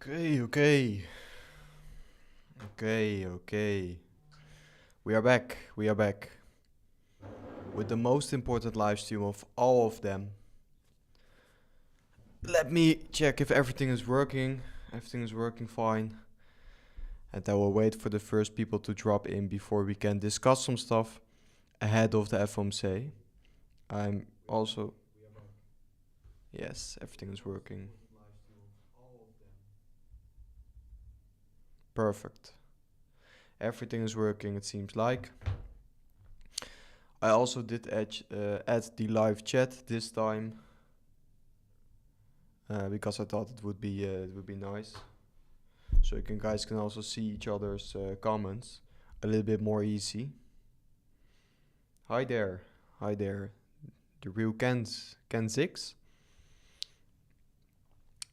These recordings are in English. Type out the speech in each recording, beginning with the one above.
Okay. We are back. With the most important live stream of all of them. Let me check if everything is working. Everything is working fine. And I will wait for the first people to drop in before we can discuss some stuff ahead of the Fomc. I'm also... Yes, everything is working. Perfect. Everything is working, it seems like. I also did add the live chat this time because I thought it would be nice, so you guys can also see each other's comments a little bit more easy. Hi there, the real Ken6.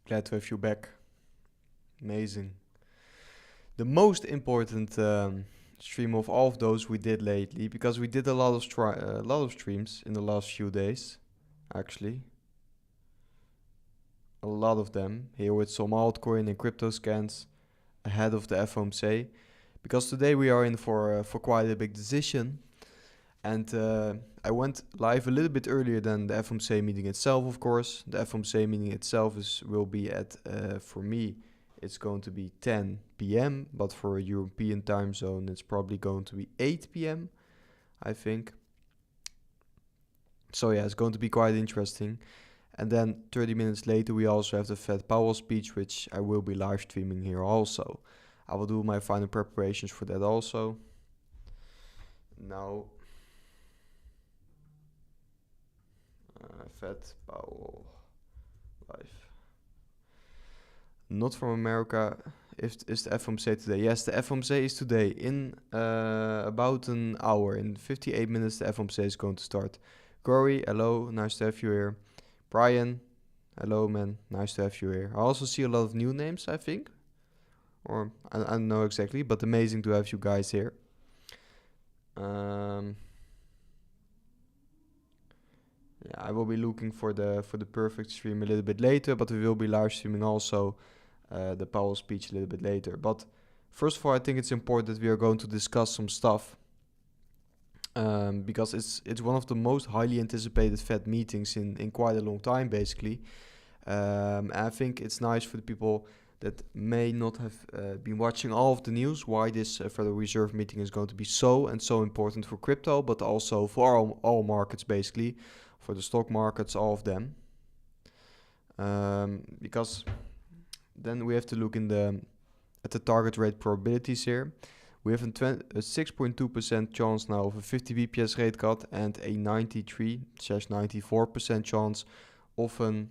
Glad to have you back. Amazing. The most important stream of all of those we did lately, because we did a lot of streams in the last few days, actually. A lot of them here with some altcoin and crypto scans ahead of the Fomc, because today we are in for quite a big decision. And I went live a little bit earlier than the Fomc meeting itself, of course. The Fomc meeting itself will be at, for me, it's going to be 10 p.m. But for a European time zone, it's probably going to be 8 p.m., I think. So yeah, it's going to be quite interesting. And then 30 minutes later, we also have the Fed Powell speech, which I will be live streaming here also. I will do my final preparations for that also. Now, Fed Powell live. Not from America. Is the Fomc today? Yes, the Fomc is today. In about an hour. In 58 minutes, the Fomc is going to start. Corey, hello. Nice to have you here. Brian, hello, man. Nice to have you here. I also see a lot of new names, I think. Or, I don't know exactly, but amazing to have you guys here. Yeah, I will be looking for the perfect stream a little bit later, but we will be live streaming also the Powell speech a little bit later. But first of all, I think it's important that we are going to discuss some stuff, because it's one of the most highly anticipated Fed meetings in quite a long time, basically. I think it's nice for the people that may not have been watching all of the news, why this Federal Reserve meeting is going to be so important for crypto, but also for all markets, basically, for the stock markets, all of them. Because then we have to look at the target rate probabilities here. We have a 6.2% chance now of a 50 BPS rate cut and a 93/94% chance of a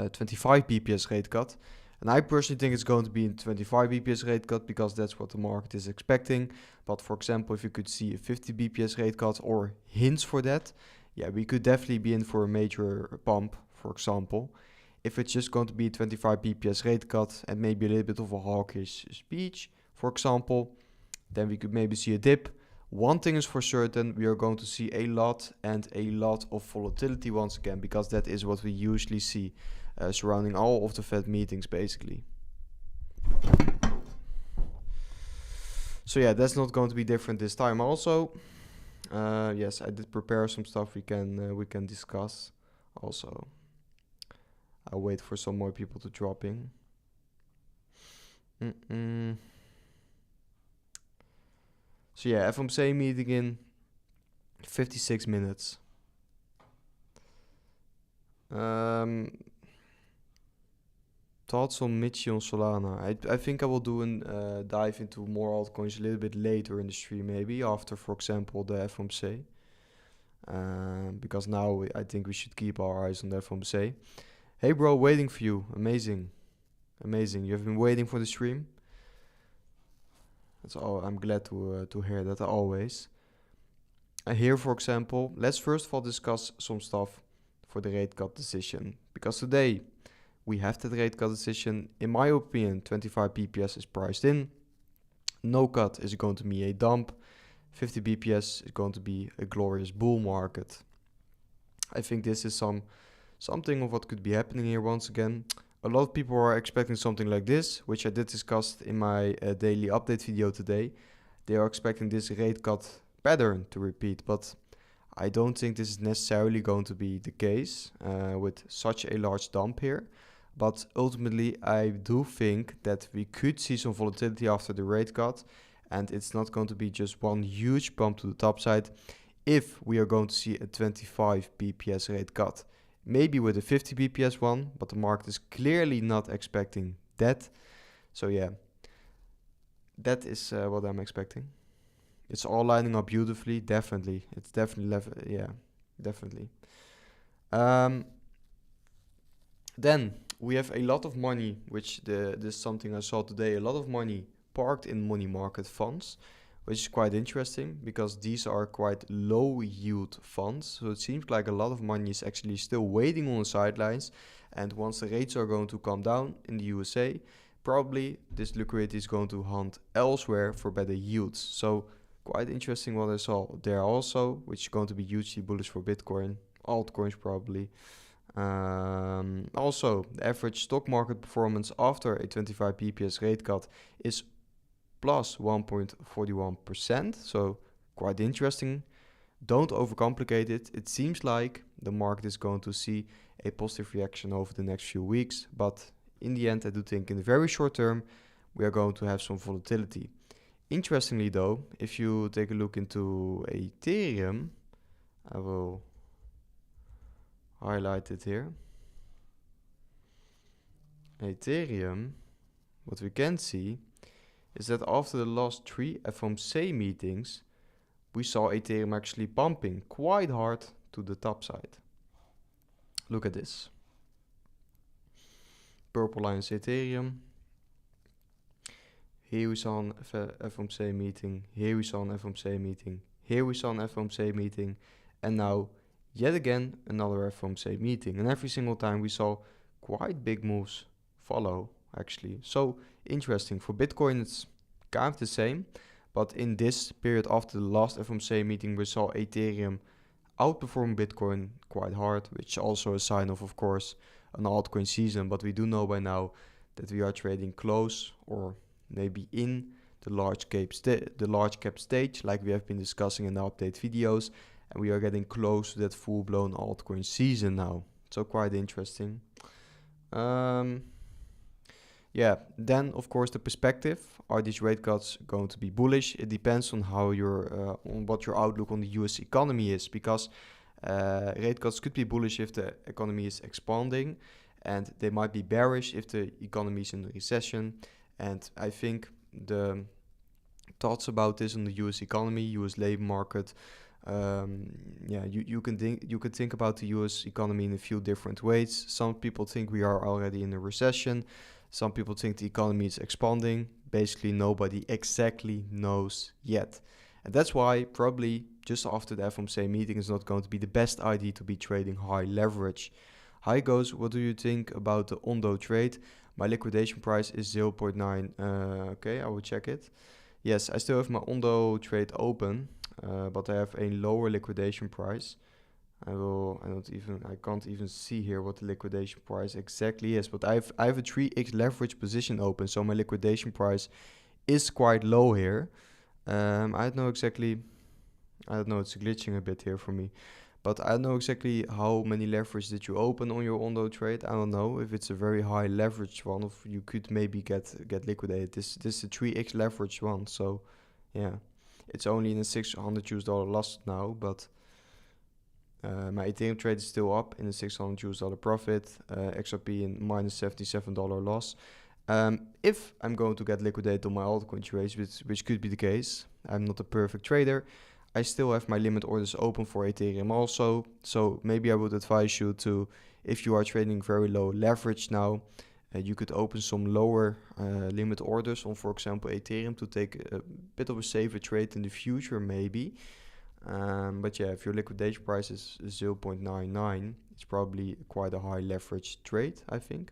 25 BPS rate cut. And I personally think it's going to be a 25 BPS rate cut because that's what the market is expecting. But for example, if you could see a 50 BPS rate cut or hints for that, yeah, we could definitely be in for a major pump, for example. If it's just going to be a 25 BPS rate cut and maybe a little bit of a hawkish speech, for example, then we could maybe see a dip. One thing is for certain, we are going to see a lot of volatility once again, because that is what we usually see surrounding all of the Fed meetings, basically. So yeah, that's not going to be different this time also. Yes, I did prepare some stuff we can discuss also. I'll wait for some more people to drop in. So yeah, Fomc meeting in 56 minutes. Thoughts on Michi on Solana? I think I will do a dive into more altcoins a little bit later in the stream, maybe after, for example, the Fomc. Because now I think we should keep our eyes on the Fomc. Hey bro, waiting for you. Amazing. You have been waiting for the stream. That's all. I'm glad to hear that always. Here, for example, let's first of all discuss some stuff for the rate cut decision, because today we have that rate cut decision. In my opinion, 25 BPS is priced in. No cut is going to be a dump. 50 BPS is going to be a glorious bull market. I think this is something of what could be happening here once again. A lot of people are expecting something like this, which I did discuss in my daily update video today. They are expecting this rate cut pattern to repeat, but I don't think this is necessarily going to be the case with such a large dump here. But ultimately, I do think that we could see some volatility after the rate cut, and it's not going to be just one huge bump to the top side if we are going to see a 25 bps rate cut. Maybe with a 50 bps one, but the market is clearly not expecting that. So yeah, that is what I'm expecting. It's all lining up beautifully, definitely. It's definitely, yeah, definitely. Then we have a lot of money, which this is something I saw today, a lot of money parked in money market funds, which is quite interesting because these are quite low yield funds. So it seems like a lot of money is actually still waiting on the sidelines. And once the rates are going to come down in the USA, probably this liquidity is going to hunt elsewhere for better yields. So quite interesting what I saw there also, which is going to be hugely bullish for Bitcoin, altcoins probably. Also, the average stock market performance after a 25 bps rate cut is plus 1.41%, so quite interesting. Don't overcomplicate it. It seems like the market is going to see a positive reaction over the next few weeks, but in the end, I do think in the very short term, we are going to have some volatility. Interestingly though, if you take a look into Ethereum, I will highlight it here. Ethereum, what we can see is that after the last 3 FOMC meetings, we saw Ethereum actually pumping quite hard to the top side. Look at this. Purple line is Ethereum. Here we saw an FOMC meeting. Here we saw an FOMC meeting. Here we saw an FOMC meeting. And now, yet again, another FOMC meeting. And every single time we saw quite big moves follow, actually. So interesting. For Bitcoin, it's kind of the same. But in this period after the last FOMC meeting, we saw Ethereum outperform Bitcoin quite hard, which is also a sign of course, an altcoin season. But we do know by now that we are trading close or maybe in the large cap stage, like we have been discussing in the update videos, and we are getting close to that full-blown altcoin season now. So quite interesting. Yeah, then of course the perspective, are these rate cuts going to be bullish? It depends on how on what your outlook on the US economy is, because rate cuts could be bullish if the economy is expanding, and they might be bearish if the economy is in a recession. And I think the thoughts about this on the US economy, US labor market, you can think about the US economy in a few different ways. Some people think we are already in a recession. Some people think the economy is expanding. Basically, nobody exactly knows yet. And that's why probably just after the FOMC meeting is not going to be the best idea to be trading high leverage. Hi guys, what do you think about the Ondo trade? My liquidation price is 0.9. Okay, I will check it. Yes, I still have my Ondo trade open, but I have a lower liquidation price. I can't even see here what the liquidation price exactly is, but I have a 3x leverage position open, so my liquidation price is quite low here. I don't know, it's glitching a bit here for me, but I don't know exactly how many leverage did you open on your Ondo trade. I don't know if it's a very high leverage one, if you could maybe get liquidated. This is a 3x leverage one, so yeah, it's only in a $600 loss now, but my Ethereum trade is still up in a $600 profit, XRP in minus $77 loss. If I'm going to get liquidated on my altcoin trades, which could be the case, I'm not a perfect trader, I still have my limit orders open for Ethereum also. So maybe I would advise you to, if you are trading very low leverage now, you could open some lower limit orders on, for example, Ethereum to take a bit of a safer trade in the future maybe. But yeah, if your liquidation price is 0.99, it's probably quite a high leverage trade, I think.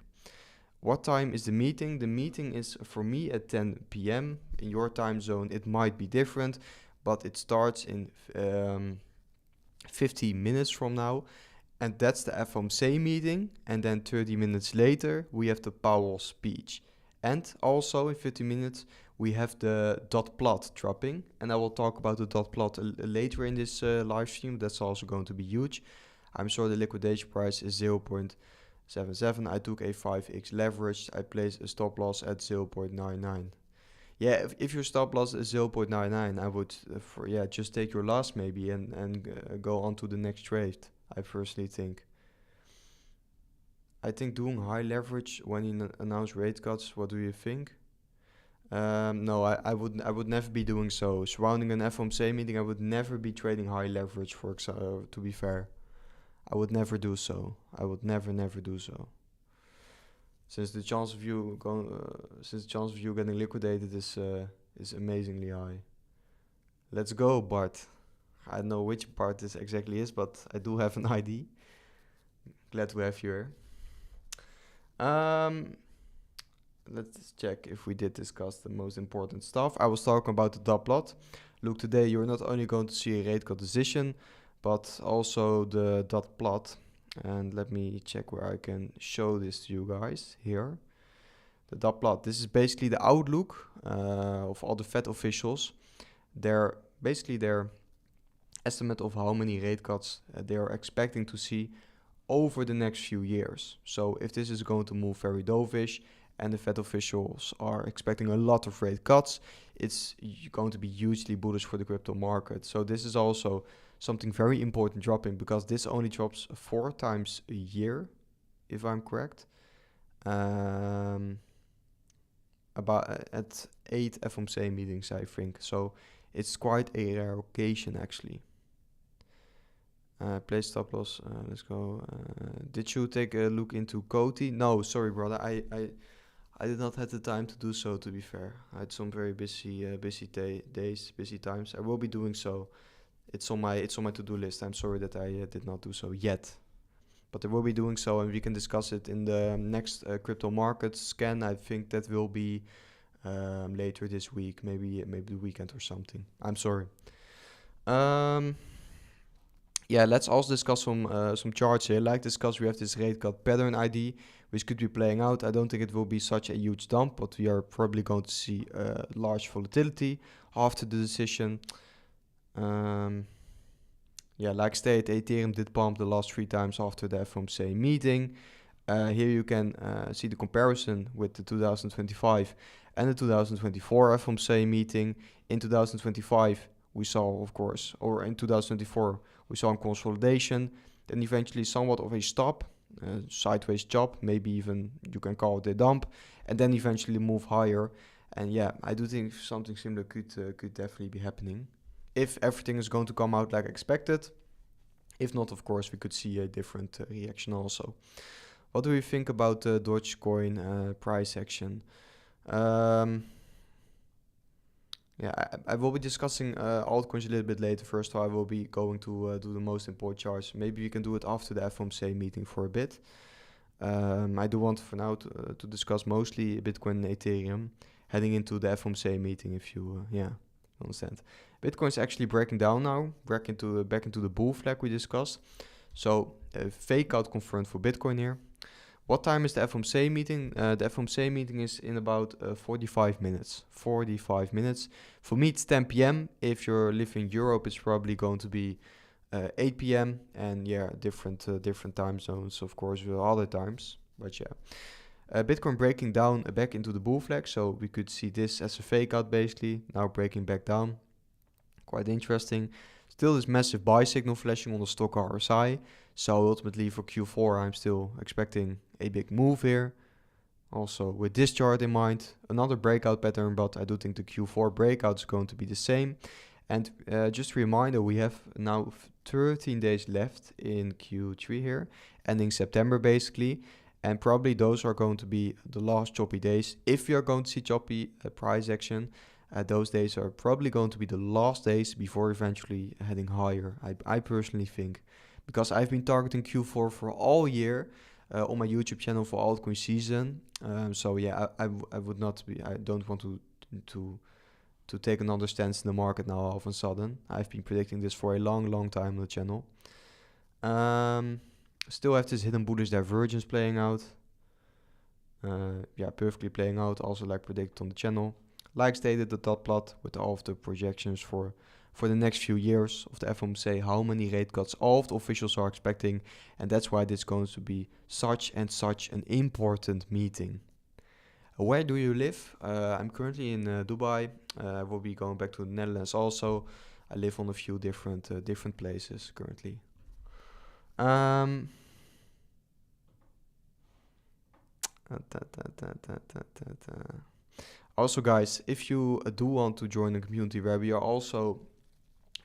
What time is the meeting? The meeting is for me at 10 p.m. In your time zone, it might be different, but it starts in 15 minutes from now. And that's the FOMC meeting. And then 30 minutes later, we have the Powell speech. And also in 50 minutes, we have the dot plot dropping. And I will talk about the dot plot later in this live stream. That's also going to be huge. I'm sure the liquidation price is 0.77. I took a 5x leverage. I placed a stop loss at 0.99. Yeah, if your stop loss is 0.99, I would just take your loss maybe and go on to the next trade. I personally think. I think doing high leverage when you announce rate cuts. What do you think? No, I would never be doing so. Surrounding an FOMC meeting, I would never be trading high leverage. For example, to be fair, I would never do so. I would never do so. Since the chance of you getting liquidated is amazingly high. Let's go, Bart. I don't know which part this exactly is, but I do have an ID. Glad to have you here. Let's check if we did discuss the most important stuff. I was talking about the dot plot. Look, today you're not only going to see a rate cut decision, but also the dot plot. And let me check where I can show this to you guys here. The dot plot. This is basically the outlook of all the Fed officials. Their estimate of how many rate cuts they are expecting to see over the next few years. So if this is going to move very dovish and the Fed officials are expecting a lot of rate cuts, it's going to be hugely bullish for the crypto market. So this is also something very important dropping, because this only drops 4 times a year, if I'm correct. About at 8 FOMC meetings, I think. So it's quite a rare occasion, actually. Place stop loss. Let's go. Did you take a look into Coty? No, sorry, brother. I did not have the time to do so. To be fair, I had some very busy days, busy times. I will be doing so. It's on my to-do list. I'm sorry that I did not do so yet, but I will be doing so, and we can discuss it in the next crypto market scan. I think that will be later this week, maybe the weekend or something. I'm sorry. Yeah, let's also discuss some charts here. Like discussed, we have this rate cut pattern ID, which could be playing out. I don't think it will be such a huge dump, but we are probably going to see large volatility after the decision. Yeah, like stated, Ethereum did pump the last 3 times after the FOMC meeting. Here you can see the comparison with the 2025 and the 2024 FOMC meeting. In 2025, we saw, of course, or in 2024, we saw a consolidation, then eventually somewhat of a stop, sideways chop, maybe even you can call it a dump, and then eventually move higher. And yeah, I do think something similar could definitely be happening if everything is going to come out like expected. If not, of course, we could see a different reaction also. What do we think about the Dogecoin price action? Yeah, I will be discussing altcoins a little bit later. First of all, I will be going to do the most important charts. Maybe we can do it after the FOMC meeting for a bit. I do want for now to discuss mostly Bitcoin and Ethereum heading into the FOMC meeting, if you understand. Bitcoin is actually breaking down now, back into the bull flag we discussed. So fake out confirmed for Bitcoin here. What time is the FOMC meeting? The FOMC meeting is in about 45 minutes. 45 minutes. For me, it's 10 p.m. If you're living in Europe, it's probably going to be 8 p.m. And yeah, different time zones, of course, with other times. But yeah. Bitcoin breaking down back into the bull flag. So we could see this as a fake out, basically. Now breaking back down. Quite interesting. Still this massive buy signal flashing on the stock RSI. So ultimately for Q4, I'm still expecting a big move here. Also with this chart in mind, another breakout pattern, but I do think the Q4 breakout is going to be the same. And just a reminder, we have now 13 days left in Q3 here, ending September basically. And probably those are going to be the last choppy days. If we are going to see choppy price action, those days are probably going to be the last days before eventually heading higher, I personally think. Because I've been targeting Q4 for all year on my YouTube channel for altcoin season. So yeah, I would not be. I don't want to take another stance in the market now all of a sudden. I've been predicting this for a long time on the channel. Still have this hidden bullish divergence playing out. Yeah, perfectly playing out, also like predicted on the channel. Like stated, the dot plot with all of the projections for the next few years of the FOMC, how many rate cuts all of the officials are expecting, and that's why this is going to be such an important meeting. Where do you live? I'm currently in Dubai. I will be going back to the Netherlands also. I live on a few different places currently. Also, guys, if you do want to join a community where we are also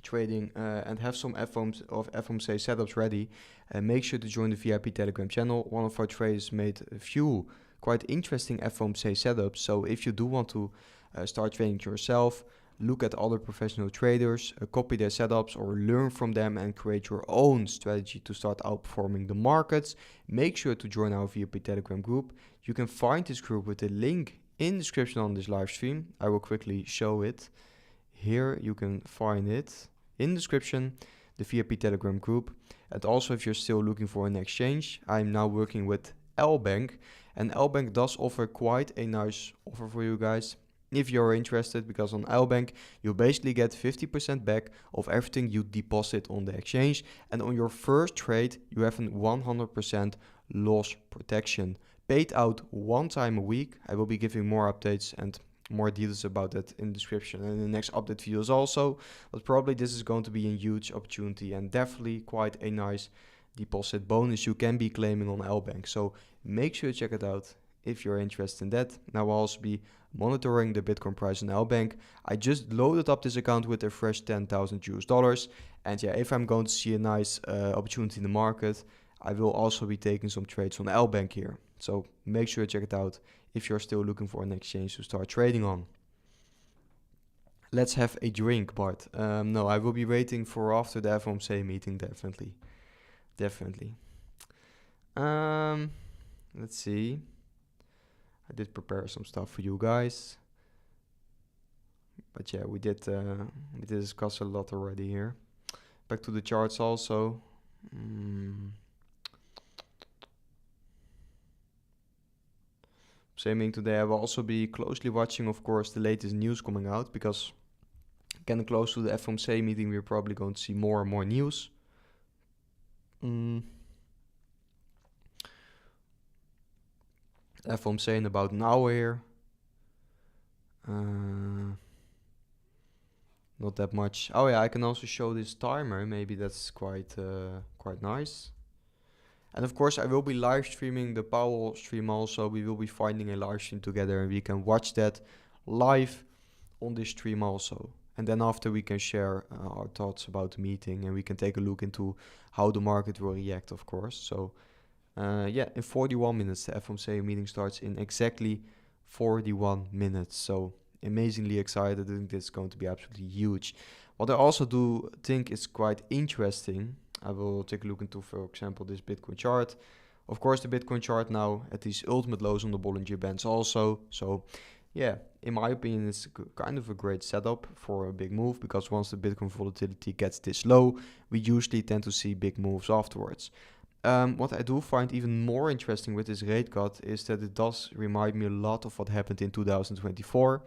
trading and have some FOMC setups ready, make sure to join the VIP Telegram channel. One of our traders made a few quite interesting FOMC setups. So if you do want to start trading yourself, look at other professional traders, copy their setups or learn from them and create your own strategy to start outperforming the markets, make sure to join our VIP Telegram group. You can find this group with the link in the description on this live stream. I will quickly show it. Here you can find it in the description, the VIP Telegram group. And also, if you're still looking for an exchange, I'm now working with LBANK, and LBANK does offer quite a nice offer for you guys if you're interested, because on LBANK you basically get 50% back of everything you deposit on the exchange, and on your first trade you have a 100% loss protection paid out one time a week. I will be giving more updates and more details about that in the description and in the next update videos also, but probably this is going to be a huge opportunity and definitely quite a nice deposit bonus you can be claiming on LBANK. So make sure to check it out if you're interested in that. Now I'll also be monitoring the Bitcoin price on LBANK. I just loaded up this account with a fresh $10,000, and yeah, if I'm going to see a nice opportunity in the market, I will also be taking some trades on LBANK here. So make sure to check it out if you're still looking for an exchange to start trading on. Let's have a drink, Bart. No, I will be waiting for after the FOMC meeting, definitely. Let's see. I did prepare some stuff for you guys. But yeah, we did discuss a lot already here. Back to the charts also. Same today. I will also be closely watching, of course, the latest news coming out, because getting close to the FOMC meeting, we're probably going to see more and more news. FOMC in about an hour here. Not that much. Oh yeah, I can also show this timer. Maybe that's quite nice. And of course, I will be live streaming the Powell stream also. We will be finding a live stream together and we can watch that live on this stream also. And then after we can share our thoughts about the meeting and we can take a look into how the market will react, of course. So yeah, in 41 minutes, the FOMC meeting starts in exactly 41 minutes. So amazingly excited. I think this is going to be absolutely huge. What I also do think is quite interesting, I will take a look into, for example, this Bitcoin chart. Of course, the Bitcoin chart now at these ultimate lows on the Bollinger Bands also. So yeah, in my opinion, it's kind of a great setup for a big move, because once the Bitcoin volatility gets this low, we usually tend to see big moves afterwards. What I do find even more interesting with this rate cut is that it does remind me a lot of what happened in 2024.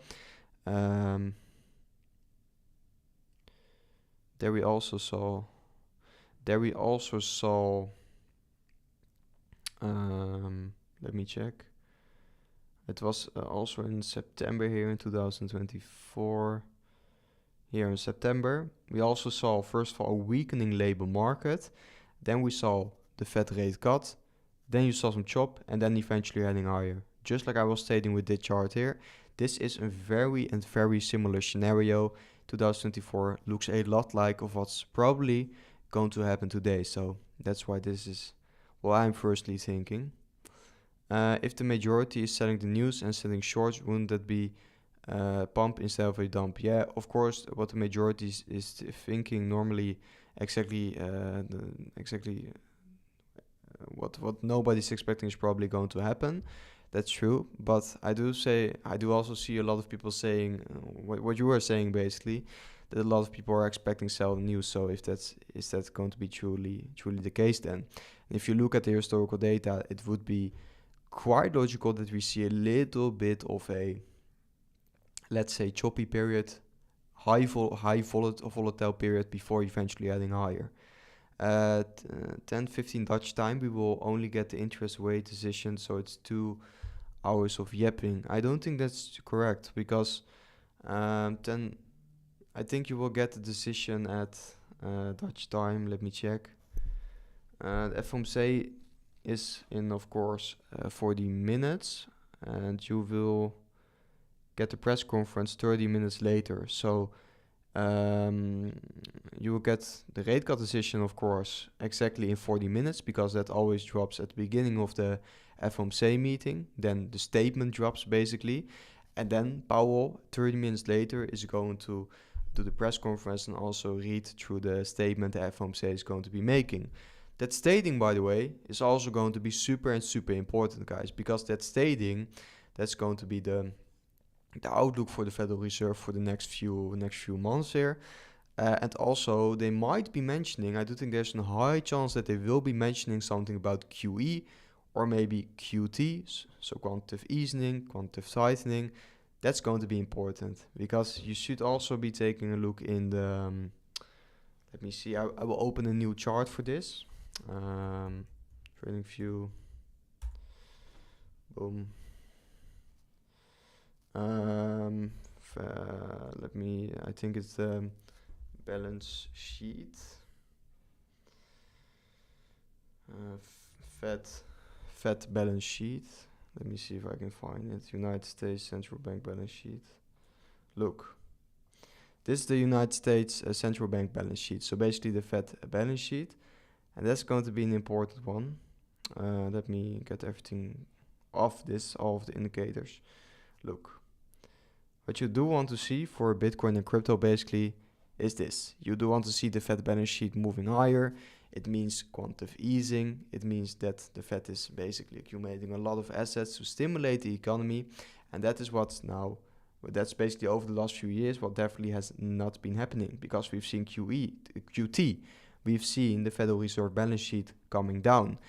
There we also saw, let me check. It was also in September here in 2024. Here in September, we also saw, first of all, a weakening labor market. Then we saw the Fed rate cut. Then you saw some chop, and then eventually heading higher. Just like I was stating with this chart here, this is a very similar scenario. 2024 looks a lot like of what's probably going to happen today. So that's why this is what I'm firstly thinking. If the majority is selling the news and selling shorts, wouldn't that be pump instead of a dump? Yeah, of course, what the majority is thinking normally exactly what nobody's expecting is probably going to happen. That's true, but I do also see a lot of people saying what you were saying, basically, that a lot of people are expecting selling news. So if is that going to be truly the case then? And if you look at the historical data, it would be quite logical that we see a little bit of a, let's say, choppy period, volatile period before eventually heading higher. At 10:15 Dutch time, we will only get the interest rate decision, so it's 2 hours of yapping. I don't think that's correct, because then I think you will get the decision at Dutch time. Let me check. The FOMC is in, of course, 40 minutes, and you will get the press conference 30 minutes later. So you will get the rate cut decision, of course, exactly in 40 minutes, because that always drops at the beginning of the FOMC meeting. Then the statement drops, basically. And then Powell, 30 minutes later, is going to do the press conference and also read through the statement the FOMC is going to be making. That stating, by the way, is also going to be super important, guys, because that stating, that's going to be the outlook for the Federal Reserve for the next few months here. And also, they might be mentioning, I do think there's a high chance that they will be mentioning something about QE or maybe QT, so quantitative easing, quantitative tightening. That's going to be important, because you should also be taking a look in the, let me see, I will open a new chart for this. Trading view, boom. Let me, I think it's the balance sheet. Fed balance sheet. Let me see if I can find it. United States Central Bank balance sheet. Look, this is the United States Central Bank balance sheet. So basically the Fed balance sheet, and that's going to be an important one. Let me get everything off this, all of the indicators. Look, what you do want to see for Bitcoin and crypto basically is this. You do want to see the Fed balance sheet moving higher. It means quantitative easing. It means that the Fed is basically accumulating a lot of assets to stimulate the economy. And that is what's now, that's basically over the last few years what definitely has not been happening, because we've seen QT. We've seen the Federal Reserve balance sheet coming down.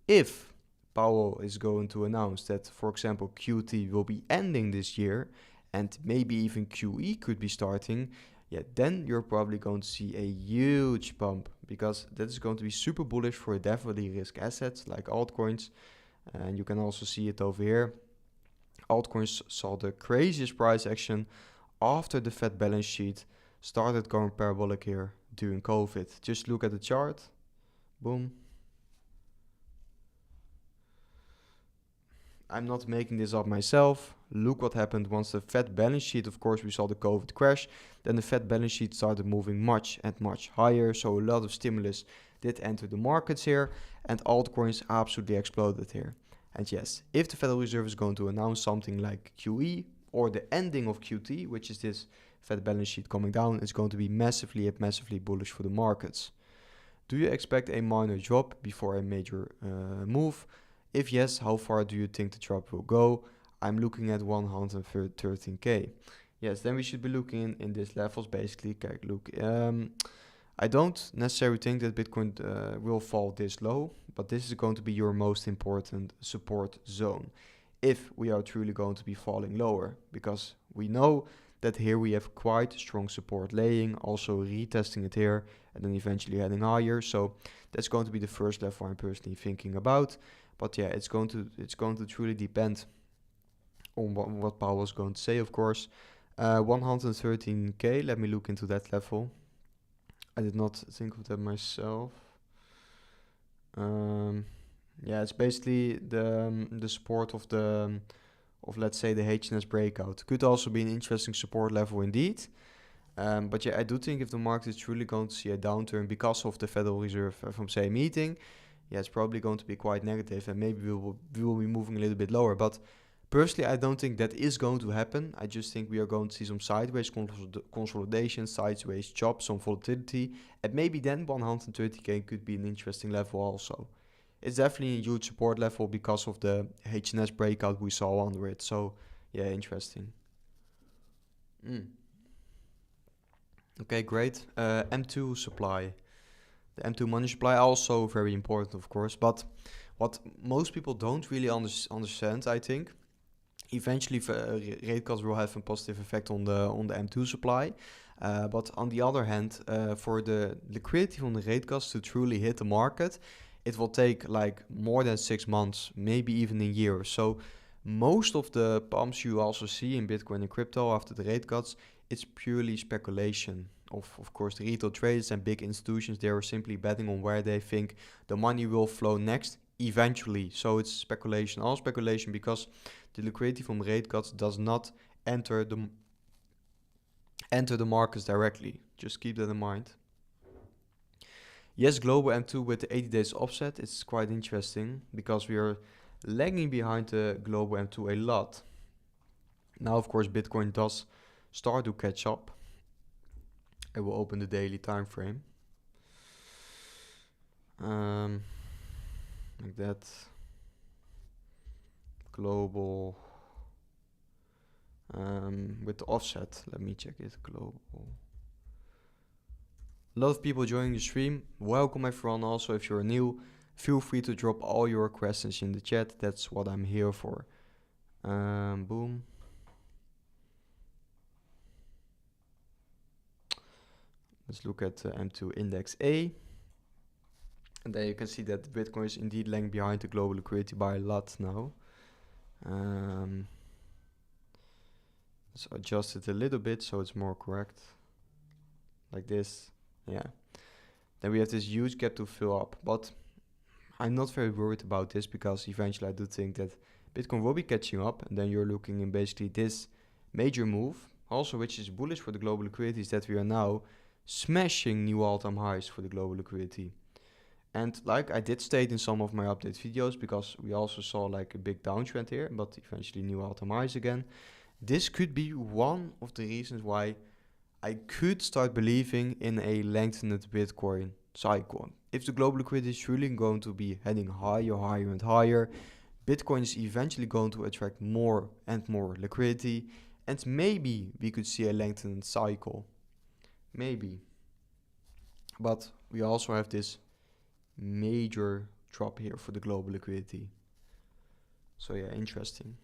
If Powell is going to announce that, for example, QT will be ending this year and maybe even QE could be starting, then you're probably going to see a huge pump, because that is going to be super bullish for definitely risk assets like altcoins. And you can also see it over here. Altcoins saw the craziest price action after the Fed balance sheet started going parabolic here during COVID. Just look at the chart. Boom. I'm not making this up myself. Look what happened once the Fed balance sheet, of course, we saw the COVID crash. Then the Fed balance sheet started moving much higher. So a lot of stimulus did enter the markets here, and altcoins absolutely exploded here. And yes, if the Federal Reserve is going to announce something like QE or the ending of QT, which is this Fed balance sheet coming down, it's going to be massively bullish for the markets. Do you expect a minor drop before a major move? If yes, how far do you think the drop will go? I'm looking at 113k. Yes, then we should be looking in these levels basically. Look, I don't necessarily think that Bitcoin will fall this low, but this is going to be your most important support zone if we are truly going to be falling lower, because we know that here we have quite strong support laying, also retesting it here and then eventually heading higher. So that's going to be the first level I'm personally thinking about. But yeah, it's going to truly depend on what Powell is going to say, of course. 113k, let me look into that level. I did not think of that myself. Yeah, it's basically the support of let's say the HNS breakout. Could also be an interesting support level indeed. But yeah, I do think if the market is truly going to see a downturn because of the Federal Reserve FOMC meeting, yeah, it's probably going to be quite negative, and maybe we will be moving a little bit lower. But personally, I don't think that is going to happen. I just think we are going to see some sideways consolidation, sideways chop, some volatility, and maybe then 130k could be an interesting level also. It's definitely a huge support level because of the HNS breakout we saw under it. So yeah, interesting. Okay, great. M2 supply. The M2 money supply also very important, of course. But what most people don't really understand, I think, eventually rate cuts will have a positive effect on the M2 supply. But on the other hand, for the liquidity from the rate cuts to truly hit the market, it will take like more than 6 months, maybe even a year. So most of the pumps you also see in Bitcoin and crypto after the rate cuts, it's purely speculation. Of course, the retail traders and big institutions, they are simply betting on where they think the money will flow next eventually. So it's speculation, all speculation, because the liquidity from rate cuts does not enter the markets directly. Just keep that in mind. Yes, global M2 with the 80 days offset, it's quite interesting because we are lagging behind the global M2 a lot. Now, of course, Bitcoin does start to catch up. I will open the daily time frame. Like that. Global with the offset. Let me check it. Global. A lot of people joining the stream. Welcome everyone. Also, if you're new, feel free to drop all your questions in the chat. That's what I'm here for. Boom. Let's look at M2 index A. And there you can see that Bitcoin is indeed lagging behind the global liquidity by a lot now. Let's adjust it a little bit so it's more correct. Like this. Yeah. Then we have this huge gap to fill up. But I'm not very worried about this because eventually I do think that Bitcoin will be catching up. And then you're looking in basically this major move. Also, which is bullish for the global liquidity, is that we are now smashing new all-time highs for the global liquidity. And like I did state in some of my update videos, because we also saw like a big downtrend here, but eventually new all-time highs again. This could be one of the reasons why I could start believing in a lengthened Bitcoin cycle. If the global liquidity is really going to be heading higher, higher and higher, Bitcoin is eventually going to attract more and more liquidity, and maybe we could see a lengthened cycle. Maybe. But we also have this major drop here for the global liquidity. So yeah, interesting.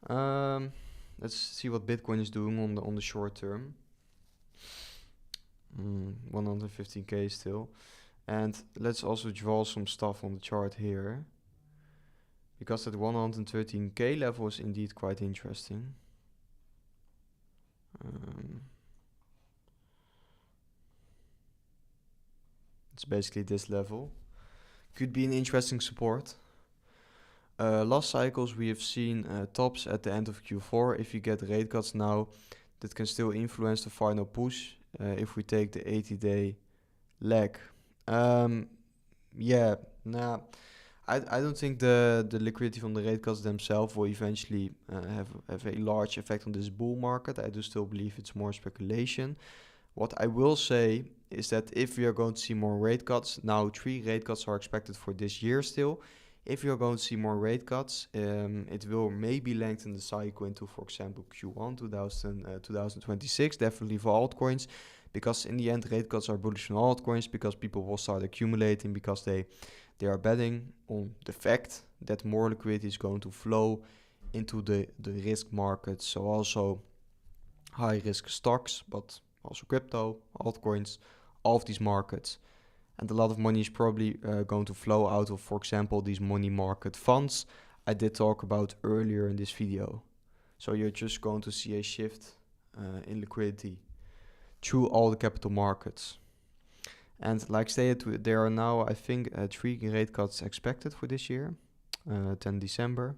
Let's see what Bitcoin is doing on the short term. 115k still. And let's also draw some stuff on the chart here, because that 113k level is indeed quite interesting. It's basically this level. Could be an interesting support. Last cycles we have seen tops at the end of Q4. If you get rate cuts now, that can still influence the final push if we take the 80-day lag. I don't think the liquidity from the rate cuts themselves will eventually have a large effect on this bull market. I do still believe it's more speculation. What I will say is that if we are going to see more rate cuts, now 3 rate cuts are expected for this year still. If you're going to see more rate cuts, it will maybe lengthen the cycle into, for example, Q1 2026, definitely for altcoins, because in the end, rate cuts are bullish on altcoins because people will start accumulating, because they are betting on the fact that more liquidity is going to flow into the risk markets. So also high risk stocks, but also crypto, altcoins, all of these markets. And a lot of money is probably going to flow out of, for example, these money market funds I did talk about earlier in this video. So you're just going to see a shift in liquidity through all the capital markets. And like stated, there are now, I think, 3 rate cuts expected for this year, 10 December.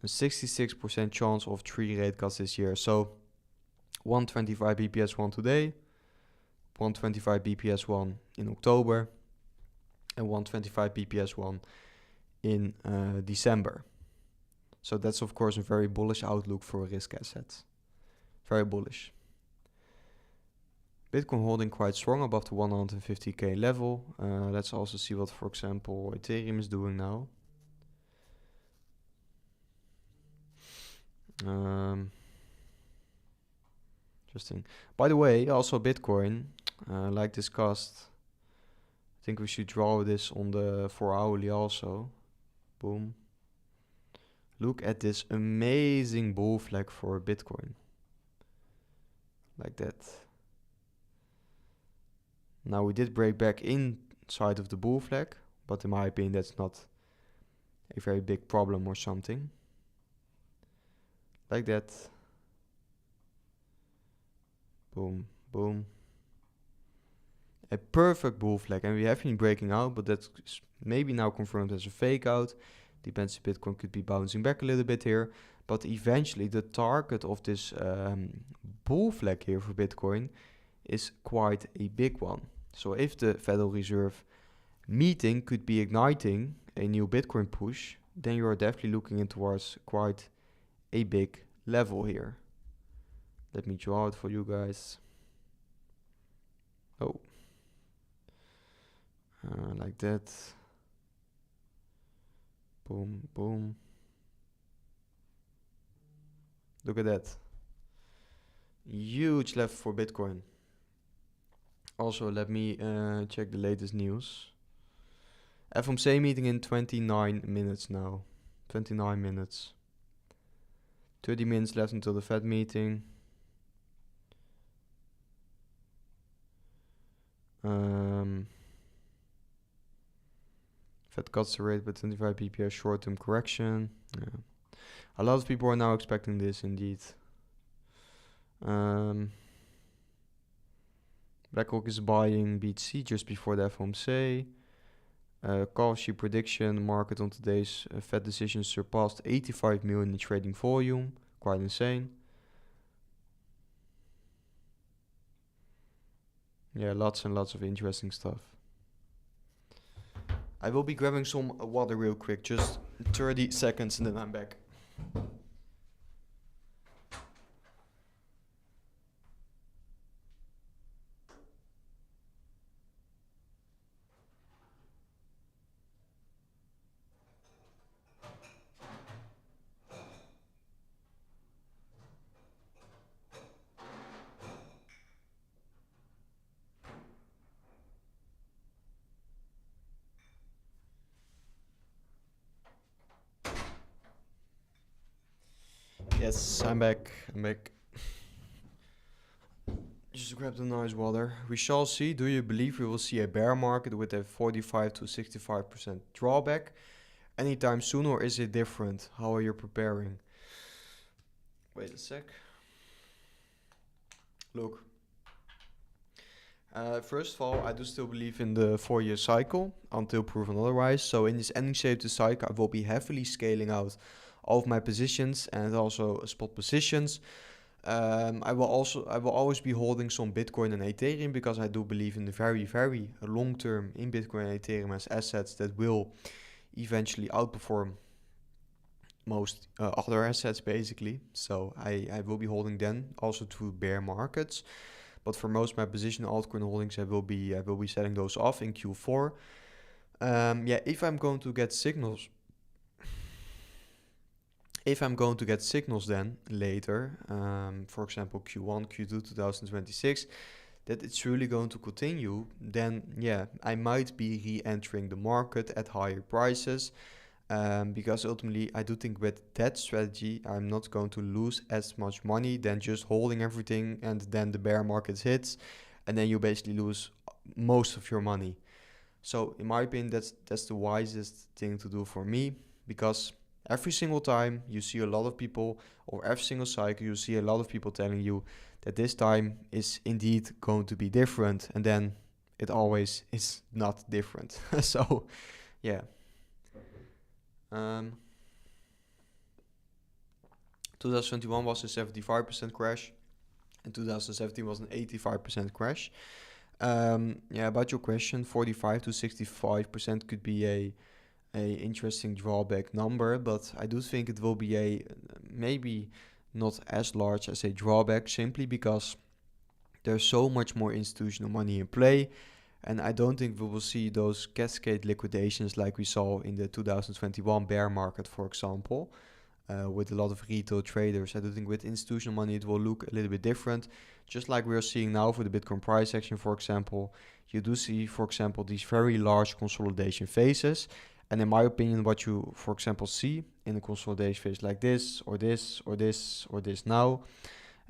A 66% chance of 3 rate cuts this year. So 125 BPS one today, 125 BPS one in October, and 125 BPS one in December. So that's of course a very bullish outlook for risk assets. Very bullish. Bitcoin holding quite strong above the 150k level. Let's also see what, for example, Ethereum is doing now. Interesting. By the way, also Bitcoin, like discussed, I think we should draw this on the 4-hourly also. Boom. Look at this amazing bull flag for Bitcoin. Like that. Now we did break back inside of the bull flag, but in my opinion that's not a very big problem or something. Like that. Boom, boom. A perfect bull flag, and we have been breaking out, but that's maybe now confirmed as a fake out. Depends if Bitcoin could be bouncing back a little bit here, but eventually the target of this bull flag here for Bitcoin is quite a big one. So if the Federal Reserve meeting could be igniting a new Bitcoin push, then you are definitely looking in towards quite a big level here. Let me draw it for you guys. Oh. Like that. Boom, boom. Look at that. Huge level for Bitcoin. Also, let me check the latest news. Fomc meeting in 29 minutes now. 29 minutes. 30 minutes left until the Fed meeting. Fed cuts the rate by 25 bps, short-term correction. Yeah. A lot of people are now expecting this indeed. BlackRock is buying BTC just before the FOMC. Call sheet prediction market on today's Fed decision surpassed 85 million in trading volume. Quite insane. Yeah, lots and lots of interesting stuff. I will be grabbing some water real quick, just 30 seconds and then I'm back. Yes, I'm back. Just grab the nice water. We shall see. Do you believe we will see a bear market with a 45 to 65% drawback anytime soon, or is it different? How are you preparing? Wait a sec. Look. First of all, I do still believe in the 4-year cycle until proven otherwise. So in this ending state of the cycle, I will be heavily scaling out all of my positions and also spot positions. I will always be holding some Bitcoin and Ethereum because I do believe in the very, very long term in Bitcoin and Ethereum as assets that will eventually outperform most other assets basically. So I will be holding them also through bear markets. But for most of my position altcoin holdings, I will be selling those off in Q4. If I'm going to get signals. If I'm going to get signals then later, for example Q1, Q2 2026, that it's really going to continue, then I might be re-entering the market at higher prices, because ultimately I do think with that strategy I'm not going to lose as much money than just holding everything and then the bear market hits and then you basically lose most of your money. So in my opinion, that's the wisest thing to do for me, because every single time you see a lot of people, or every single cycle you see a lot of people telling you that this time is indeed going to be different, and then it always is not different. So, yeah. 2021 was a 75% crash, and 2017 was an 85% crash. About your question, 45 to 65% could be a interesting drawback number, but I do think it will be a maybe not as large as a drawback, simply because there's so much more institutional money in play, and I don't think we will see those cascade liquidations like we saw in the 2021 bear market, for example. with a lot of retail traders. I do think with institutional money it will look a little bit different. Just like we are seeing now for the Bitcoin price action, for example, you do see, for example, these very large consolidation phases. And in my opinion, what you, for example, see in a consolidation phase like this, or this, or this, or this now,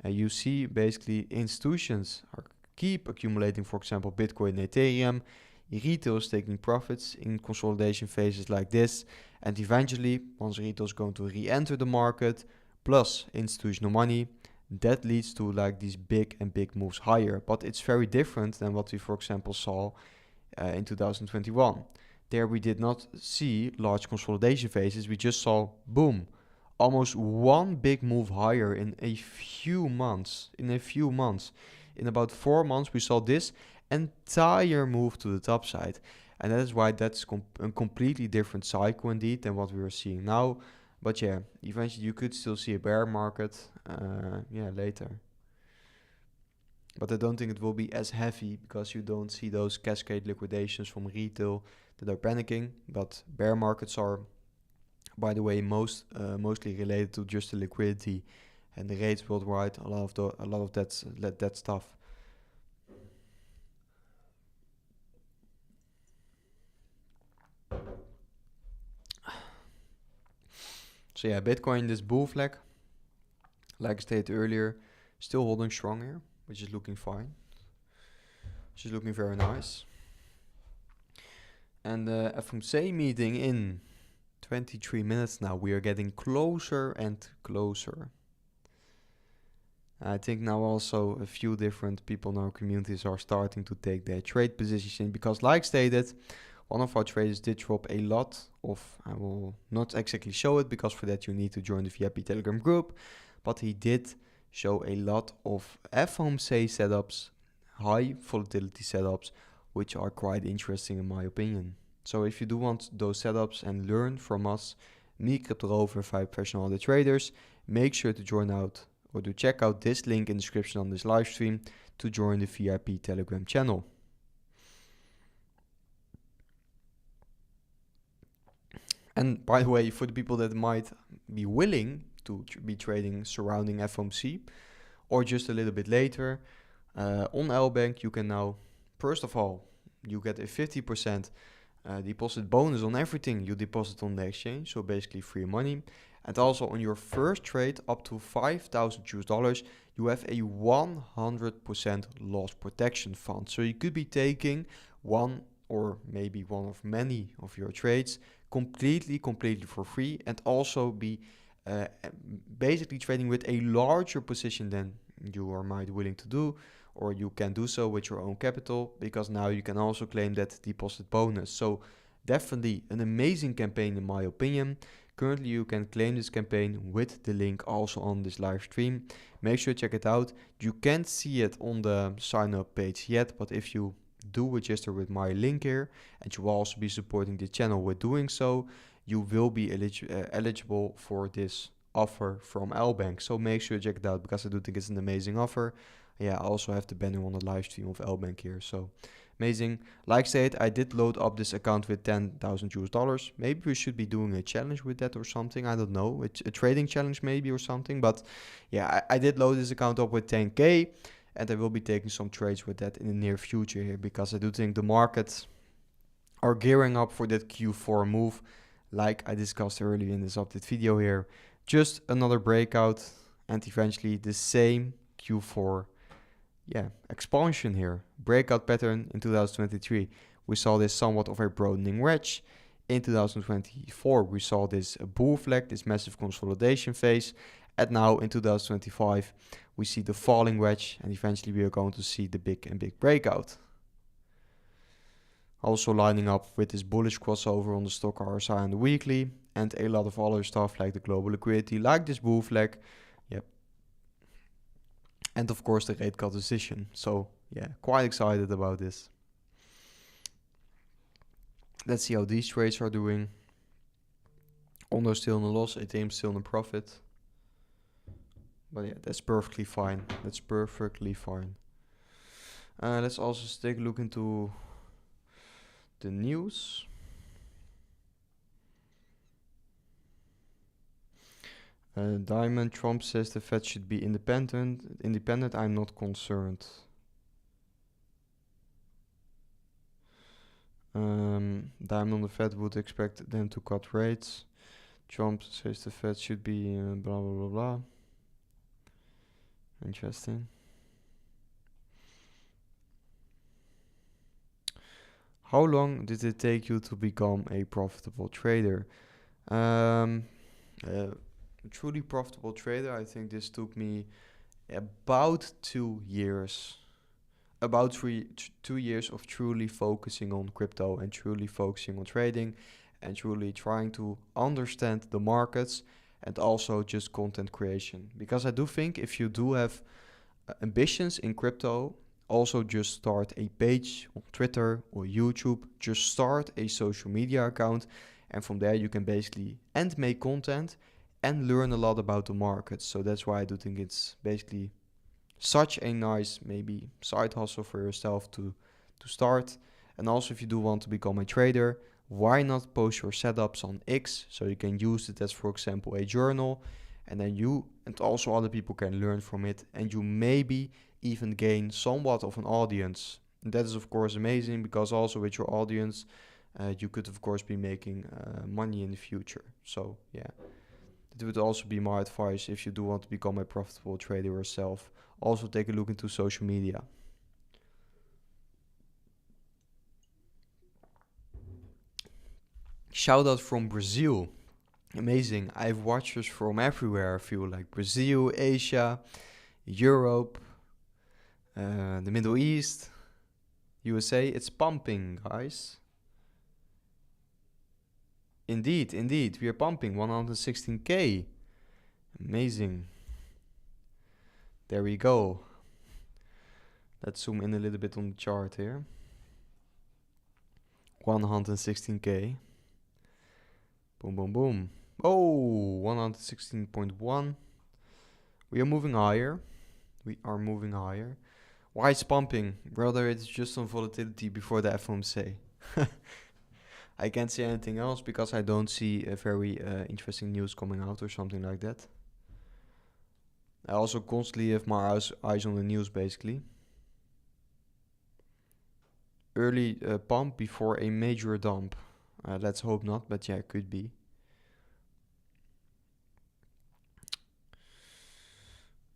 you see basically institutions are keep accumulating, for example, Bitcoin and Ethereum. Retail is taking profits in consolidation phases like this. And eventually, once retail is going to re-enter the market, plus institutional money, that leads to like these big moves higher. But it's very different than what we, for example, saw in 2021. There we did not see large consolidation phases. We just saw, boom, almost one big move higher in a few months. In about 4 months, we saw this entire move to the top side. And that is why that's a completely different cycle indeed than what we are seeing now. But yeah, eventually you could still see a bear market later. But I don't think it will be as heavy because you don't see those cascade liquidations from retail that are panicking. But bear markets are, by the way, mostly related to just the liquidity and the rates worldwide. A lot of that stuff. So yeah, Bitcoin, this bull flag, like I stated earlier, still holding strong here, which is looking fine. Which is looking very nice. And the Fomc meeting in 23 minutes now. We are getting closer and closer. I think now also a few different people in our communities are starting to take their trade positions in because, like stated, one of our traders did drop a lot of, I will not exactly show it because for that you need to join the VIP Telegram group, but he did show a lot of Fomc setups, high volatility setups, which are quite interesting in my opinion. So if you do want those setups and learn from us, me, Crypto Rover, 5 professional other traders, make sure to join out or to check out this link in the description on this live stream to join the VIP Telegram channel. And by the way, for the people that might be willing to be trading surrounding Fomc or just a little bit later, on LBANK you can now, first of all, you get a 50% deposit bonus on everything you deposit on the exchange, so basically free money. And also on your first trade up to $5,000, you have a 100% loss protection fund. So you could be taking one or maybe one of many of your trades completely for free, and also be basically trading with a larger position than you are might willing to do, or you can do so with your own capital, because now you can also claim that deposit bonus. So definitely an amazing campaign in my opinion. Currently you can claim this campaign with the link also on this live stream. Make sure to check it out. You can't see it on the sign up page yet, but if you do register with my link here, and you will also be supporting the channel with doing so, you will be eligible for this offer from LBANK. So make sure to check it out because I do think it's an amazing offer. Yeah, I also have the banner on the live stream of LBANK here, so amazing. Like I said, I did load up this account with $10,000. Maybe we should be doing a challenge with that or something. I don't know, a trading challenge maybe or something. But yeah, I did load this account up with 10K. And I will be taking some trades with that in the near future here, because I do think the markets are gearing up for that Q4 move, like I discussed earlier in this update video here. Just another breakout and eventually the same Q4 expansion here. Breakout pattern in 2023. We saw this somewhat of a broadening wedge. In 2024, we saw this bull flag, this massive consolidation phase. And now in 2025, we see the falling wedge, and eventually we are going to see the big breakout. Also lining up with this bullish crossover on the stock RSI on the weekly, and a lot of other stuff like the global liquidity, like this bull flag. Yep. And of course the rate cut decision. So yeah, quite excited about this. Let's see how these trades are doing. Ondo still in a loss, Ethereum still in a profit. But yeah, that's perfectly fine. That's perfectly fine. Let's also take a look into the news. Diamond Trump says the Fed should be independent. I'm not concerned. Diamond on the Fed would expect them to cut rates. Trump says the Fed should be blah blah blah blah. Interesting. How long did it take you to become a profitable trader? A truly profitable trader, I think this took me about 2 years. About 2 years of truly focusing on crypto and truly focusing on trading and truly trying to understand the markets and also just content creation. Because I do think if you do have ambitions in crypto, also just start a page on Twitter or YouTube, just start a social media account, and from there you can basically make content and learn a lot about the markets. So that's why I do think it's basically such a nice maybe side hustle for yourself to start. And also if you do want to become a trader, why not post your setups on X so you can use it as, for example, a journal, and then you and also other people can learn from it, and you maybe even gain somewhat of an audience. And that is of course amazing, because also with your audience you could of course be making money in the future. So yeah, that would also be my advice if you do want to become a profitable trader yourself. Also take a look into social media. Shout out from Brazil. Amazing. I have watchers from everywhere. I feel like Brazil, Asia, Europe, the Middle East, USA. It's pumping, guys. Indeed. We are pumping 116k. Amazing. There we go. Let's zoom in a little bit on the chart here. 116k. Boom, boom, boom. Oh, 116.1. We are moving higher. Why it's pumping? Brother, it's just some volatility before the FOMC. I can't say anything else because I don't see a very interesting news coming out or something like that. I also constantly have my eyes on the news, basically. Early pump before a major dump. Let's hope not, but yeah, it could be.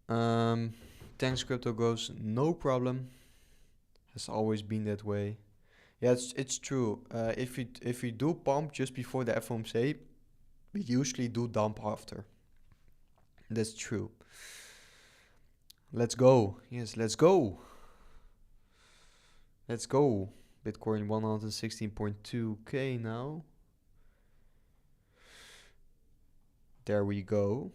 Thanks, crypto goes, no problem. Has always been that way. Yeah, it's true. If we do pump just before the FOMC, we usually do dump after. That's true. Let's go. Yes, let's go. Let's go. Bitcoin 116.2k now. There we go.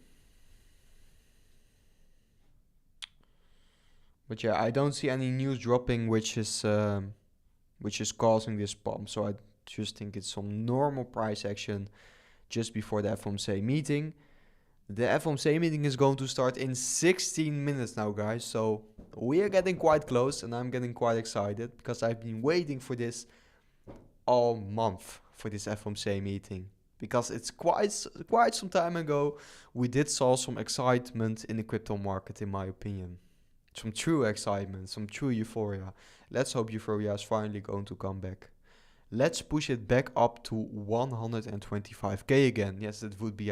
But yeah, I don't see any news dropping which is causing this pump. So I just think it's some normal price action just before the FOMC meeting. The FOMC meeting is going to start in 16 minutes now, guys. So we are getting quite close, and I'm getting quite excited because I've been waiting for this all month, for this FOMC meeting. Because it's quite some time ago we did saw some excitement in the crypto market, in my opinion. Some true excitement, some true euphoria. Let's hope euphoria is finally going to come back. Let's push it back up to 125k again. Yes, that would be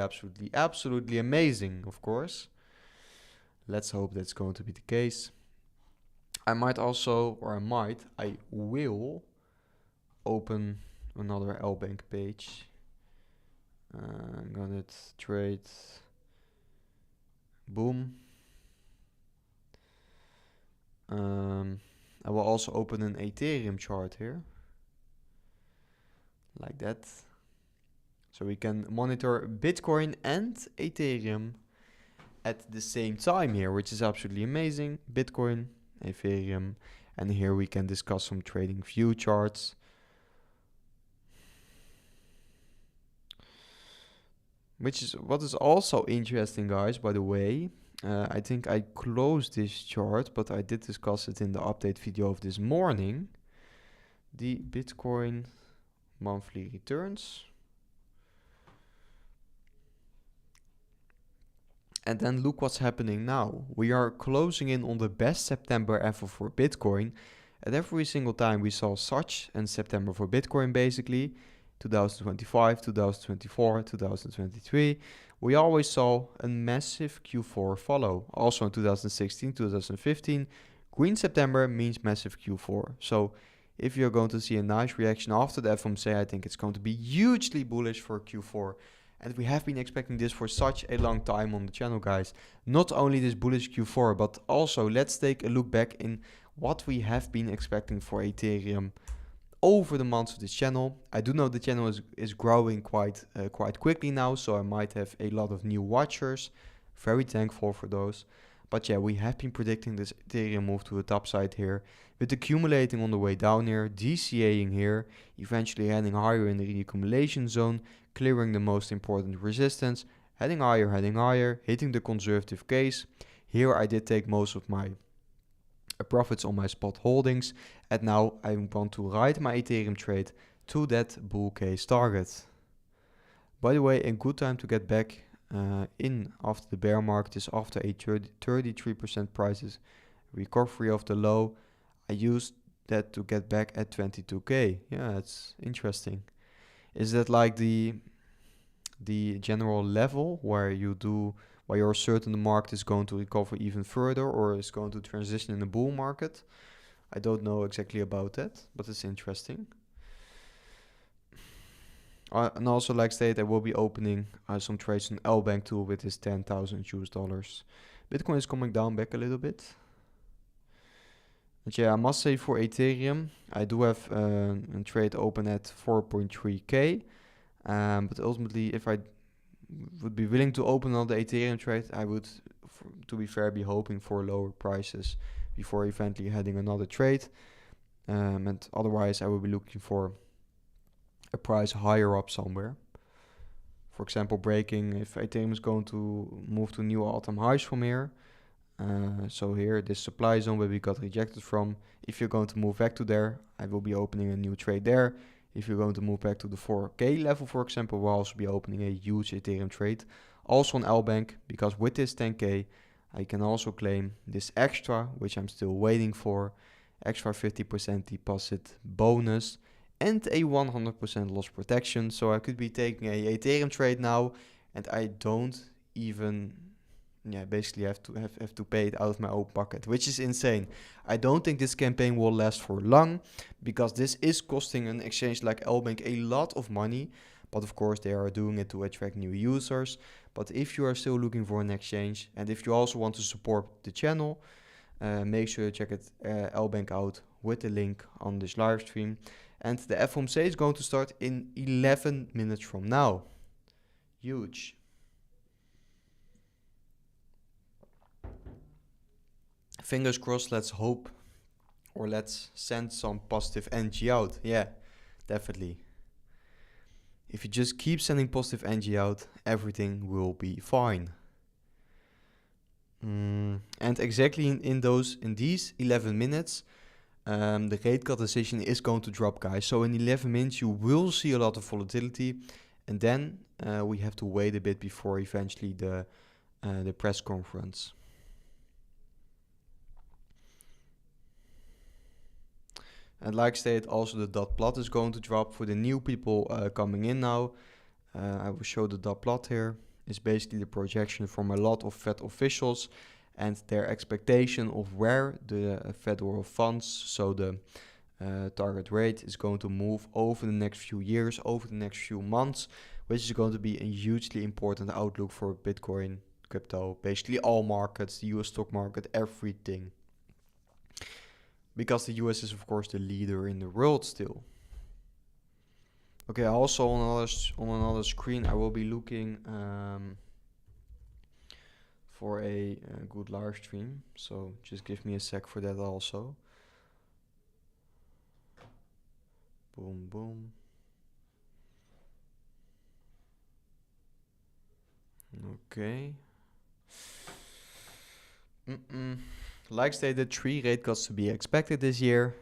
absolutely amazing, of course. Let's hope that's going to be the case. I will open another LBANK page. I'm gonna trade. Boom. I will also open an Ethereum chart here. Like that. So we can monitor Bitcoin and Ethereum at the same time here, which is absolutely amazing. Bitcoin, Ethereum, and here we can discuss some trading view charts. What is also interesting, guys, by the way. I think I closed this chart, but I did discuss it in the update video of this morning. The Bitcoin monthly returns. And then look what's happening now. We are closing in on the best September ever for Bitcoin. And every single time we saw such a September for Bitcoin, basically, 2025, 2024, 2023, we always saw a massive Q4 follow. Also in 2016, 2015, green September means massive Q4. So if you're going to see a nice reaction after the FOMC, I think it's going to be hugely bullish for Q4. And we have been expecting this for such a long time on the channel, guys. Not only this bullish Q4, but also let's take a look back in what we have been expecting for Ethereum over the months of this channel. I do know the channel is growing quite quickly now, so I might have a lot of new watchers. Very thankful for those. But yeah, we have been predicting this Ethereum move to the top side here, with accumulating on the way down here, DCAing here, eventually heading higher in the accumulation zone, clearing the most important resistance, heading higher, hitting the conservative case. Here I did take most of my profits on my spot holdings, and now I want to ride my Ethereum trade to that bull case target. By the way, a good time to get back in after the bear market is after a 33% prices recovery of the low. I used that to get back at 22k. Yeah, that's interesting. Is that like the general level where you're certain the market is going to recover even further or is going to transition in a bull market? I don't know exactly about that, but it's interesting. And also, like stated, I will be opening some trades on LBANK tool with this 10,000 US dollars. Bitcoin is coming down back a little bit. But yeah, I must say for Ethereum, I do have a trade open at 4.3k. But ultimately, if I would be willing to open another Ethereum trade, I would, to be fair, be hoping for lower prices before eventually heading another trade. And otherwise, I will be looking for a price higher up somewhere. For example, breaking if Ethereum is going to move to new all-time highs from here. So here, this supply zone where we got rejected from, if you're going to move back to there, I will be opening a new trade there. If you're going to move back to the 4k level, for example, we'll also be opening a huge Ethereum trade. Also on LBANK, because with this 10k, I can also claim this extra, which I'm still waiting for, extra 50% deposit bonus, and a 100% loss protection. So I could be taking a Ethereum trade now, and I don't even basically have to pay it out of my own pocket, which is insane. I don't think this campaign will last for long, because this is costing an exchange like LBANK a lot of money. But of course, they are doing it to attract new users. But if you are still looking for an exchange, and if you also want to support the channel, make sure you check it LBANK out with the link on this live stream. And the FOMC is going to start in 11 minutes from now. Huge. Fingers crossed, let's hope, or let's send some positive energy out. Yeah, definitely. If you just keep sending positive energy out, everything will be fine. And exactly in these 11 minutes, the rate cut decision is going to drop, guys. So in 11 minutes, you will see a lot of volatility. And then we have to wait a bit before eventually the press conference. And like stated, also the dot plot is going to drop for the new people coming in now. I will show the dot plot here. It's basically the projection from a lot of Fed officials and their expectation of where the federal funds, so the target rate, is going to move over the next few years, over the next few months, which is going to be a hugely important outlook for Bitcoin, crypto, basically all markets, the US stock market, everything. Because the US is, of course, the leader in the world still. Okay, also on another screen, I will be looking for a good live stream. So just give me a sec for that also. Boom, boom. Okay. Like stated, 3 rate cuts to be expected this year.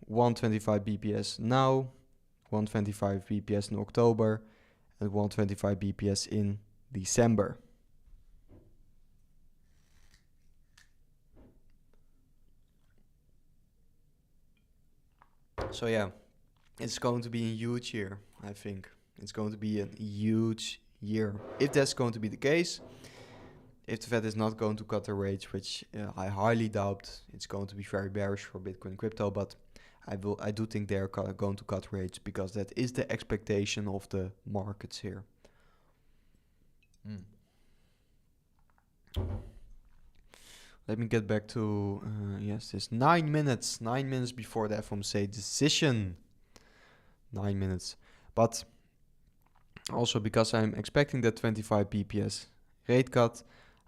125 BPS now, 125 BPS in October, and 125 BPS in December. So yeah, it's going to be a huge year, I think. It's going to be a huge year. If that's going to be the case, if the Fed is not going to cut the rates, which I highly doubt, it's going to be very bearish for Bitcoin crypto, but I do think they're going to cut rates because that is the expectation of the markets here. Let me get back to, yes, it's 9 minutes. 9 minutes before the FOMC decision. 9 minutes. But also because I'm expecting that 25 BPS rate cut,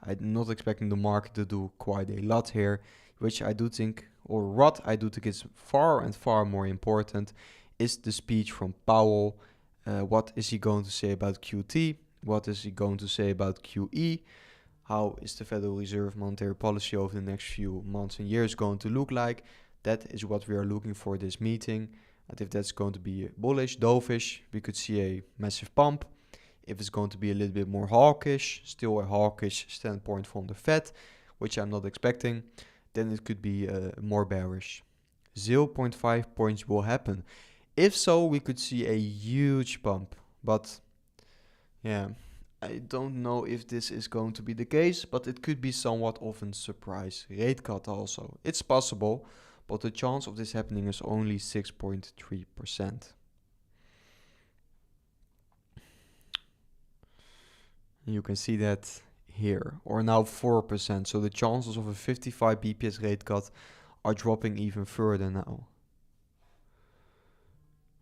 I'm not expecting the market to do quite a lot here, which I do think, or what I do think is far and far more important, is the speech from Powell. What is he going to say about QT? What is he going to say about QE? How is the Federal Reserve monetary policy over the next few months and years going to look like? That is what we are looking for this meeting. And if that's going to be bullish, dovish, we could see a massive pump. If it's going to be a little bit more hawkish, still a hawkish standpoint from the Fed, which I'm not expecting, then it could be more bearish. 0.5 points will happen. If so, we could see a huge pump. But yeah, I don't know if this is going to be the case, but it could be somewhat of a surprise rate cut also. It's possible, but the chance of this happening is only 6.3%. You can see that here, or now 4%. So the chances of a 55 BPS rate cut are dropping even further now.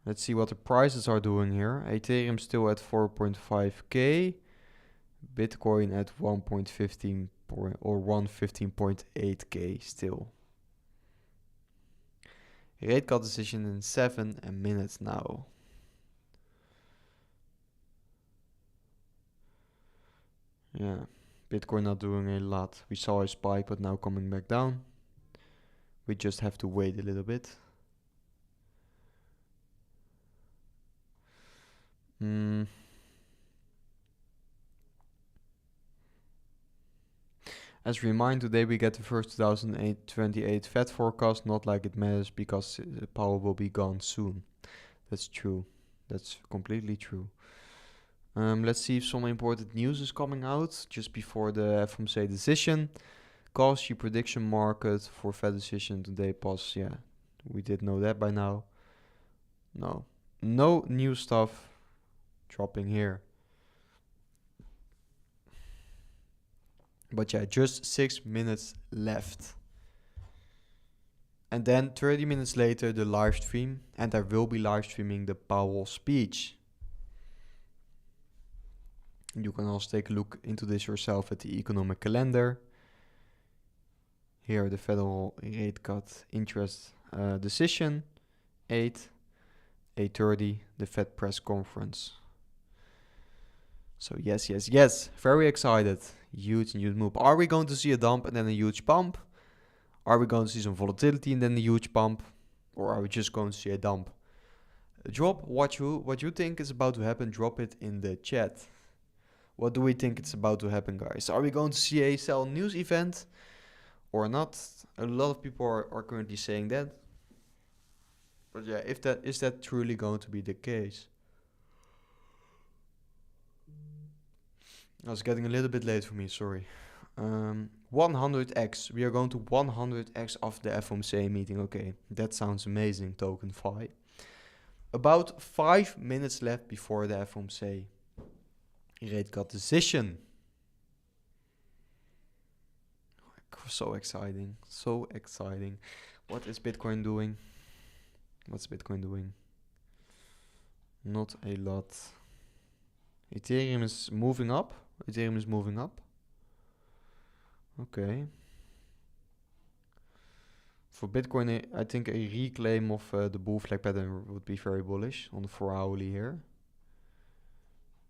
Let's see what the prices are doing here. Ethereum still at 4.5k. Bitcoin at 1.15 or 115.8k still. Rate cut decision in 7 minutes now. Yeah, Bitcoin not doing a lot. We saw a spike, but now coming back down. We just have to wait a little bit. As a reminder, today we get the first 2028 Fed forecast. Not like it matters because Powell will be gone soon. That's true. That's completely true. Let's see if some important news is coming out just before the FOMC decision. Cauchy prediction market for Fed decision today pause. Yeah, we did know that by now. No new stuff dropping here. But yeah, just 6 minutes left. And then 30 minutes later, the live stream. And I will be live streaming the Powell speech. You can also take a look into this yourself at the economic calendar. Here, the federal rate cut interest decision. 8:30, the Fed press conference. So yes. Very excited. Huge move. Are we going to see a dump and then a huge pump? Are we going to see some volatility and then a huge pump? Or are we just going to see a dump? Drop what you think is about to happen. Drop it in the chat. What do we think it's about to happen, guys? Are we going to see a sell news event or not? A lot of people are currently saying that. But yeah, is that truly going to be the case? It's getting a little bit late for me, sorry. 100x. We are going to 100x of the FOMC meeting. Okay, that sounds amazing, token Phi. About 5 minutes left before the FOMC rate cut decision. So exciting. What is Bitcoin doing? What's Bitcoin doing? Not a lot. Ethereum is moving up. Okay. For Bitcoin, I think a reclaim of the bull flag pattern would be very bullish on the 4-hourly here.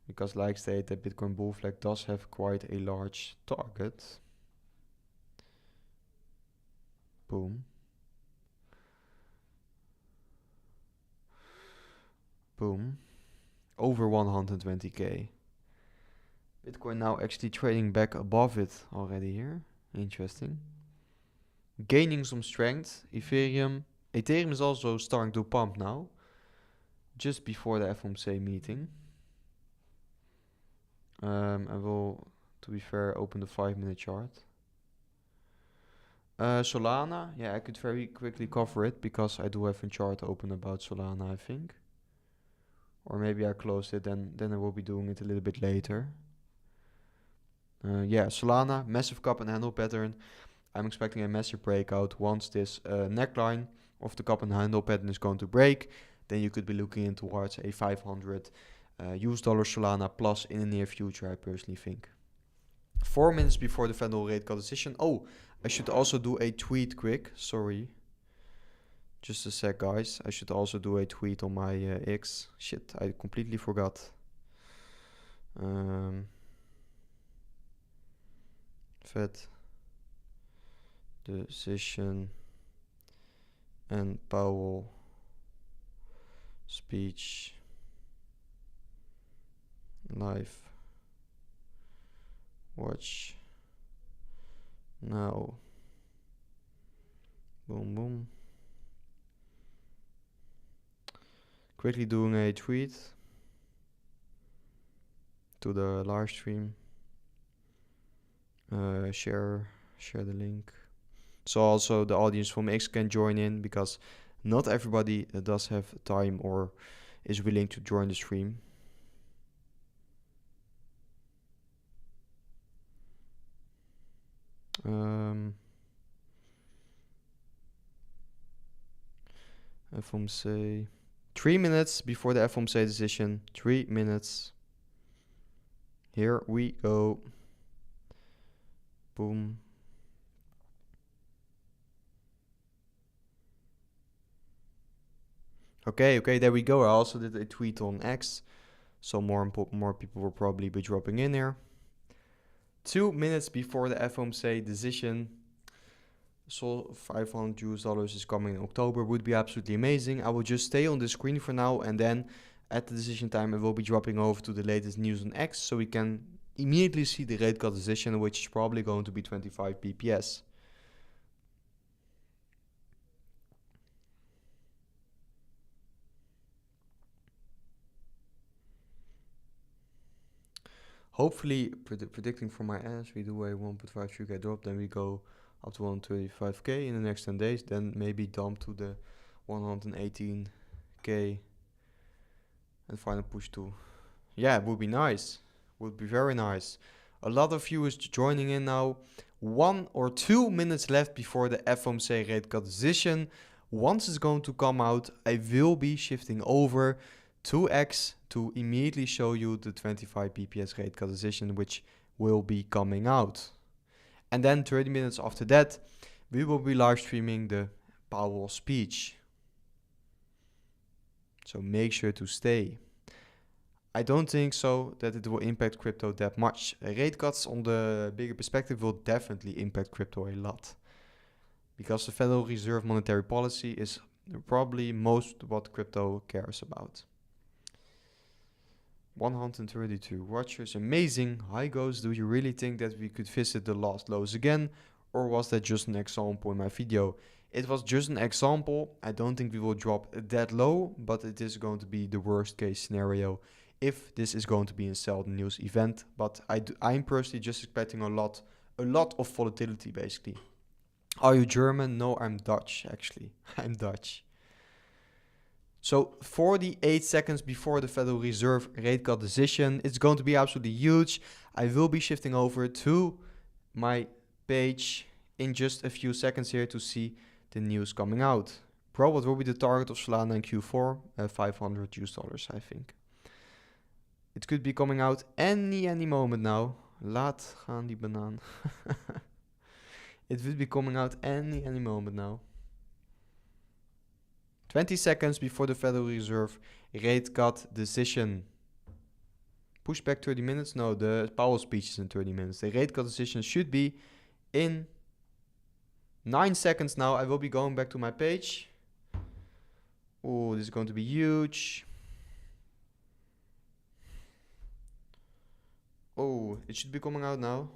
Because like stated, the Bitcoin bull flag does have quite a large target. Boom. Over 120k. Bitcoin now actually trading back above it already here. Interesting. Gaining some strength. Ethereum Ethereum is also starting to pump now, just before the FOMC meeting. I will, to be fair, open the 5-minute chart. Solana, yeah, I could very quickly cover it because I do have a chart open about Solana, I think. Or maybe I closed it, then I will be doing it a little bit later. Yeah, Solana, massive cup and handle pattern. I'm expecting a massive breakout once this neckline of the cup and handle pattern is going to break. Then you could be looking in towards a 500 US dollar Solana plus in the near future, I personally think. 4 minutes before the federal rate cut decision. Oh, I should also do a tweet quick. Sorry. Just a sec, guys. I should also do a tweet on my X. Shit, I completely forgot. Fed decision and Powell speech live. Watch now. Boom, boom. Quickly doing a tweet to the live stream. Share the link. So also the audience from X can join in, because not everybody does have time or is willing to join the stream. FOMC. 3 minutes before the FOMC decision. 3 minutes. Here we go. Boom. Okay, there we go. I also did a tweet on X, so more people will probably be dropping in here. 2 minutes before the FOMC decision. So $500 is coming in October, would be absolutely amazing. I will just stay on the screen for now, and then at the decision time I will be dropping over to the latest news on X, so we can immediately see the rate cut decision, which is probably going to be 25 bps. Hopefully, predicting from my ass, we do a 1.53k drop, then we go up to 125k in the next 10 days, then maybe dump to the 118k and final push to. Yeah, it would be nice. Would be very nice. A lot of viewers joining in now. 1 or 2 minutes left before the FOMC rate cut decision. Once it's going to come out, I will be shifting over to X to immediately show you the 25 bps rate cut decision, which will be coming out. And then 30 minutes after that, we will be live streaming the Powell speech. So make sure to stay. I don't think so that it will impact crypto that much. Rate cuts on the bigger perspective will definitely impact crypto a lot, because the Federal Reserve monetary policy is probably most what crypto cares about. 132 watchers, amazing. Hi goes, do you really think that we could visit the last lows again, or was that just an example in my video? It was just an example. I don't think we will drop that low, but it is going to be the worst case scenario if this is going to be a sell news event. But I'm personally just expecting a lot of volatility, basically. Are you German? No, I'm Dutch, actually. I'm Dutch. So 48 seconds before the Federal Reserve rate cut decision, it's going to be absolutely huge. I will be shifting over to my page in just a few seconds here to see the news coming out. Bro, what will be the target of Solana in Q4? $500, I think. It could be coming out any moment now. Laat gaan die banaan. It will be coming out any moment now. 20 seconds before the Federal Reserve rate cut decision. Push back 30 minutes? No, the Powell speech is in 30 minutes. The rate cut decision should be in 9 seconds now. I will be going back to my page. Oh, this is going to be huge. Oh, it should be coming out now.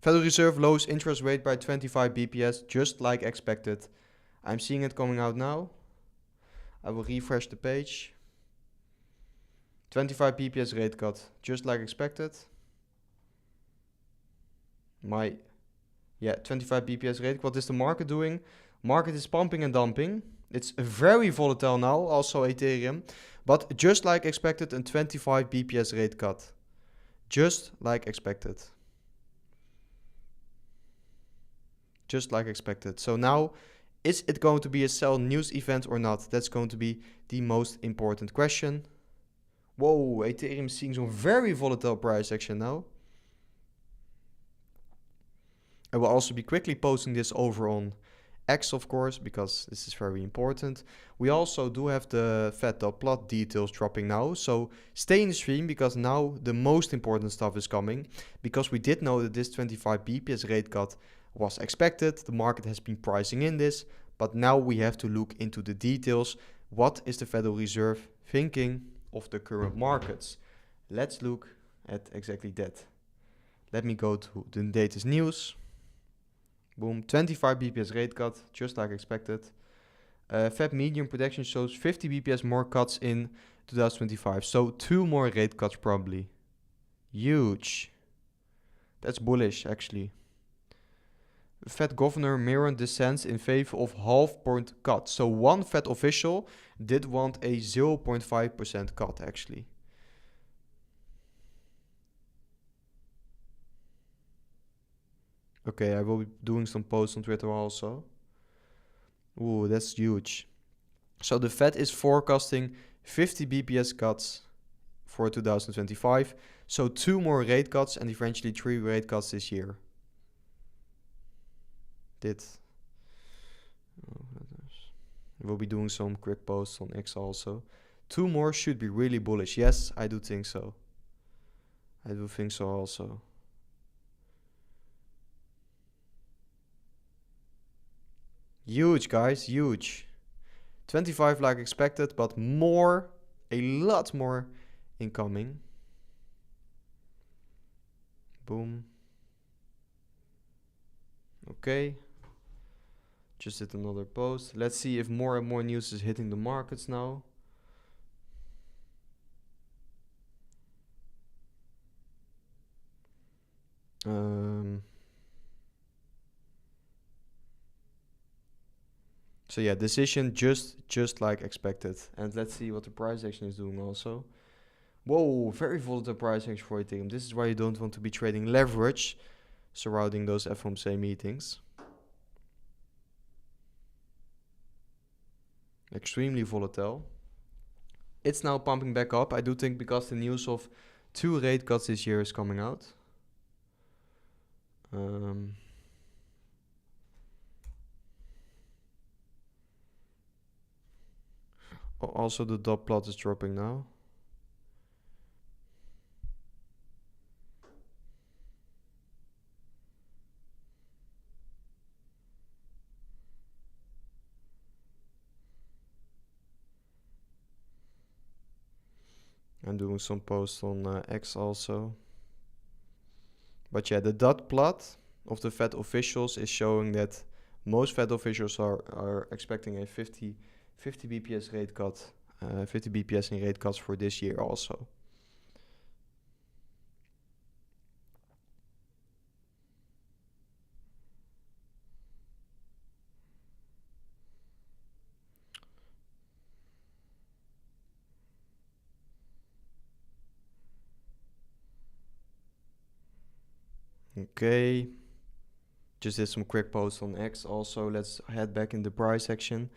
Federal Reserve lowers interest rate by 25 BPS, just like expected. I'm seeing it coming out now. I will refresh the page. 25 BPS rate cut, just like expected. 25 BPS rate. What is the market doing? Market is pumping and dumping. It's very volatile now, also Ethereum. But just like expected, a 25 BPS rate cut. Just like expected. Just like expected. So now, is it going to be a sell news event or not? That's going to be the most important question. Whoa, Ethereum is seeing some very volatile price action now. I will also be quickly posting this over on X, of course, because this is very important. We also do have the Fed.plot details dropping now, so stay in the stream because now the most important stuff is coming. Because we did know that this 25 BPS rate cut was expected, the market has been pricing in this, but now we have to look into the details. What is the Federal Reserve thinking of the current markets? Let's look at exactly that. Let me go to the latest news. Boom, 25 BPS rate cut, just like expected. Fed medium projection shows 50 BPS more cuts in 2025. So 2 more rate cuts probably. Huge. That's bullish actually. Fed governor mirrored dissents in favor of half-point cut. So one Fed official did want a 0.5% cut actually. Okay, I will be doing some posts on Twitter also. Ooh, that's huge. So the Fed is forecasting 50 BPS cuts for 2025. So 2 more rate cuts and eventually 3 rate cuts this year. We'll be doing some quick posts on X also. 2 more should be really bullish. Yes, I do think so. I do think so also. Huge, guys, huge. 25 like expected, but more, a lot more incoming. Boom. Okay. Just did another post. Let's see if more and more news is hitting the markets now. So yeah, decision just like expected. And let's see what the price action is doing also. Whoa, very volatile price action for Ethereum. This is why you don't want to be trading leverage surrounding those FOMC meetings. Extremely volatile. It's now pumping back up. I do think because the news of 2 rate cuts this year is coming out. Also the dot plot is dropping now. I'm doing some posts on X also. But yeah, the dot plot of the Fed officials is showing that most Fed officials are expecting a 50 BPS rate cut, 50 BPS in rate cuts for this year also. Okay, just did some quick posts on X also. Let's head back in the price section.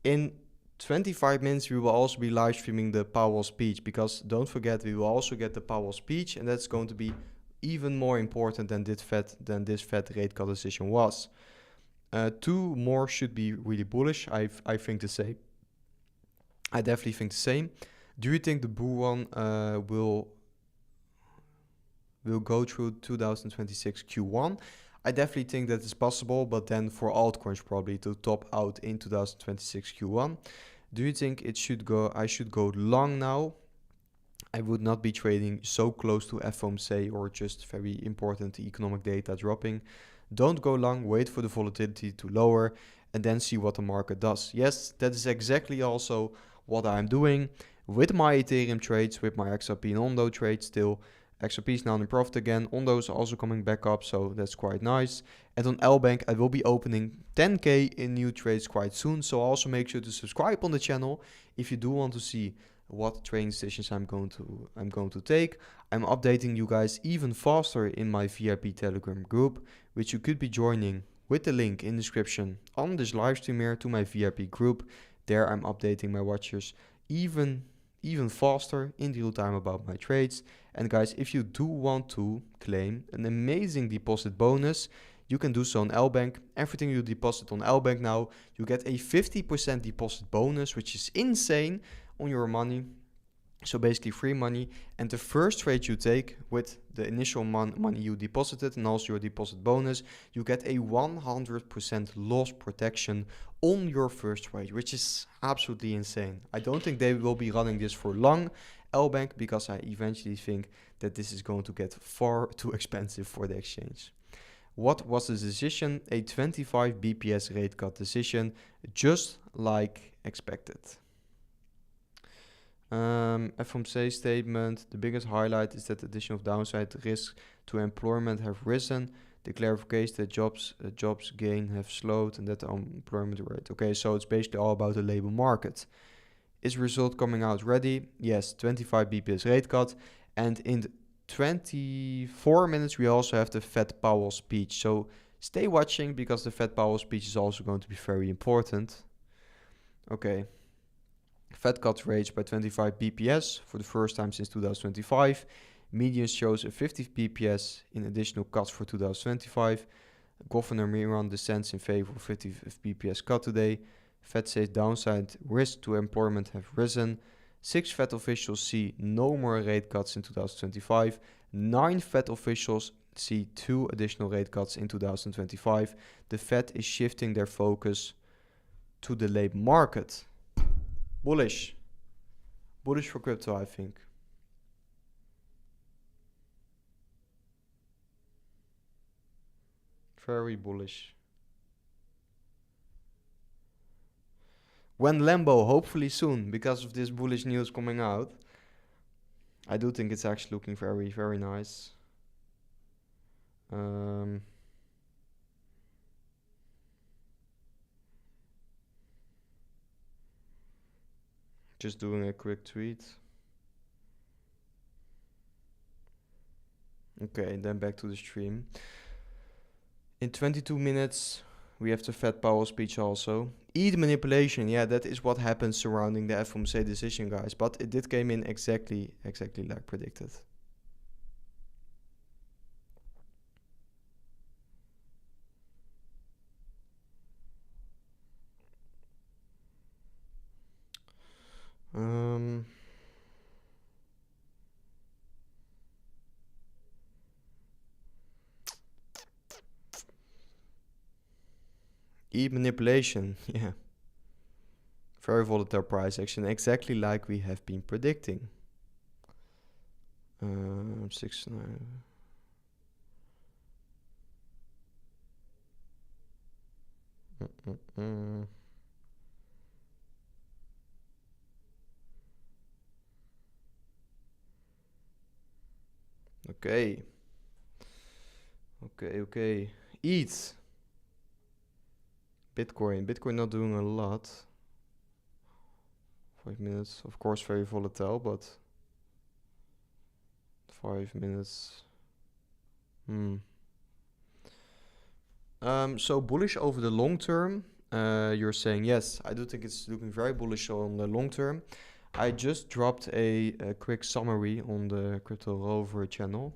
In 25 minutes, we will also be live streaming the Powell speech, because don't forget, we will also get the Powell speech, and that's going to be even more important than this Fed rate cut decision was. 2 more should be really bullish. I think the same. I definitely think the same. Do you think the bull run will go through 2026 Q1? I definitely think that it's possible, but then for altcoins probably to top out in 2026 Q1. Do you think it should go? I should go long now. I would not be trading so close to Fomc or just very important economic data dropping. Don't go long, wait for the volatility to lower and then see what the market does. Yes, that is exactly also what I'm doing with my Ethereum trades, with my XRP and Ondo trades still. XRP is now in profit again. Ondo is also coming back up, so that's quite nice. And on LBANK, I will be opening 10k in new trades quite soon. So also make sure to subscribe on the channel if you do want to see what trading decisions I'm going to take. I'm updating you guys even faster in my VIP Telegram group, which you could be joining with the link in the description on this live stream here to my VIP group. There I'm updating my watchers even faster in real time about my trades. And guys, if you do want to claim an amazing deposit bonus, you can do so on LBANK. Everything you deposit on LBANK now, you get a 50% deposit bonus, which is insane on your money. So basically free money. And the first trade you take with the initial money you deposited and also your deposit bonus, you get a 100% loss protection on your first trade, which is absolutely insane. I don't think they will be running this for long, LBANK, because I eventually think that this is going to get far too expensive for the exchange. What was the decision? A 25 BPS rate cut decision, just like expected. Fomc statement, the biggest highlight is that the addition of downside risks to employment have risen. The clarification that jobs gain have slowed and that the unemployment rate. Okay, so it's basically all about the labor market. Is result coming out ready? Yes, 25 BPS rate cut. And in 24 minutes, we also have the Fed Powell speech. So stay watching because the Fed Powell speech is also going to be very important. Okay. Fed cut rates by 25 BPS for the first time since 2025. Median shows a 50 BPS in additional cuts for 2025. Governor Miran dissents in favor of 50 BPS cut today. Fed says downside risk to employment have risen. 6 Fed officials see no more rate cuts in 2025. 9 Fed officials see 2 additional rate cuts in 2025. The Fed is shifting their focus to the labor market. Bullish for crypto, I think. Very bullish. When Lambo, hopefully soon, because of this bullish news coming out. I do think it's actually looking very, very nice. Just doing a quick tweet. Okay, then back to the stream. In 22 minutes, we have the Fed Powell speech also. ETH manipulation, yeah, that is what happens surrounding the FOMC decision, guys. But it did came in exactly like predicted. ETH manipulation, yeah. Very volatile price action, exactly like we have been predicting. 6-9. Okay. ETH. Bitcoin not doing a lot. 5 minutes, of course, very volatile, but 5 minutes. So bullish over the long term. You're saying yes, I do think it's looking very bullish on the long term. I just dropped a quick summary on the Crypto Rover channel.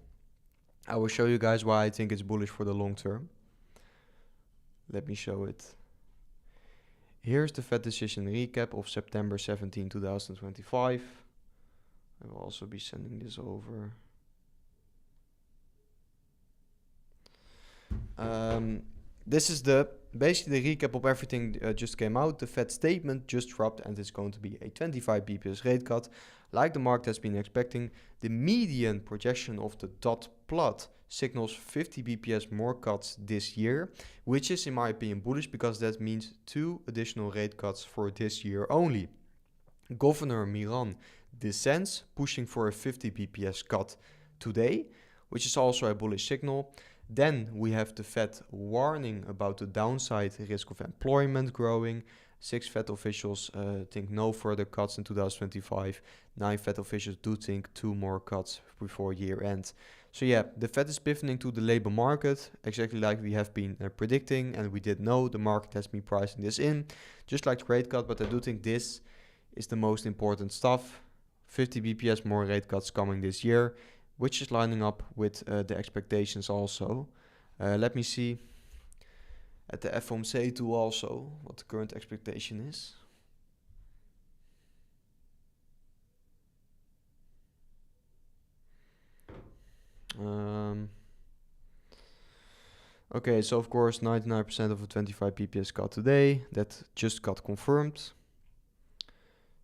I will show you guys why I think it's bullish for the long term. Let me show it. Here's the Fed decision recap of September 17, 2025. I will also be sending this over. this is the basically the recap of everything just came out. The Fed statement just dropped, and it's going to be a 25 bps rate cut, like the market has been expecting. The median projection of the dot plot signals 50 bps more cuts this year, which is in my opinion bullish, because that means 2 additional rate cuts for this year only. Governor Miran dissents, pushing for a 50 bps cut today, which is also a bullish signal. Then we have the Fed warning about the downside risk of employment growing. 6 Fed officials think no further cuts in 2025. 9 Fed officials do think 2 more cuts before year end. So yeah, the Fed is pivoting to the labor market, exactly like we have been predicting, and we did know the market has been pricing this in, just like the rate cut, but I do think this is the most important stuff. 50 bps more rate cuts coming this year, which is lining up with the expectations also. Let me see at the Fomc tool also what the current expectation is. Okay, so of course 99% of a 25 bps cut today, that just got confirmed.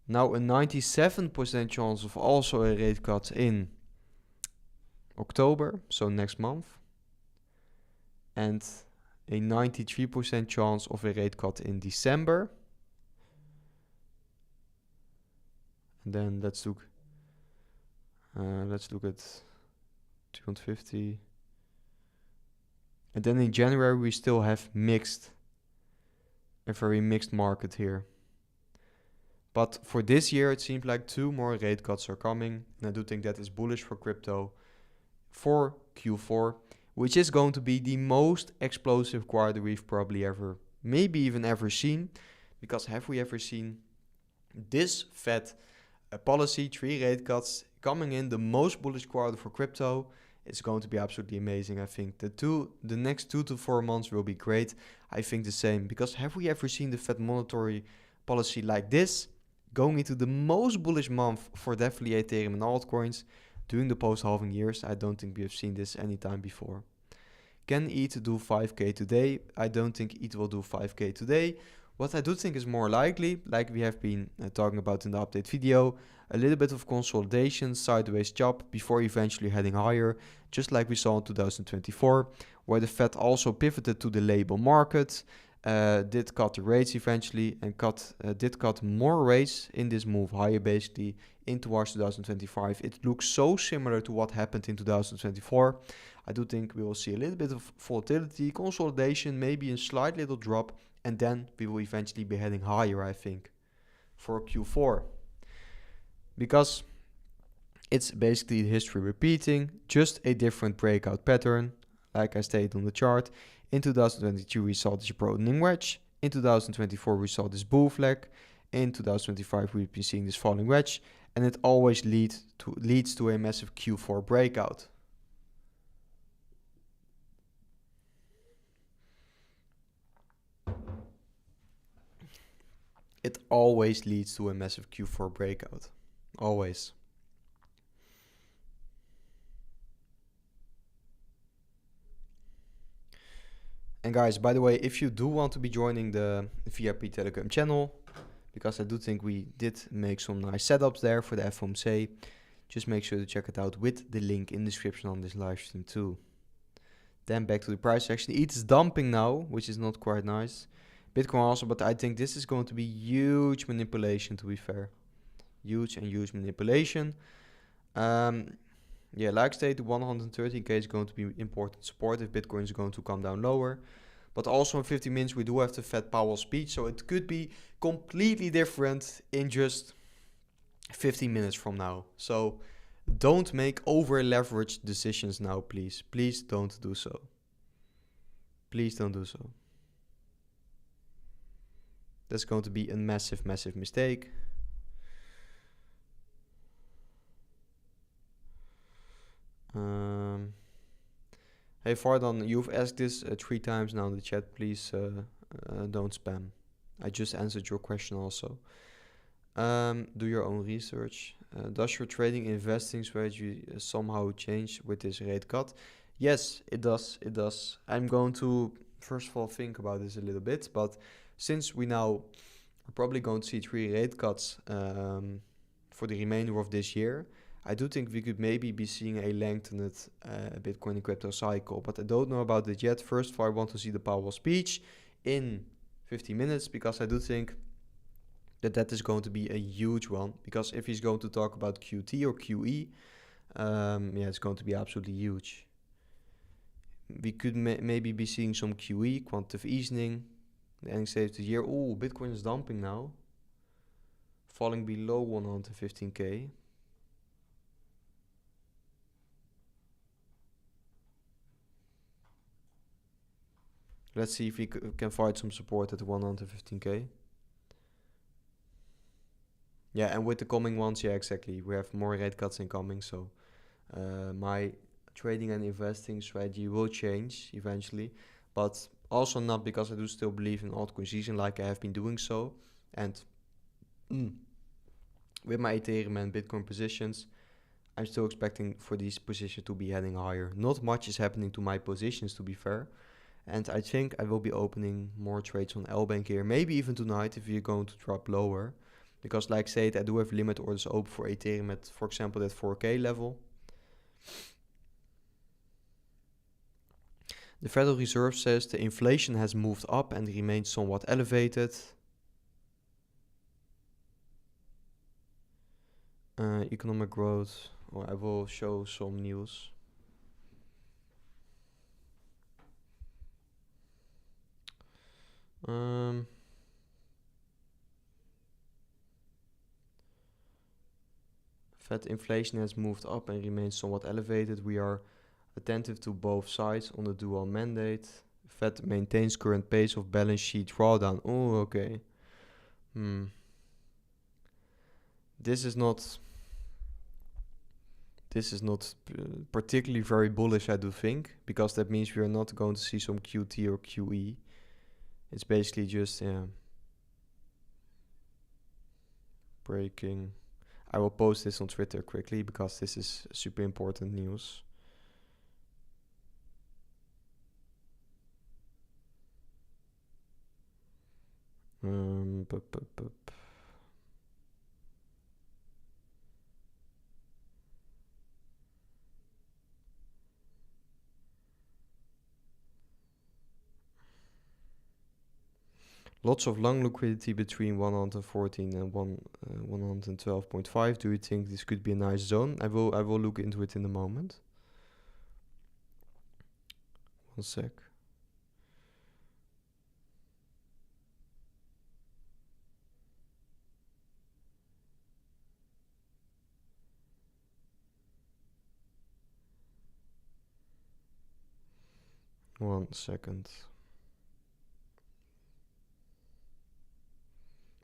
Now a 97% chance of also a rate cut in October, so next month, and a 93% chance of a rate cut in December. And then let's look at 250. And then in January we still have a very mixed market here. But for this year it seems like 2 more rate cuts are coming, and I do think that is bullish for crypto for Q4, which is going to be the most explosive quarter we've probably maybe even ever seen. Because have we ever seen this Fed policy, 3 rate cuts coming in the most bullish quarter for crypto? It's going to be absolutely amazing. I think the next 2 to 4 months will be great. I think the same, because have we ever seen the Fed monetary policy like this going into the most bullish month for definitely Ethereum and altcoins during the post-halving years? I don't think we have seen this anytime before. Can ETH do 5k today? I don't think ETH will do 5k today. What I do think is more likely, like we have been talking about in the update video, a little bit of consolidation, sideways chop before eventually heading higher, just like we saw in 2024, where the Fed also pivoted to the labor market, did cut the rates eventually, and did cut more rates in this move higher basically in towards 2025. It looks so similar to what happened in 2024. I do think we will see a little bit of volatility, consolidation, maybe a slight little drop, and then we will eventually be heading higher, I think, for Q4. Because it's basically history repeating, just a different breakout pattern. Like I stated on the chart, in 2022 we saw this broadening wedge. In 2024 we saw this bull flag. In 2025 we've been seeing this falling wedge, and it always leads to a massive Q4 breakout. It always leads to a massive Q4 breakout. Always. And guys, by the way, if you do want to be joining the VIP Telegram channel, because I do think we did make some nice setups there for the Fomc, just make sure to check it out with the link in the description on this live stream too. Then back to the price action. ETH is dumping now, which is not quite nice. Bitcoin also, but I think this is going to be huge manipulation, to be fair. Huge manipulation. Yeah, like stated, 113k is going to be important support if Bitcoin is going to come down lower. But also in 50 minutes we do have the Fed Powell speech, so it could be completely different in just 15 minutes from now. So don't make over-leveraged decisions now, please. Please don't do so. Please don't do so. That's going to be a massive mistake. Hey Vardan, you've asked this 3 times now in the chat. Please don't spam. I just answered your question also. Do your own research. Does your trading investing strategy somehow change with this rate cut? Yes, it does. I'm going to first of all, think about this a little bit. But since we now are probably going to see 3 rate cuts for the remainder of this year, I do think we could maybe be seeing a lengthened Bitcoin and crypto cycle. But I don't know about it yet. First of all, I want to see the Powell speech in 50 minutes, because I do think that is going to be a huge one. Because if he's going to talk about QT or QE, yeah, it's going to be absolutely huge. We could maybe be seeing some QE, quantitative easing, the ending stage of the year. Oh, Bitcoin is dumping now, falling below 115k. Let's see if we can find some support at 115k. Yeah, and with the coming ones, yeah, exactly. We have more rate cuts incoming, so my trading and investing strategy will change eventually, but also not because I do still believe in altcoin season like I have been doing so. And with my Ethereum and Bitcoin positions, I'm still expecting for these positions to be heading higher. Not much is happening to my positions, to be fair. And I think I will be opening more trades on LBANK here, maybe even tonight if you're going to drop lower. Because like I said, I do have limit orders open for Ethereum at, for example, that 4K level. The Federal Reserve says the inflation has moved up and remains somewhat elevated. Economic growth. Oh, I will show some news. Fed inflation has moved up and remains somewhat elevated. We are attentive to both sides on the dual mandate. Fed maintains current pace of balance sheet drawdown. Oh, okay. This is not particularly very bullish, I do think, because that means we are not going to see some QT or QE. It's basically just, yeah, breaking. I will post this on Twitter quickly because this is super important news. Lots of long liquidity between 114 and 112.5. Do you think this could be a nice zone? I will look into it in a moment. One sec. One second.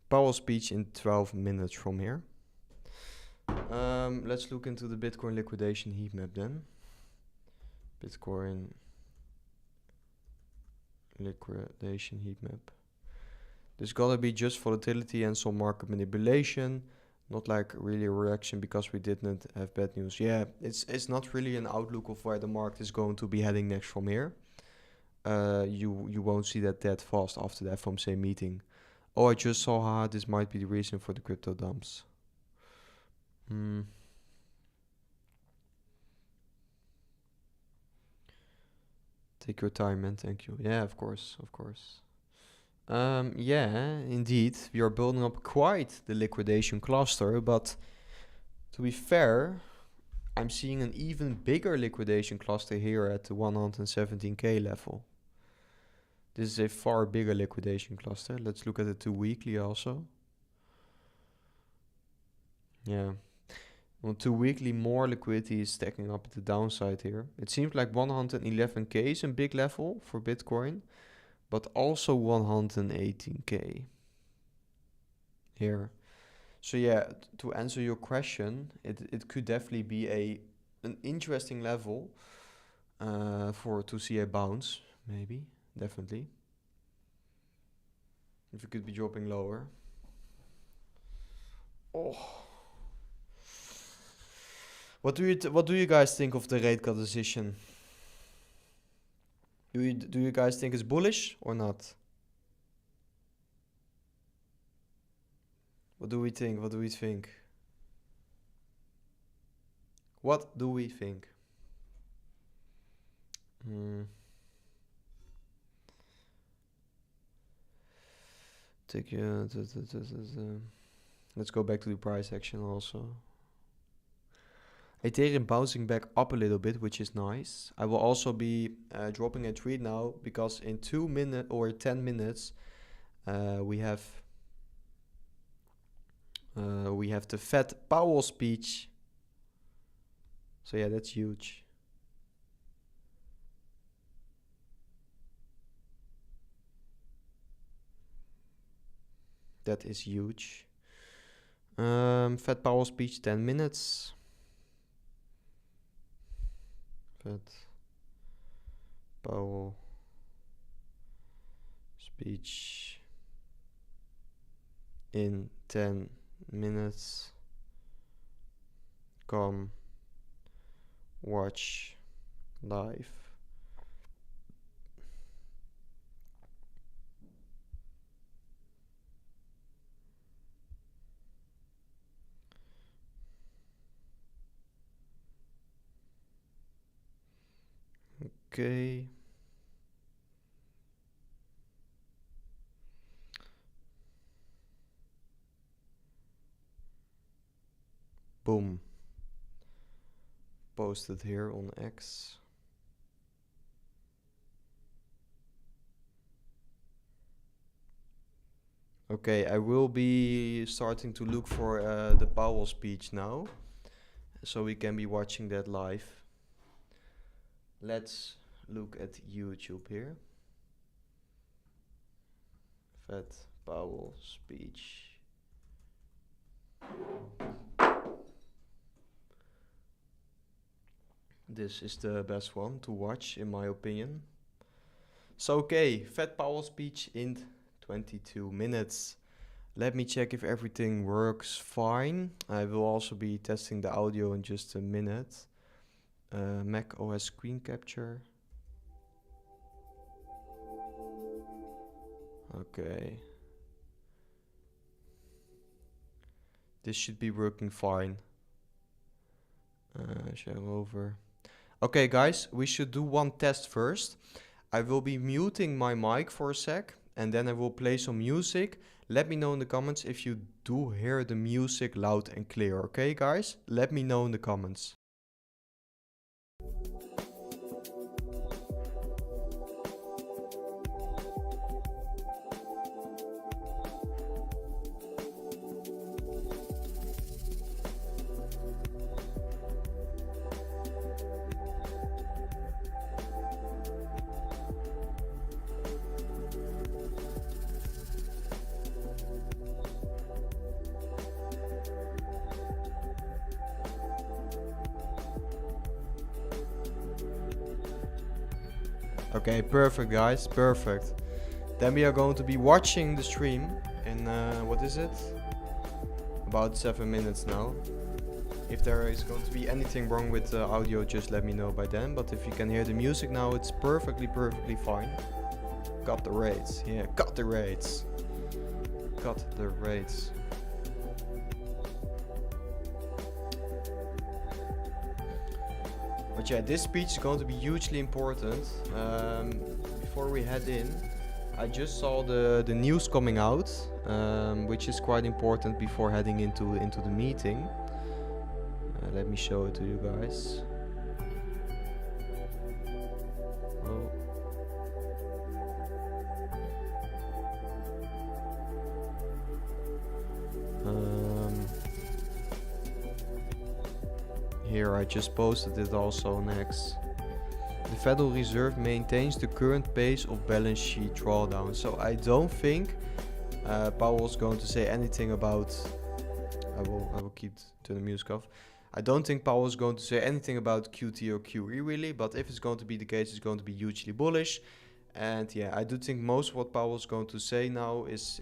Powell speech in 12 minutes from here. Let's look into the Bitcoin liquidation heat map then. Bitcoin liquidation heat map. There's gotta be just volatility and some market manipulation, not like really a reaction because we didn't have bad news. Yeah, it's not really an outlook of where the market is going to be heading next from here. You won't see that fast after the Fomc meeting. Oh, I just saw this might be the reason for the crypto dumps. Take your time, man. Thank you. Yeah, of course. Yeah, indeed. We are building up quite the liquidation cluster, but to be fair, I'm seeing an even bigger liquidation cluster here at the 117k level. This is a far bigger liquidation cluster. Let's look at the 2 weekly also. Yeah. On 2 weekly, more liquidity is stacking up at the downside here. It seems like 111k is a big level for Bitcoin, but also 118k here. So yeah, to answer your question, it could definitely be an interesting level to see a bounce, maybe, definitely. If it could be dropping lower. Oh. What do you guys think of the rate cut decision? Do you guys think it's bullish or not? What do we think? What do we think? What do we think? Take let's go back to the price action also. Ethereum bouncing back up a little bit, which is nice. I will also be dropping a tweet now because in 2 minutes or 10 minutes we have the Fed Powell speech. So yeah, that's huge. That is huge. Fed Powell speech, 10 minutes. Fed Powell speech in 10 minutes. Come watch live. Okay. Boom. Posted here on X. Okay, I will be starting to look for the Powell speech now, so we can be watching that live. Let's look at YouTube here. Fed Powell speech. This is the best one to watch, in my opinion. So, okay, Fed Powell speech in 22 minutes. Let me check if everything works fine. I will also be testing the audio in just a minute. Mac OS screen capture. Okay. This should be working fine. Share over. Okay, guys, we should do one test first. I will be muting my mic for a sec, and then I will play some music. Let me know in the comments if you do hear the music loud and clear, okay, guys? Let me know in the comments. Okay, perfect, guys, perfect. Then we are going to be watching the stream in, what is it? About 7 minutes now. If there is going to be anything wrong with the audio, just let me know by then. But if you can hear the music now, it's perfectly fine. Cut the rates, yeah, cut the rates. Cut the rates. But yeah, this speech is going to be hugely important. Before we head in, I just saw the news coming out, which is quite important before heading into the meeting. Let me show it to you guys. Oh. Here I just posted it also on X. The Federal Reserve maintains the current pace of balance sheet drawdown. So I don't think Powell's going to say anything about. I will keep turning the music off. I don't think Powell's going to say anything about QT or QE really, but if it's going to be the case, it's going to be hugely bullish. And yeah, I do think most of what Powell's going to say now is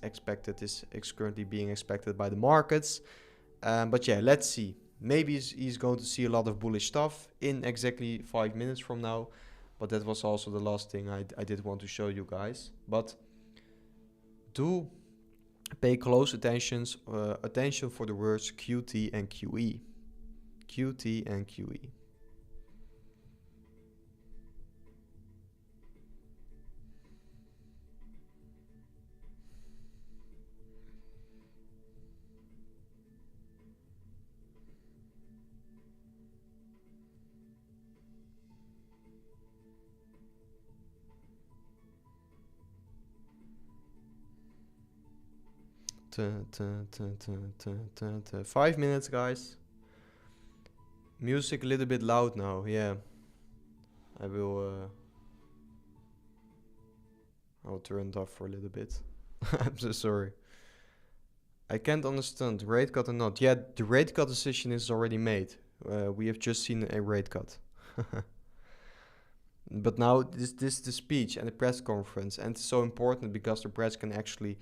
expected, is currently being expected by the markets. But yeah, let's see. Maybe he's going to see a lot of bullish stuff in exactly 5 minutes from now. But that was also the last thing I did want to show you guys. But do pay close attention for the words QT and QE. QT and QE. Ta, ta, ta, ta, ta, ta, ta. 5 minutes, guys. Music a little bit loud now. Yeah, I will I'll turn it off for a little bit. I'm so sorry. I can't understand rate cut or not. Yeah, the rate cut decision is already made. We have just seen a rate cut. But now this is the speech and the press conference, and it's so important because the press can actually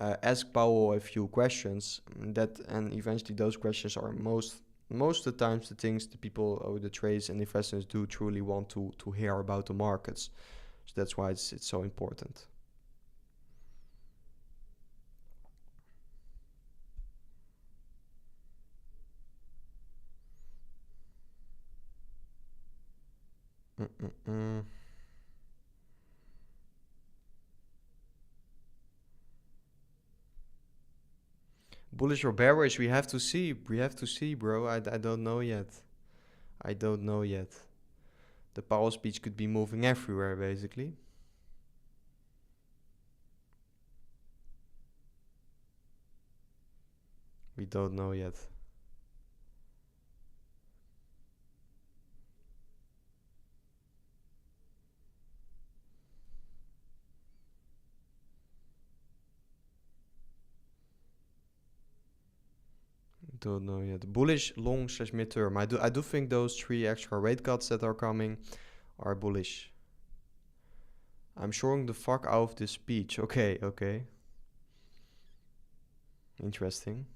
ask Powell a few questions and eventually those questions are most of the times the things the people or the traders and investors do truly want to hear about the markets. So that's why it's so important. Bullish or bearish, we have to see. We have to see, bro. I don't know yet. I don't know yet. The Powell speech could be moving everywhere, basically. We don't know yet. Don't know yet. Bullish, long / midterm. I do think those 3 extra rate cuts that are coming are bullish. I'm showing the fuck out of this speech. Okay, okay. Interesting.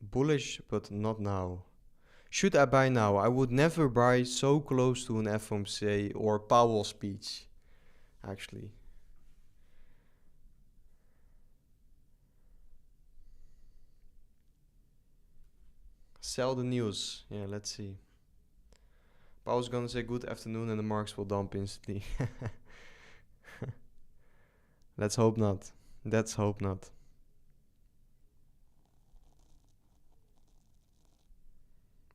Bullish, but not now. Should I buy now? I would never buy so close to an Fomc or Powell speech, actually. Sell the news. Yeah, let's see. Powell's gonna say good afternoon and the marks will dump instantly. Let's hope not. Let's hope not.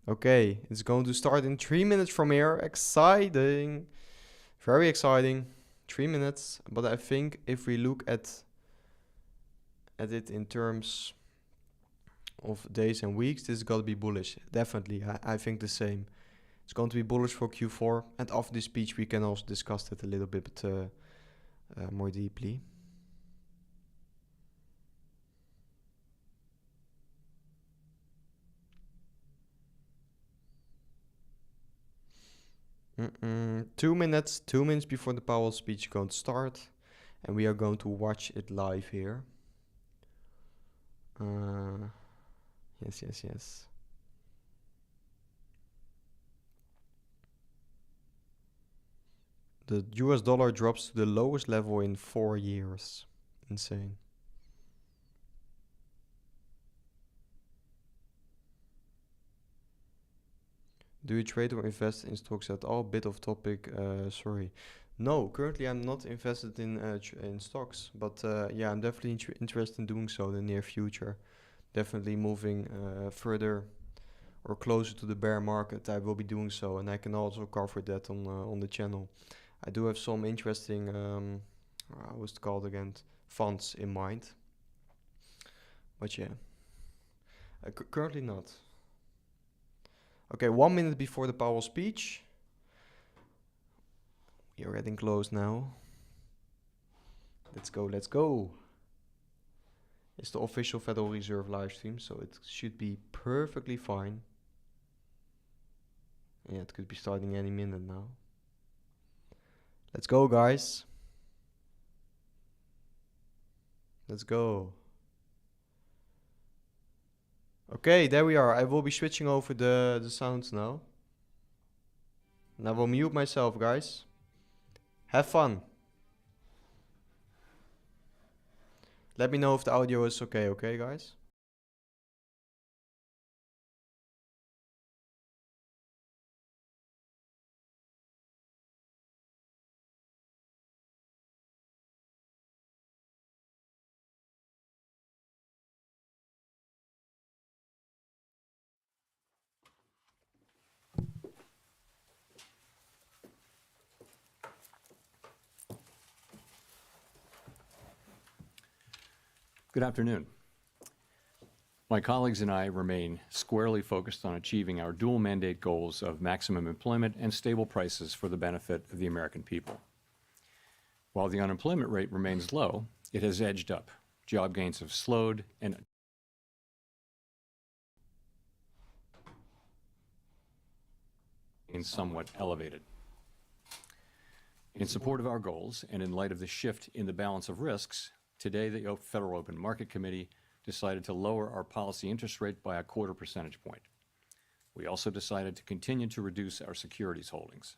Okay, it's going to start in 3 minutes from here. Exciting. Very exciting. 3 minutes. But I think if we look at it in terms of days and weeks, this is going to be bullish. Definitely. I think the same. It's going to be bullish for Q4. And after this speech, we can also discuss it a little bit more deeply. Mm-mm. 2 minutes. 2 minutes before the Powell speech is going to start. And we are going to watch it live here. Yes. The US dollar drops to the lowest level in 4 years. Insane. Do you trade or invest in stocks at all? Bit of topic, sorry. No, currently I'm not invested in stocks, but yeah, I'm definitely interested in doing so in the near future. Definitely moving further or closer to the bear market, I will be doing so, and I can also cover that on the channel. I do have some interesting, what's it called again, funds in mind, but yeah, currently not. Okay, 1 minute before the Powell speech. We are getting close now. Let's go. It's the official Federal Reserve live stream, so it should be perfectly fine. Yeah, it could be starting any minute now. Let's go, guys. Let's go. Okay, there we are. I will be switching over the sounds now. And I will mute myself, guys. Have fun. Let me know if the audio is okay, guys? Good afternoon. My colleagues and I remain squarely focused on achieving our dual mandate goals of maximum employment and stable prices for the benefit of the American people. While the unemployment rate remains low, it has edged up. Job gains have slowed and somewhat elevated. In support of our goals and in light of the shift in the balance of risks, today the Federal Open Market Committee decided to lower our policy interest rate by 1/4 percentage point. We also decided to continue to reduce our securities holdings.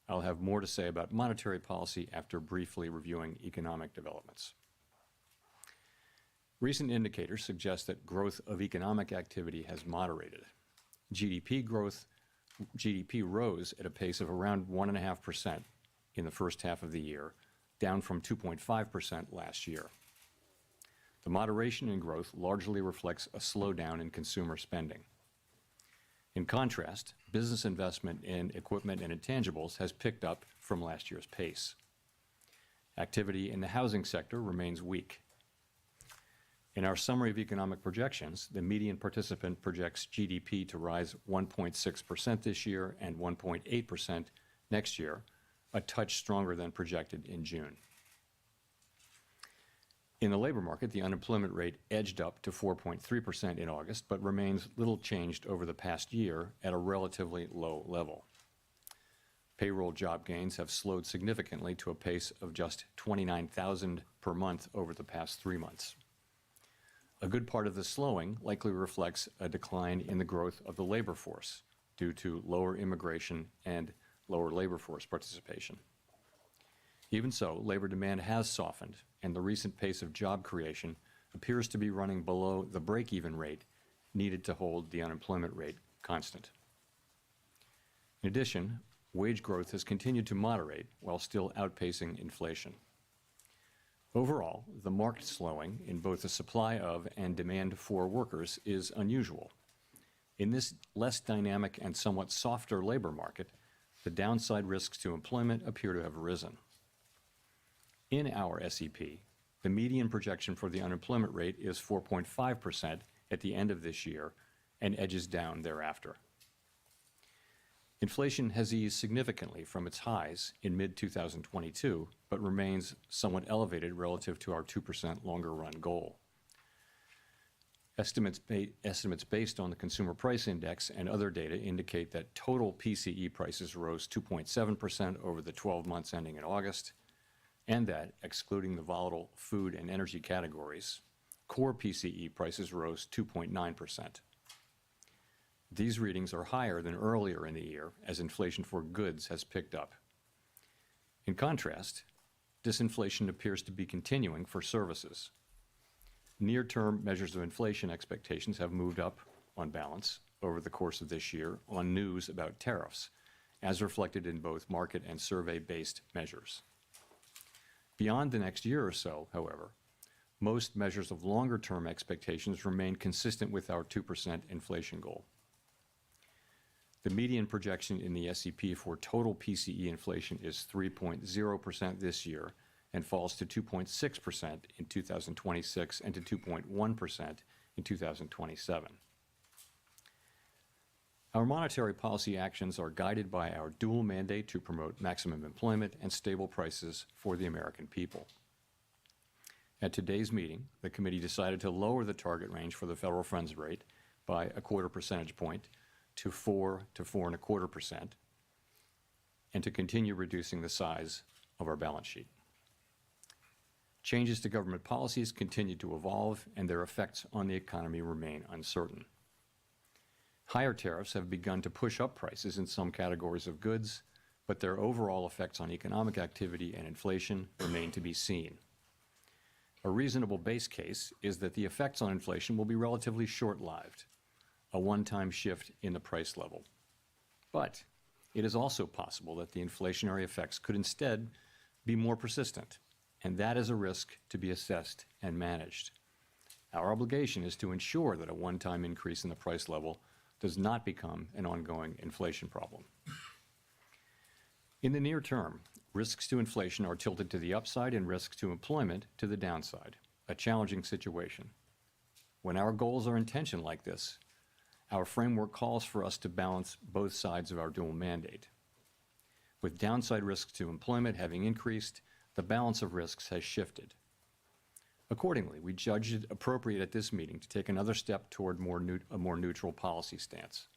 I'll have more to say about monetary policy after briefly reviewing economic developments. Recent indicators suggest that growth of economic activity has moderated. GDP rose at a pace of around 1.5% in the first half of the year, down from 2.5% last year. The moderation in growth largely reflects a slowdown in consumer spending. In contrast, business investment in equipment and intangibles has picked up from last year's pace. Activity in the housing sector remains weak. In our summary of economic projections, the median participant projects GDP to rise 1.6% this year and 1.8% next year, a touch stronger than projected in June. In the labor market, the unemployment rate edged up to 4.3% in August, but remains little changed over the past year at a relatively low level. Payroll job gains have slowed significantly to a pace of just 29,000 per month over the past 3 months. A good part of the slowing likely reflects a decline in the growth of the labor force due to lower immigration and lower labor force participation. Even so, labor demand has softened, and the recent pace of job creation appears to be running below the break-even rate needed to hold the unemployment rate constant. In addition, wage growth has continued to moderate while still outpacing inflation. Overall, the marked slowing in both the supply of and demand for workers is unusual. In this less dynamic and somewhat softer labor market, the downside risks to employment appear to have risen. In our SEP, the median projection for the unemployment rate is 4.5% at the end of this year and edges down thereafter. Inflation has eased significantly from its highs in mid-2022, but remains somewhat elevated relative to our 2% longer-run goal. Estimates based on the Consumer Price Index and other data indicate that total PCE prices rose 2.7% over the 12 months ending in August, and that, excluding the volatile food and energy categories, core PCE prices rose 2.9%. These readings are higher than earlier in the year as inflation for goods has picked up. In contrast, disinflation appears to be continuing for services. Near-term measures of inflation expectations have moved up, on balance, over the course of this year on news about tariffs, as reflected in both market and survey-based measures. Beyond the next year or so, however, most measures of longer-term expectations remain consistent with our 2% inflation goal. The median projection in the SEP for total PCE inflation is 3.0% this year and falls to 2.6% in 2026 and to 2.1% in 2027. Our monetary policy actions are guided by our dual mandate to promote maximum employment and stable prices for the American people. At today's meeting, the committee decided to lower the target range for the federal funds rate by 1/4 percentage point to 4 to 4.25%, and to continue reducing the size of our balance sheet. Changes to government policies continue to evolve, and their effects on the economy remain uncertain. Higher tariffs have begun to push up prices in some categories of goods, but their overall effects on economic activity and inflation remain to be seen. A reasonable base case is that the effects on inflation will be relatively short-lived, a one-time shift in the price level. But it is also possible that the inflationary effects could instead be more persistent, and that is a risk to be assessed and managed. Our obligation is to ensure that a one-time increase in the price level does not become an ongoing inflation problem. In the near term, risks to inflation are tilted to the upside and risks to employment to the downside, a challenging situation. When our goals are in tension like this, our framework calls for us to balance both sides of our dual mandate. With downside risks to employment having increased, the balance of risks has shifted. Accordingly, we judged it appropriate at this meeting to take another step toward a more neutral policy stance.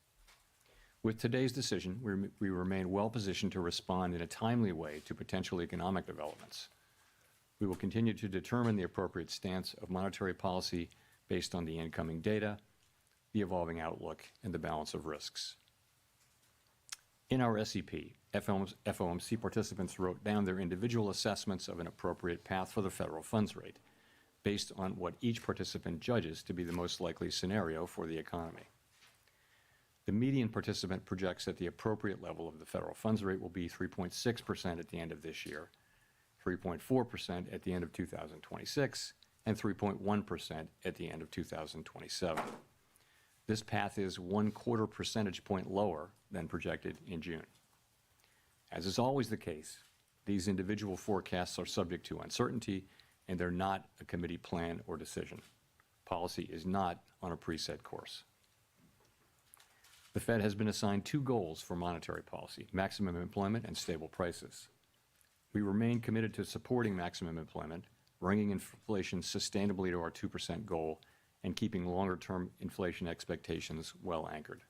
With today's decision, we remain well positioned to respond in a timely way to potential economic developments. We will continue to determine the appropriate stance of monetary policy based on the incoming data, the evolving outlook, and the balance of risks. In our SEP, FOMC participants wrote down their individual assessments of an appropriate path for the federal funds rate, based on what each participant judges to be the most likely scenario for the economy. The median participant projects that the appropriate level of the federal funds rate will be 3.6% at the end of this year, 3.4% at the end of 2026, and 3.1% at the end of 2027. This path is 1/4 percentage point lower than projected in June. As is always the case, these individual forecasts are subject to uncertainty, and they're not a committee plan or decision. Policy is not on a preset course. The Fed has been assigned two goals for monetary policy: maximum employment and stable prices. We remain committed to supporting maximum employment, bringing inflation sustainably to our 2% goal, and keeping longer-term inflation expectations well anchored.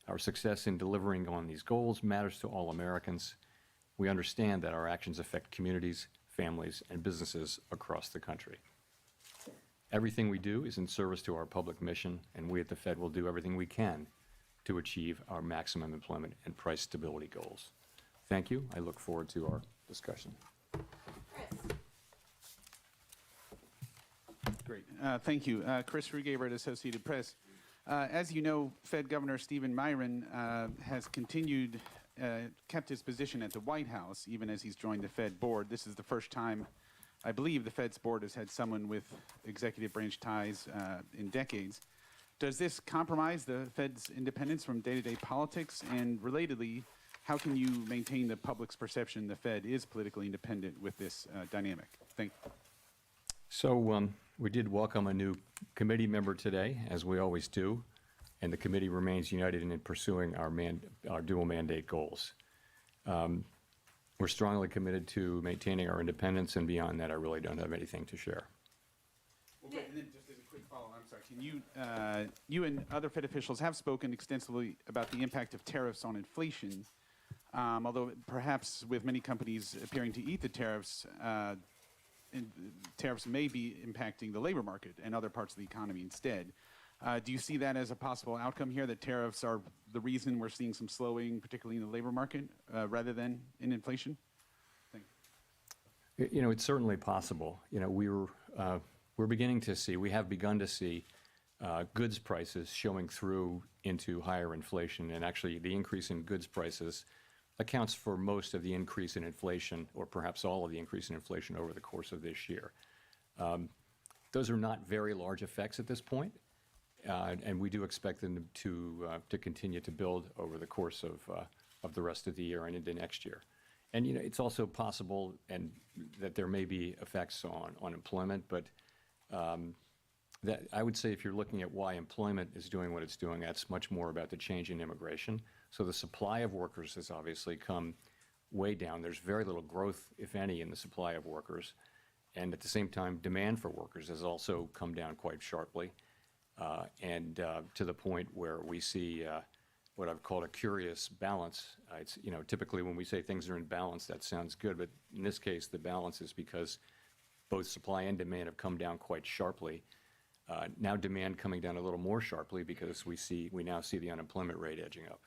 Our success in delivering on these goals matters to all Americans. We understand that our actions affect communities, families, and businesses across the country. Everything we do is in service to our public mission, and we at the Fed will do everything we can to achieve our maximum employment and price stability goals. Thank you. I look forward to our discussion. Great. Thank you. Chris Rugaber at Associated Press. As you know, Fed Governor Stephen Miron has kept his position at the White House, even as he's joined the Fed board. This is the first time, I believe, the Fed's board has had someone with executive branch ties in decades. Does this compromise the Fed's independence from day-to-day politics? And relatedly, how can you maintain the public's perception the Fed is politically independent with this dynamic? Thank you. So we did welcome a new committee member today, as we always do, and the committee remains united in pursuing our dual mandate goals. We're strongly committed to maintaining our independence, and beyond that, I really don't have anything to share. Well, great. And then just as a quick follow-up, I'm sorry, can you and other Fed officials have spoken extensively about the impact of tariffs on inflation, although perhaps with many companies appearing to eat the tariffs, tariffs may be impacting the labor market and other parts of the economy instead. Do you see that as a possible outcome here, that tariffs are the reason we're seeing some slowing, particularly in the labor market, rather than in inflation? Thank you. You know, it's certainly possible. You know, we're beginning to see, we have begun to see goods prices showing through into higher inflation, and actually the increase in goods prices accounts for most of the increase in inflation, or perhaps all of the increase in inflation over the course of this year. Those are not very large effects at this point, and we do expect them to continue to build over the course of the rest of the year and into next year. And you know, it's also possible that there may be effects on employment, but that I would say if you're looking at why employment is doing what it's doing, that's much more about the change in immigration. So the supply of workers has obviously come way down. There's very little growth, if any, in the supply of workers. And at the same time, demand for workers has also come down quite sharply, and to the point where we see what I've called a curious balance. It's, typically when we say things are in balance, that sounds good, but in this case, the balance is because both supply and demand have come down quite sharply. Now demand coming down a little more sharply because we now see the unemployment rate edging up.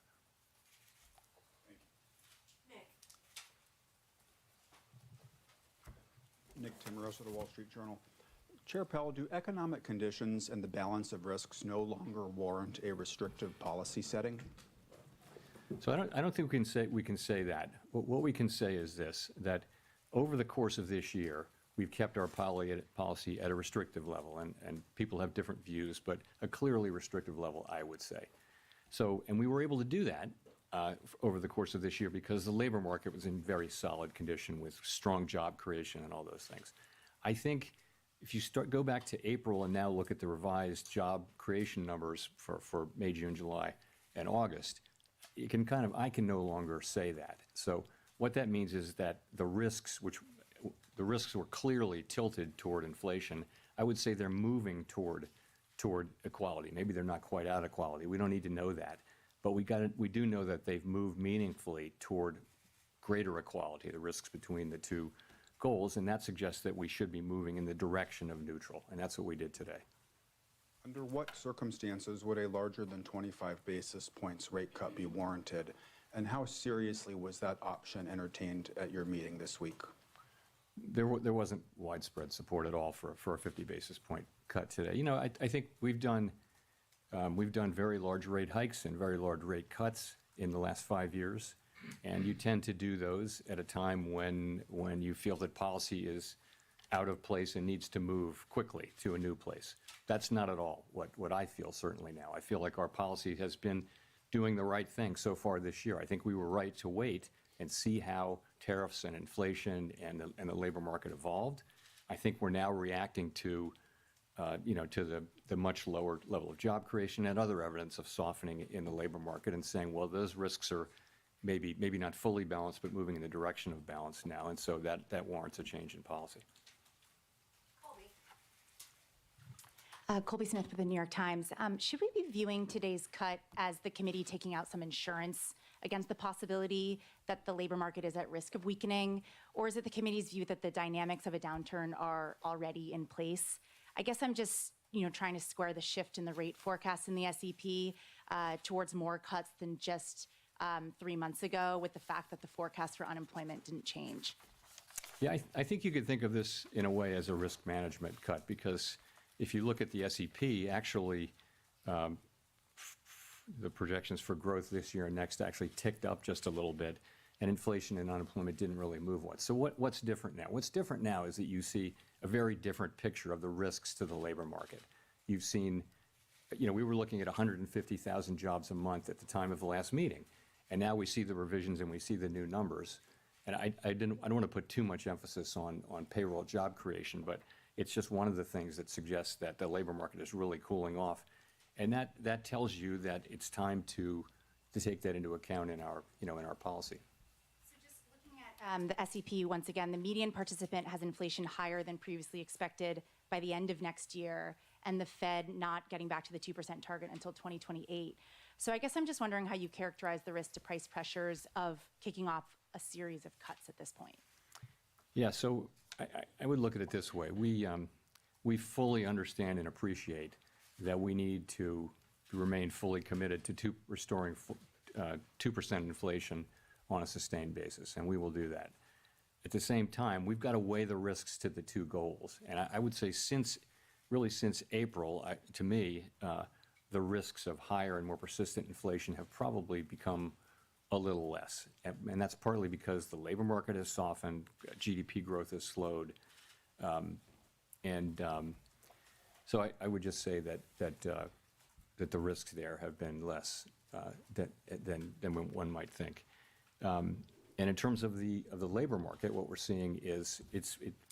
Nick Timmeros of the Wall Street Journal. Chair Powell, do economic conditions and the balance of risks no longer warrant a restrictive policy setting? So I don't think we can say that. What we can say is this, that over the course of this year, we've kept our policy at a restrictive level, and people have different views, but a clearly restrictive level, I would say. So, and we were able to do that over the course of this year because the labor market was in very solid condition with strong job creation and all those things. I think if you go back to April and now look at the revised job creation numbers for May, June, July, and August, I can no longer say that. So what that means is that the risks were clearly tilted toward inflation. I would say they're moving toward equality. Maybe they're not quite out of equality. We don't need to know that. But we do know that they've moved meaningfully toward greater equality, the risks between the two goals, and that suggests that we should be moving in the direction of neutral, and that's what we did today. Under what circumstances would a larger than 25 basis points rate cut be warranted, and how seriously was that option entertained at your meeting this week? There wasn't widespread support at all for a 50 basis point cut today. You know, I think we've done very large rate hikes and very large rate cuts in the last 5 years, and you tend to do those at a time when you feel that policy is out of place and needs to move quickly to a new place. That's not at all what I feel certainly now. I feel like our policy has been doing the right thing so far this year. I think we were right to wait and see how tariffs and inflation and the labor market evolved. I think we're now reacting to the much lower level of job creation and other evidence of softening in the labor market and saying, well, those risks are maybe not fully balanced, but moving in the direction of balance now. And so that warrants a change in policy. Colby Smith with the New York Times. Should we be viewing today's cut as the committee taking out some insurance against the possibility that the labor market is at risk of weakening? Or is it the committee's view that the dynamics of a downturn are already in place? I guess I'm just trying to square the shift in the rate forecast in the SEP towards more cuts than just 3 months ago, with the fact that the forecast for unemployment didn't change. Yeah, I think you could think of this in a way as a risk management cut, because if you look at the SEP, actually, the projections for growth this year and next actually ticked up just a little bit, and inflation and unemployment didn't really move much. So what's different now? What's different now is that you see a very different picture of the risks to the labor market. You've seen, we were looking at 150,000 jobs a month at the time of the last meeting, and now we see the revisions and we see the new numbers. And I don't want to put too much emphasis on payroll job creation, but it's just one of the things that suggests that the labor market is really cooling off. And that tells you that it's time to take that into account in our policy. So just looking at the SEP, once again, the median participant has inflation higher than previously expected by the end of next year, and the Fed not getting back to the 2% target until 2028. So I guess I'm just wondering how you characterize the risk to price pressures of kicking off a series of cuts at this point. Yeah, so I would look at it this way. We fully understand and appreciate that we need to remain fully committed to restoring 2% inflation on a sustained basis, and we will do that. At the same time, we've got to weigh the risks to the two goals. And I would say since April, to me, the risks of higher and more persistent inflation have probably become a little less. And that's partly because the labor market has softened, GDP growth has slowed. So I would just say that the risks there have been less than one might think. And in terms of the labor market, what we're seeing is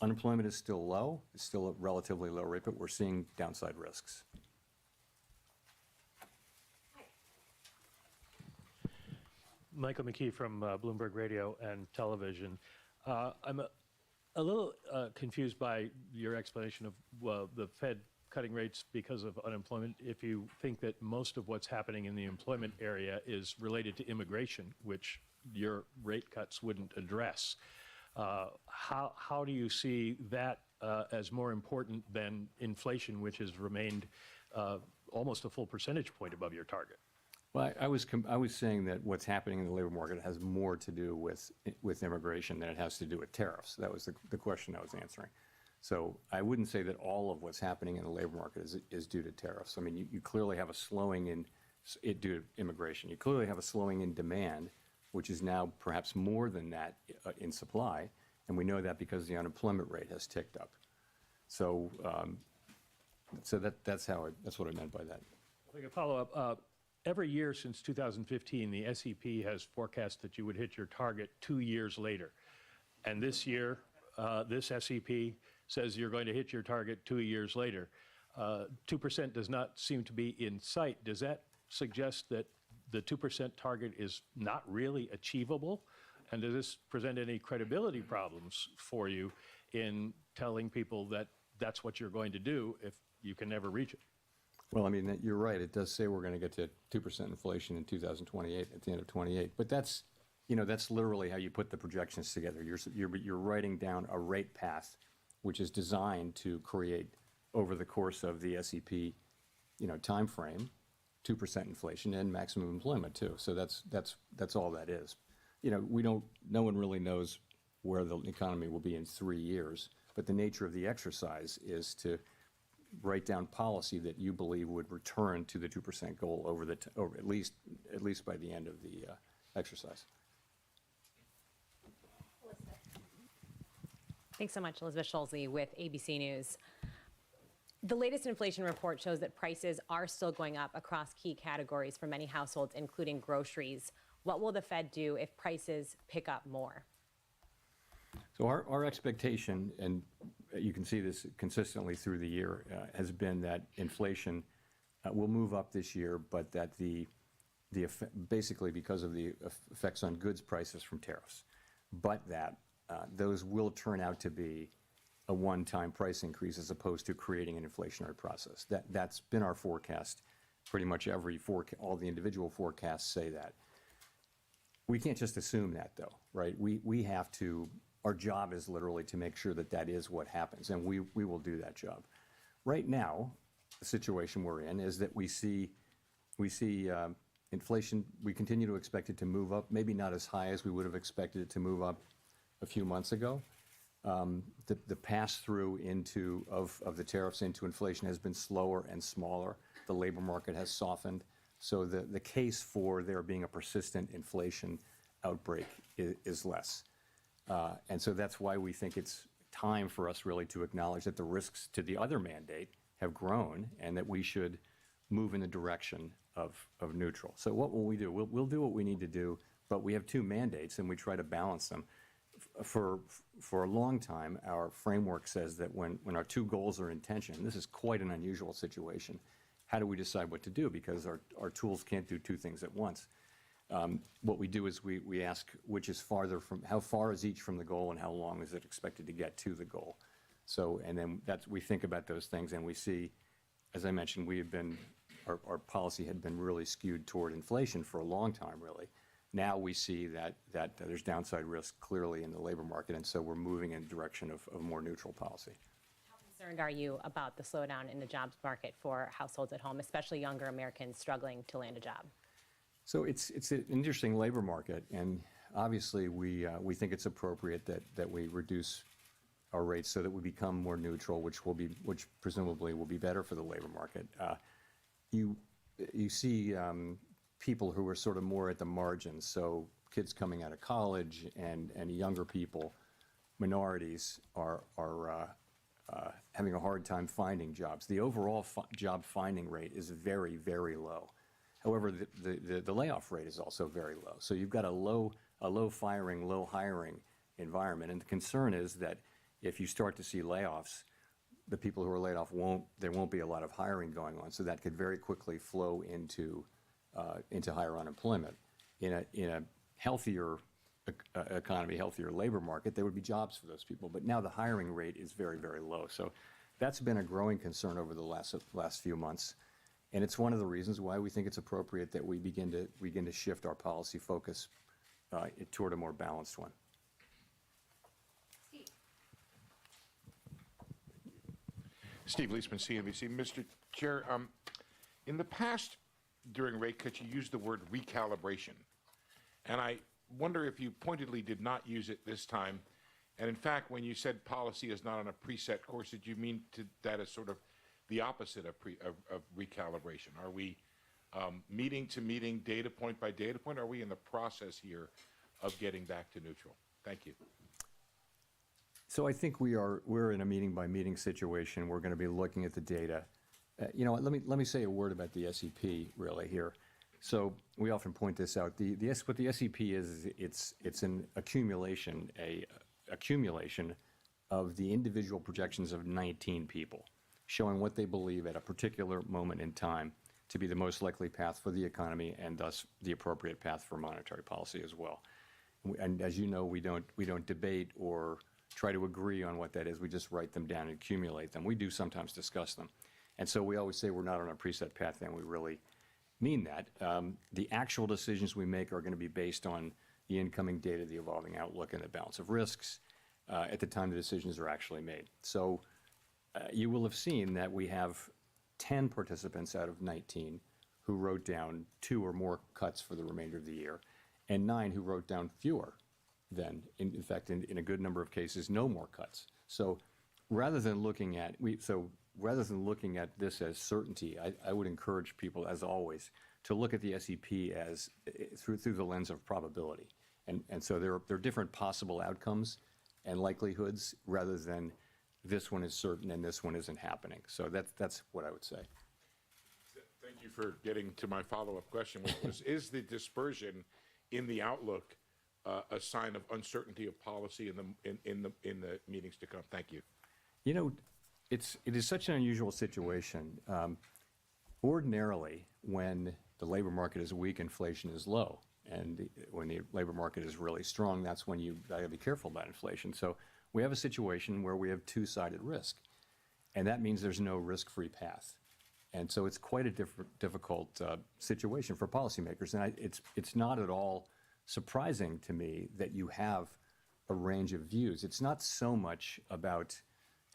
unemployment is still low. It's still a relatively low rate, but we're seeing downside risks. Michael McKee from Bloomberg Radio and Television. I'm a little confused by your explanation of the Fed cutting rates because of unemployment. If you think that most of what's happening in the employment area is related to immigration, which your rate cuts wouldn't address, how do you see that as more important than inflation, which has remained almost a full percentage point above your target? Well, I was saying that what's happening in the labor market has more to do with immigration than it has to do with tariffs. That was the question I was answering. So I wouldn't say that all of what's happening in the labor market is due to tariffs. I mean, you clearly have a slowing in it due to immigration. You clearly have a slowing in demand, which is now perhaps more than that in supply, and we know that because the unemployment rate has ticked up. So, that's what I meant by that. If I could follow up, every year since 2015, the SEP has forecast that you would hit your target 2 years later. And this year, this SEP says you're going to hit your target 2 years later. 2% does not seem to be in sight. Does that suggest that the 2% target is not really achievable? And does this present any credibility problems for you in telling people that that's what you're going to do if you can never reach it? Well, I mean, you're right. It does say we're going to get to 2% inflation in 2028, at the end of 28. But that's literally how you put the projections together. You're writing down a rate path, which is designed to create, over the course of the SEP, time frame, 2% inflation and maximum employment too. So that's all that is. No one really knows where the economy will be in 3 years, but the nature of the exercise is to write down policy that you believe would return to the 2% goal over at least by the end of the exercise. Thanks so much, Elizabeth Schulze with ABC News. The latest inflation report shows that prices are still going up across key categories for many households, including groceries. What will the Fed do if prices pick up more? So our expectation, and you can see this consistently through the year, has been that inflation will move up this year, but that basically because of the effects on goods prices from tariffs, but that those will turn out to be a one-time price increase as opposed to creating an inflationary process. That's been our forecast. Pretty much all the individual forecasts say that. We can't just assume that, though, right? We have to. Our job is literally to make sure that that is what happens, and we will do that job. Right now, the situation we're in is that we see inflation. We continue to expect it to move up, maybe not as high as we would have expected it to move up a few months ago. The pass-through of the tariffs into inflation has been slower and smaller. The labor market has softened. So the case for there being a persistent inflation outbreak is less. And so that's why we think it's time for us really to acknowledge that the risks to the other mandate have grown and that we should move in the direction of neutral. So what will we do? We'll do what we need to do, but we have two mandates and we try to balance them. For a long time, our framework says that when our two goals are in tension, this is quite an unusual situation. How do we decide what to do? Because our tools can't do two things at once. What we do is we ask which is farther from, how far is each from the goal and how long is it expected to get to the goal? So, and then we think about those things and we see, as I mentioned, our policy had been really skewed toward inflation for a long time, really. Now we see that there's downside risk clearly in the labor market, and so we're moving in the direction of more neutral policy. How concerned are you about the slowdown in the jobs market for households at home, especially younger Americans struggling to land a job? So it's an interesting labor market, and obviously we think it's appropriate that we reduce our rates so that we become more neutral, which presumably will be better for the labor market. You see people who are sort of more at the margins, so kids coming out of college and younger people, minorities are having a hard time finding jobs. The overall job finding rate is very, very low. However, the layoff rate is also very low. So you've got a low firing, low hiring environment, and the concern is that if you start to see layoffs, the people who are laid off there won't be a lot of hiring going on. So that could very quickly flow into higher unemployment. In a healthier economy, healthier labor market, there would be jobs for those people. But now the hiring rate is very, very low. So that's been a growing concern over the last few months. And it's one of the reasons why we think it's appropriate that we begin to shift our policy focus toward a more balanced one. Steve Leisman, CNBC. Mr. Chair, in the past, during rate cuts, you used the word recalibration. And I wonder if you pointedly did not use it this time. And in fact, when you said policy is not on a preset course, did you mean that as sort of the opposite of recalibration? Are we meeting to meeting, data point by data point? Are we in the process here of getting back to neutral? Thank you. So I think we're in a meeting by meeting situation. We're going to be looking at the data. You know what, let me say a word about the SEP really here. So we often point this out. What the SEP is, it's an accumulation of the individual projections of 19 people, showing what they believe at a particular moment in time to be the most likely path for the economy and thus the appropriate path for monetary policy as well. And as you know, we don't debate or try to agree on what that is. We just write them down and accumulate them. We do sometimes discuss them. And so we always say we're not on a preset path, and we really mean that. The actual decisions we make are going to be based on the incoming data, the evolving outlook, and the balance of risks at the time the decisions are actually made. So you will have seen that we have 10 participants out of 19 who wrote down 2 or more cuts for the remainder of the year, and 9 who wrote down fewer than, in fact, in a good number of cases, no more cuts. So rather than looking at this as certainty, I would encourage people, as always, to look at the SEP as through the lens of probability. And so there are different possible outcomes and likelihoods rather than this one is certain and this one isn't happening. So that's what I would say. Thank you for getting to my follow-up question, which was, is the dispersion in the outlook a sign of uncertainty of policy in the meetings to come? Thank you. You know, it is such an unusual situation. Ordinarily, when the labor market is weak, inflation is low. And when the labor market is really strong, that's when you got to be careful about inflation. So we have a situation where we have two-sided risk. And that means there's no risk-free path. And so it's quite a difficult situation for policymakers. And it's not at all surprising to me that you have a range of views. It's not so much about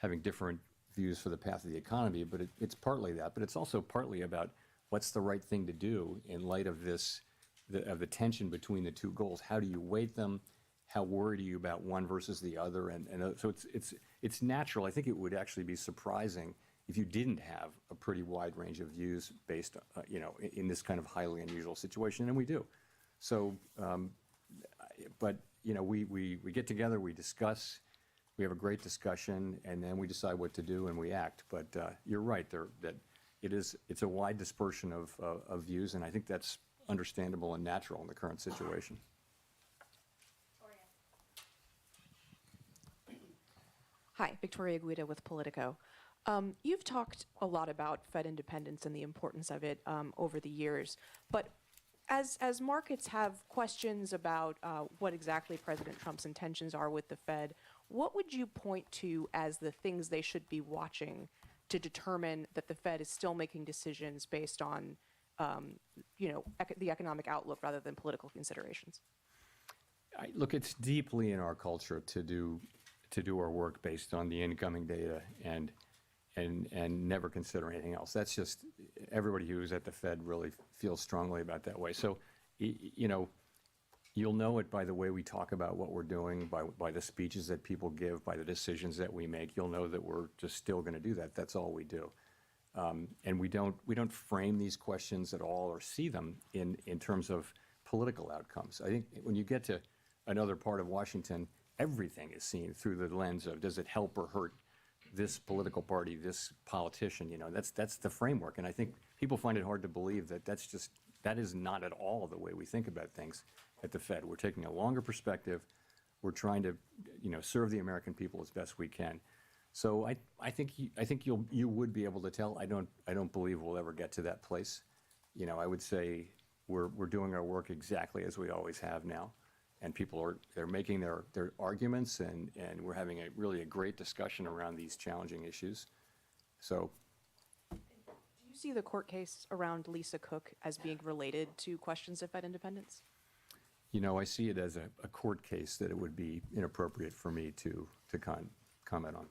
having different views for the path of the economy, but it's partly that. But it's also partly about what's the right thing to do in light of this, of the tension between the two goals. How do you weight them? How worried are you about one versus the other? And so it's natural. I think it would actually be surprising if you didn't have a pretty wide range of views based, in this kind of highly unusual situation, and we do. So, but we get together, we discuss, we have a great discussion, and then we decide what to do and we act. But you're right that it's a wide dispersion of views, and I think that's understandable and natural in the current situation. Hi, Victoria Guida with Politico. You've talked a lot about Fed independence and the importance of it over the years, but as markets have questions about what exactly President Trump's intentions are with the Fed, what would you point to as the things they should be watching to determine that the Fed is still making decisions based on, the economic outlook rather than political considerations? Look, it's deeply in our culture to do our work based on the incoming data and never consider anything else. That's just, everybody who's at the Fed really feels strongly about that way. So, you'll know it by the way we talk about what we're doing, by the speeches that people give, by the decisions that we make. You'll know that we're just still going to do that. That's all we do. And we don't frame these questions at all or see them in terms of political outcomes. I think when you get to another part of Washington, everything is seen through the lens of, does it help or hurt this political party, this politician? That's the framework. And I think people find it hard to believe that that is not at all the way we think about things at the Fed. We're taking a longer perspective. We're trying to, serve the American people as best we can. So I think you would be able to tell. I don't believe we'll ever get to that place. I would say we're doing our work exactly as we always have now. And people they're making their arguments, and we're having really a great discussion around these challenging issues. So, do you see the court case around Lisa Cook as being related to questions of Fed independence? I see it as a court case that it would be inappropriate for me to comment on.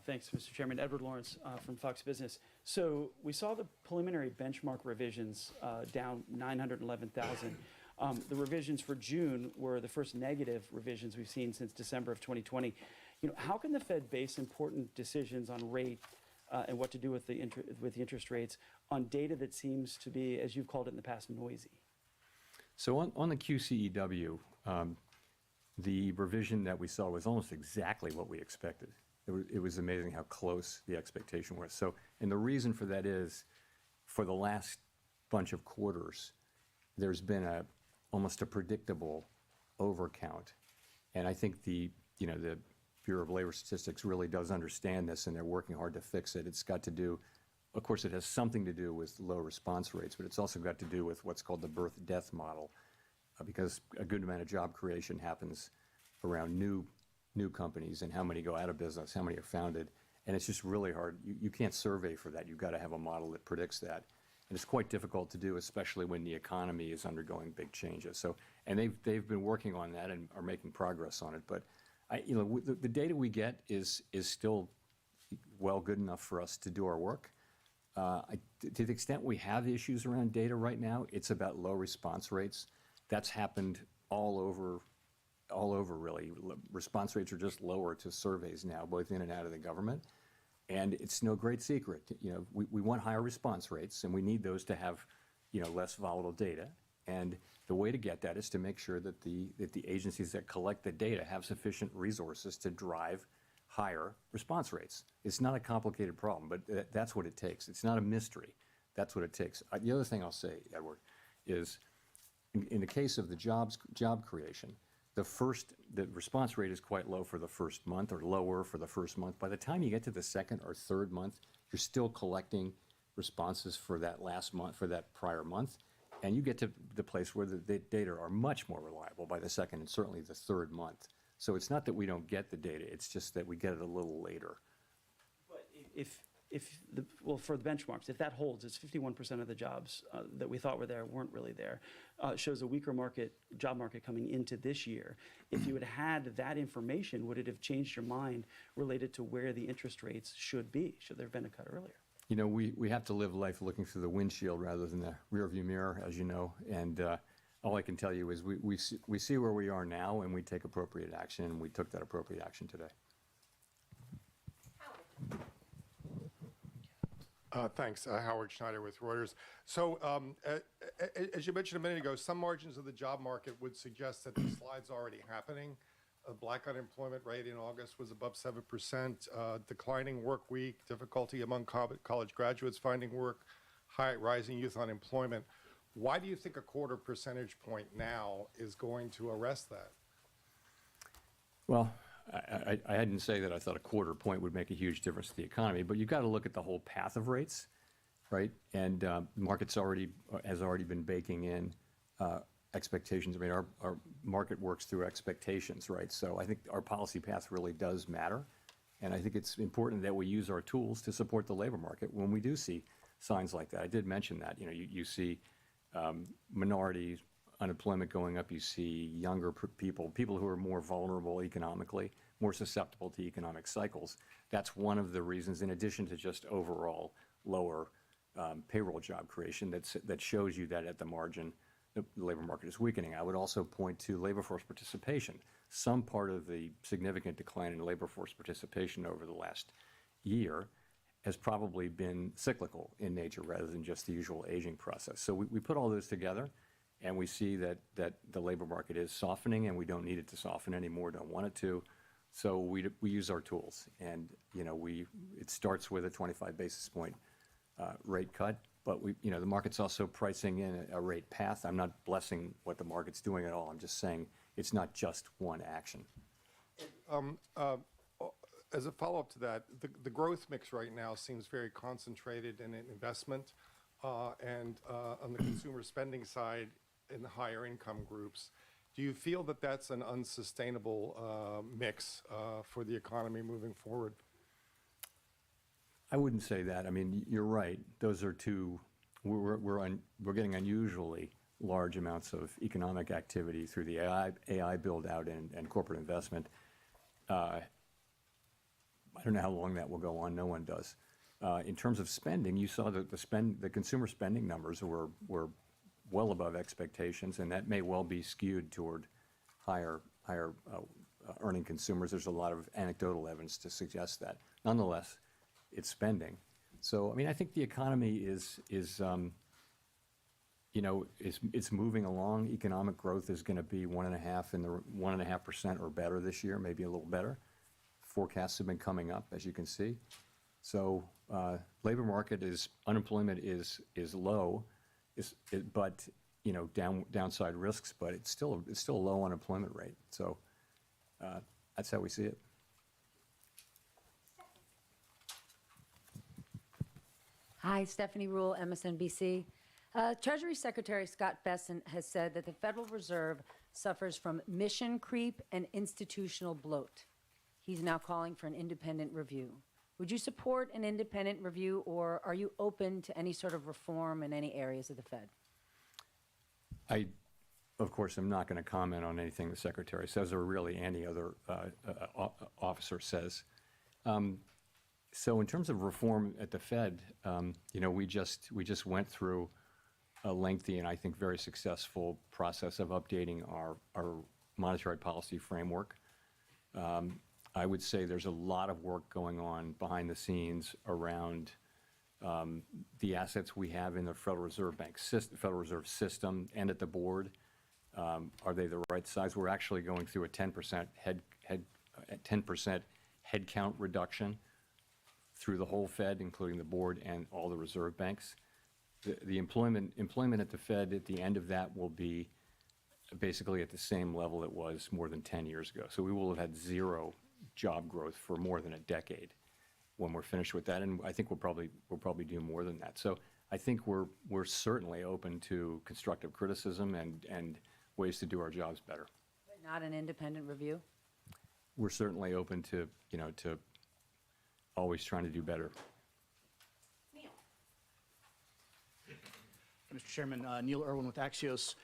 Thanks, Mr. Chairman. Edward Lawrence from Fox Business. So we saw the preliminary benchmark revisions down 911,000. The revisions for June were the first negative revisions we've seen since December of 2020. How can the Fed base important decisions on rate and what to do with the interest rates on data that seems to be, as you've called it in the past, noisy? So on the QCEW, the revision that we saw was almost exactly what we expected. It was amazing how close the expectation was. So, and the reason for that is, for the last bunch of quarters, there's been almost a predictable overcount, and I think the Bureau of Labor Statistics really does understand this, and they're working hard to fix it. It's got to do, of course, it has something to do with low response rates, but it's also got to do with what's called the birth-death model, because a good amount of job creation happens around new companies and how many go out of business, how many are founded, and it's just really hard. You can't survey for that. You've got to have a model that predicts that, and it's quite difficult to do, especially when the economy is undergoing big changes. So, and they've been working on that and are making progress on it. But the data we get is still well good enough for us to do our work. To the extent we have issues around data right now, it's about low response rates. That's happened all over really. Response rates are just lower to surveys now, both in and out of the government. And it's no great secret. We want higher response rates, and we need those to have, less volatile data. And the way to get that is to make sure that the agencies that collect the data have sufficient resources to drive higher response rates. It's not a complicated problem, but that's what it takes. It's not a mystery. That's what it takes. The other thing I'll say, Edward, is in the case of the job creation, the response rate is quite low for the first month, or lower for the first month. By the time you get to the second or third month, you're still collecting responses for that last month, for that prior month, and you get to the place where the data are much more reliable by the second and certainly the third month. So it's not that we don't get the data, it's just that we get it a little later. But for the benchmarks, if that holds, it's 51% of the jobs that we thought were there weren't really there. Shows a weaker job market coming into this year. If you had that information, would it have changed your mind related to where the interest rates should be? Should there have been a cut earlier? We have to live life looking through the windshield rather than the rearview mirror, as you know. And all I can tell you is we see where we are now, and we take appropriate action, and we took that appropriate action today. Thanks. Howard Schneider with Reuters. So as you mentioned a minute ago, some margins of the job market would suggest that the slide's already happening. Black unemployment rate in August was above 7%, declining work week, difficulty among college graduates finding work, rising youth unemployment. Why do you think a quarter percentage point now is going to arrest that? Well, I didn't say that I thought a quarter point would make a huge difference to the economy, but you've got to look at the whole path of rates, right? And the market's has already been baking in expectations. I mean, our market works through expectations, right? So I think our policy path really does matter, and I think it's important that we use our tools to support the labor market when we do see signs like that. I did mention that. You see minority unemployment going up. You see younger people who are more vulnerable economically, more susceptible to economic cycles. That's one of the reasons, in addition to just overall lower payroll job creation, that shows you that at the margin the labor market is weakening. I would also point to labor force participation. Some part of the significant decline in labor force participation over the last year has probably been cyclical in nature rather than just the usual aging process. So we put all those together, and we see that the labor market is softening, and we don't need it to soften anymore, don't want it to. So we use our tools, and it starts with a 25 basis point rate cut, but the market's also pricing in a rate path. I'm not blessing what the market's doing at all. I'm just saying it's not just one action. As a follow-up to that, the growth mix right now seems very concentrated in investment and on the consumer spending side in the higher income groups. Do you feel that that's an unsustainable mix for the economy moving forward? I wouldn't say that. I mean, you're right. Those are two. We're getting unusually large amounts of economic activity through the AI build out and corporate investment. I don't know how long that will go on. No one does. In terms of spending, you saw that the consumer spending numbers were well above expectations, and that may well be skewed toward higher earning consumers. There's a lot of anecdotal evidence to suggest that. Nonetheless, it's spending. So, I mean, I think the economy is it's moving along. Economic growth is going to be 1.5% or better this year, maybe a little better. Forecasts have been coming up, as you can see. So, labor market unemployment is low, but downside risks, but it's still a low unemployment rate. So, that's how we see it. Hi, Stephanie Rule, MSNBC. Treasury Secretary Scott Bessent has said that the Federal Reserve suffers from mission creep and institutional bloat. He's now calling for an independent review. Would you support an independent review, or are you open to any sort of reform in any areas of the Fed? I, of course, am not going to comment on anything the Secretary says or really any other officer says. So in terms of reform at the Fed, we just went through a lengthy and I think very successful process of updating our monetary policy framework. I would say there's a lot of work going on behind the scenes around the assets we have in the Federal Reserve Bank Federal Reserve system and at the board. Are they the right size? We're actually going through a 10% headcount reduction through the whole Fed, including the board and all the reserve banks. The employment at the Fed at the end of that will be basically at the same level it was more than 10 years ago. So we will have had zero job growth for more than a decade when we're finished with that, and I think we'll probably do more than that. So I think we're certainly open to constructive criticism and ways to do our jobs better. But not an independent review? We're certainly open to to always trying to do better. Mr. Chairman, Neil Irwin with Axios.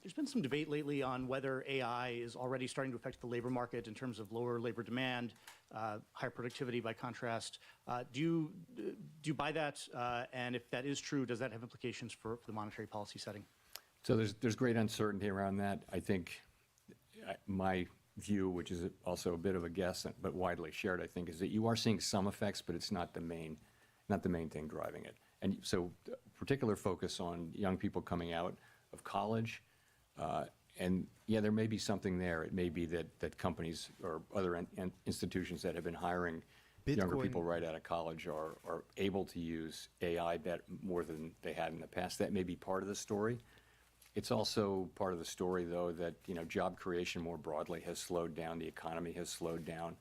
There's been some debate lately on whether AI is already starting to affect the labor market in terms of lower labor demand, higher productivity by contrast. Do you buy that? And if that is true, does that have implications for the monetary policy setting? So there's great uncertainty around that. I think my view, which is also a bit of a guess, but widely shared, I think, is that you are seeing some effects, but it's not the main thing driving it. And so particular focus on young people coming out of college. And yeah, there may be something there. It may be that companies or other institutions that have been hiring younger people right out of college are able to use AI more than they had in the past. That may be part of the story. It's also part of the story, though, that job creation more broadly has slowed down. The economy has slowed down.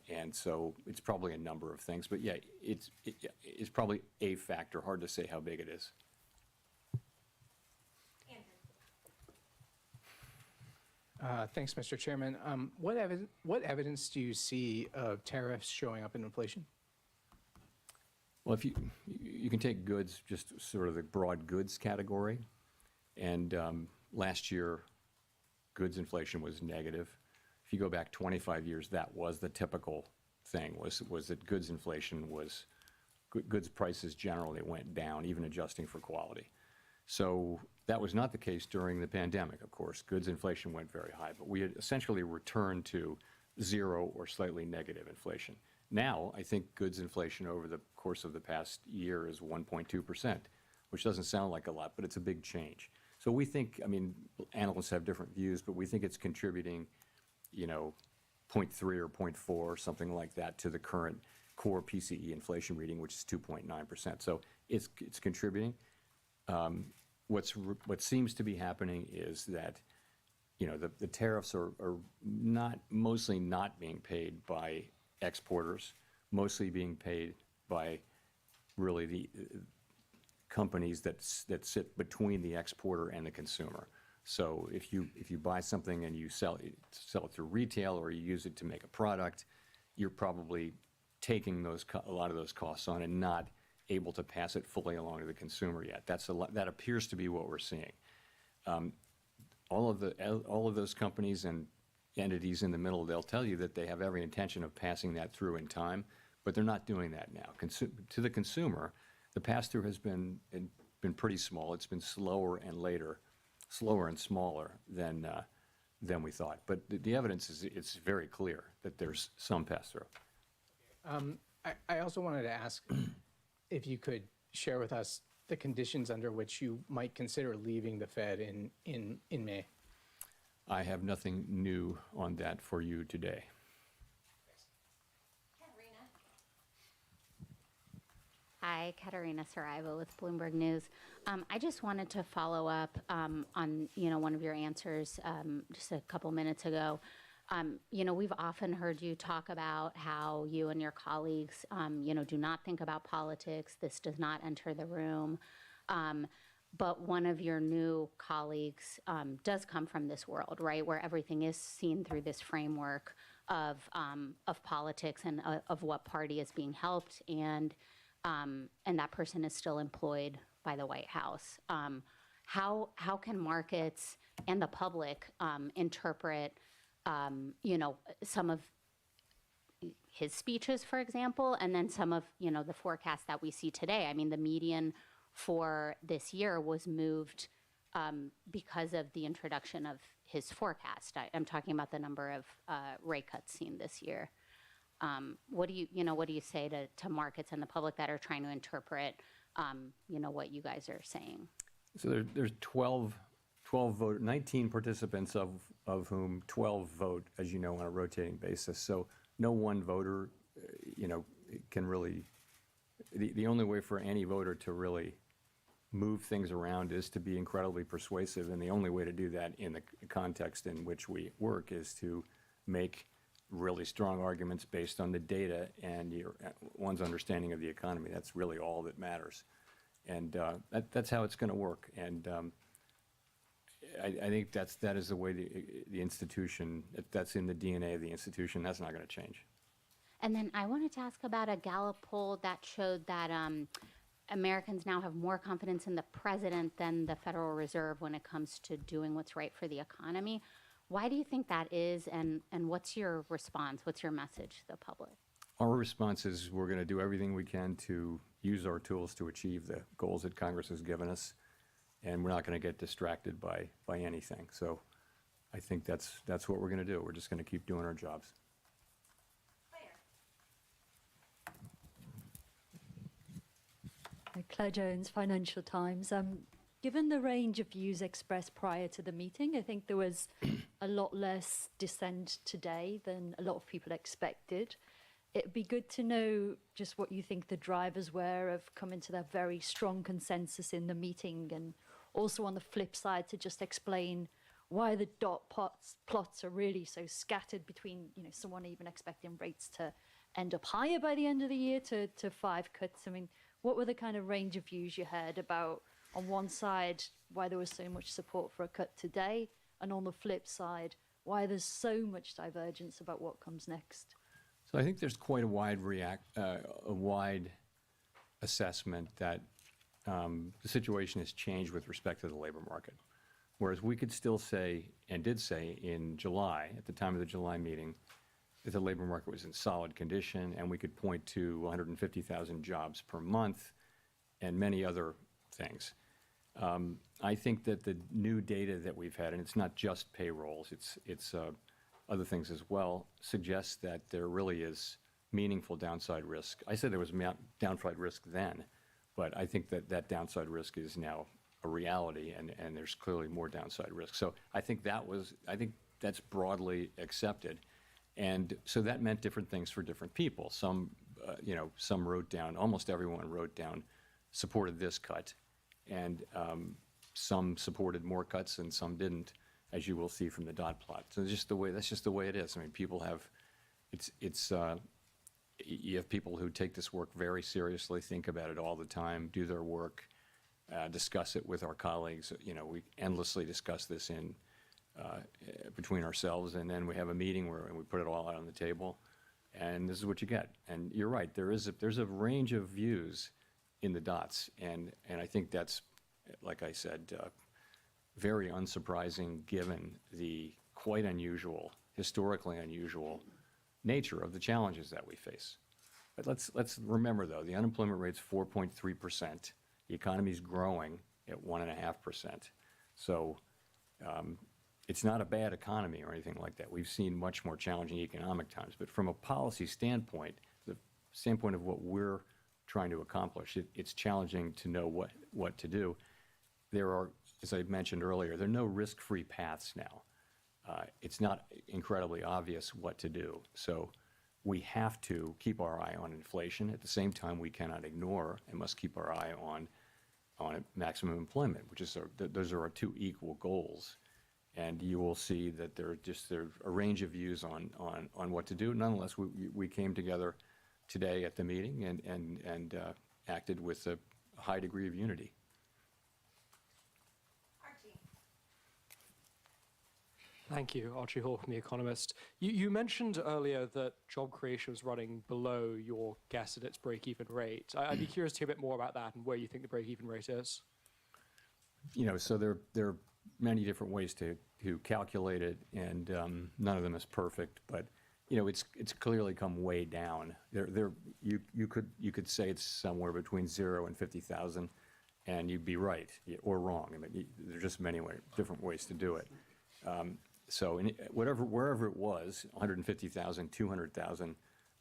And so it's probably a number of things. But yeah, it's probably a factor. Hard to say how big it is. Thanks, Mr. Chairman. What evidence do you see of tariffs showing up in inflation? Well, if you can take goods, just sort of the broad goods category, and last year, goods inflation was negative. If you go back 25 years, that was the typical thing, was that goods inflation was, goods prices generally went down, even adjusting for quality. So that was not the case during the pandemic, of course. Goods inflation went very high, but we had essentially returned to zero or slightly negative inflation. Now, I think goods inflation over the course of the past year is 1.2%, which doesn't sound like a lot, but it's a big change. So we think, analysts have different views, but we think it's contributing, 0.3 or 0.4, something like that, to the current core PCE inflation reading, which is 2.9%. So it's contributing. What seems to be happening is that, the tariffs are mostly not being paid by exporters, mostly being paid by really the companies that sit between the exporter and the consumer. So if you buy something and you sell it through retail or you use it to make a product, you're probably taking a lot of those costs on and not able to pass it fully along to the consumer yet. That appears to be what we're seeing. All of those companies and entities in the middle, they'll tell you that they have every intention of passing that through in time, but they're not doing that now. To the consumer, the pass-through has been pretty small. It's been slower and smaller than we thought. But the evidence is it's very clear that there's some pass-through. I also wanted to ask if you could share with us the conditions under which you might consider leaving the Fed in May. I have nothing new on that for you today. Hi, Katerina Saraiva with Bloomberg News. I just wanted to follow up on one of your answers just a couple minutes ago. We've often heard you talk about how you and your colleagues do not think about politics. This does not enter the room. But one of your new colleagues does come from this world, right, where everything is seen through this framework of politics and of what party is being helped, and that person is still employed by the White House. How can markets and the public interpret, some of his speeches, for example, and then some of the forecasts that we see today? I mean, the median for this year was moved because of the introduction of his forecast. I'm talking about the number of rate cuts seen this year. What do you say to markets and the public that are trying to interpret, what you guys are saying? So there's 19 participants, of whom 12 vote, as you know, on a rotating basis. So no one voter, can really. The only way for any voter to really move things around is to be incredibly persuasive, and the only way to do that in the context in which we work is to make really strong arguments based on the data and one's understanding of the economy. That's really all that matters, and that's how it's going to work. And I think that is the way the institution, that's in the DNA of the institution. That's not going to change. And then I wanted to ask about a Gallup poll that showed that Americans now have more confidence in the president than the Federal Reserve when it comes to doing what's right for the economy. Why do you think that is, and what's your response? What's your message to the public? Our response is we're going to do everything we can to use our tools to achieve the goals that Congress has given us, and we're not going to get distracted by anything. So I think that's what we're going to do. We're just going to keep doing our jobs. Claire Jones, Financial Times. Given the range of views expressed prior to the meeting, I think there was a lot less dissent today than a lot of people expected. It'd be good to know just what you think the drivers were of coming to that very strong consensus in the meeting, and also on the flip side to just explain why the dot plots are really so scattered between, someone even expecting rates to end up higher by the end of the year to 5 cuts. I mean, what were the kind of range of views you heard about, on one side, why there was so much support for a cut today, and on the flip side, why there's so much divergence about what comes next? So I think there's quite a wide assessment that the situation has changed with respect to the labor market. Whereas we could still say, and did say in July, at the time of the July meeting, that the labor market was in solid condition, and we could point to 150,000 jobs per month and many other things. I think that the new data that we've had, and it's not just payrolls, it's other things as well, suggests that there really is meaningful downside risk. I said there was downside risk then, but I think that downside risk is now a reality, and there's clearly more downside risk. So I think that's broadly accepted. And so that meant different things for different people. Some wrote down, almost everyone wrote down, supported this cut, and some supported more cuts and some didn't, as you will see from the dot plot. So that's just the way it is. I mean, people have, you have people who take this work very seriously, think about it all the time, do their work, discuss it with our colleagues. We endlessly discuss this between ourselves, and then we have a meeting where we put it all out on the table, and this is what you get. And you're right, there's a range of views in the dots, and I think that's, like I said, very unsurprising given the quite unusual historically unusual nature of the challenges that we face. But let's remember, though, the unemployment rate's 4.3%. The economy's growing at 1.5%. So it's not a bad economy or anything like that. We've seen much more challenging economic times. But from a policy standpoint, the standpoint of what we're trying to accomplish, it's challenging to know what to do. There are, as I mentioned earlier, there are no risk-free paths now. It's not incredibly obvious what to do. So we have to keep our eye on inflation. At the same time, we cannot ignore and must keep our eye on maximum employment, which is those are our two equal goals. And you will see that there's a range of views on what to do. Nonetheless, we came together today at the meeting and acted with a high degree of unity. Thank you. Archie Hall from The Economist. You mentioned earlier that job creation was running below your guess at its break-even rate. I'd be curious to hear a bit more about that and where you think the break-even rate is. So there are many different ways to calculate it, and none of them is perfect. But it's clearly come way down. You could say it's somewhere between 0 and 50,000, and you'd be right or wrong. I mean, there's just many different ways to do it. So wherever it was, 150,000, 200,000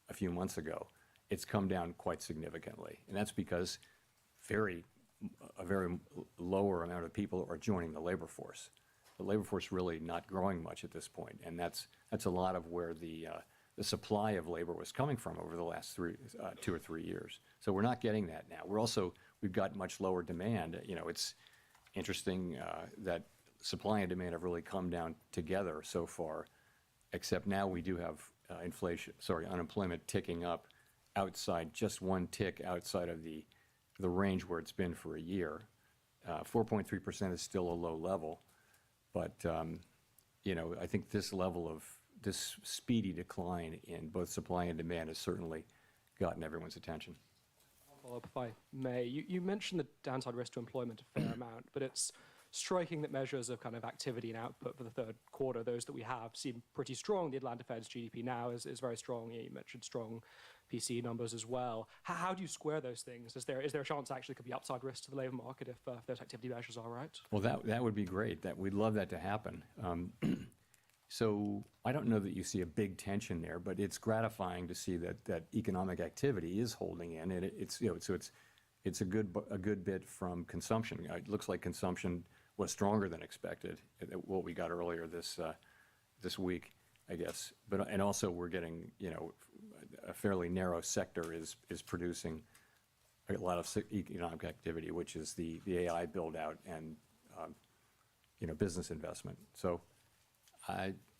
a few months ago, it's come down quite significantly. And that's because a very lower amount of people are joining the labor force. The labor force really not growing much at this point. And that's a lot of where the supply of labor was coming from over the last 2 or 3 years. So we're not getting that now. We've got much lower demand. It's interesting that supply and demand have really come down together so far, except now we do have unemployment ticking up just one tick outside of the range where it's been for a year. 4.3% is still a low level, but I think this speedy decline in both supply and demand has certainly gotten everyone's attention. Follow up, if I may. You mentioned the downside risk to employment a fair amount, but it's striking that measures of kind of activity and output for the third quarter, those that we have, seem pretty strong. The Atlanta Fed's GDP now is very strong. You mentioned strong PCE numbers as well. How do you square those things? Is there a chance actually could be upside risk to the labor market if those activity measures are right? Well, that would be great. We'd love that to happen. So I don't know that you see a big tension there, but it's gratifying to see that economic activity is holding in, and it's a good bit from consumption. It looks like consumption was stronger than expected, what we got earlier this week, I guess. And also we're getting, a fairly narrow sector is producing a lot of economic activity, which is the AI build out and business investment. So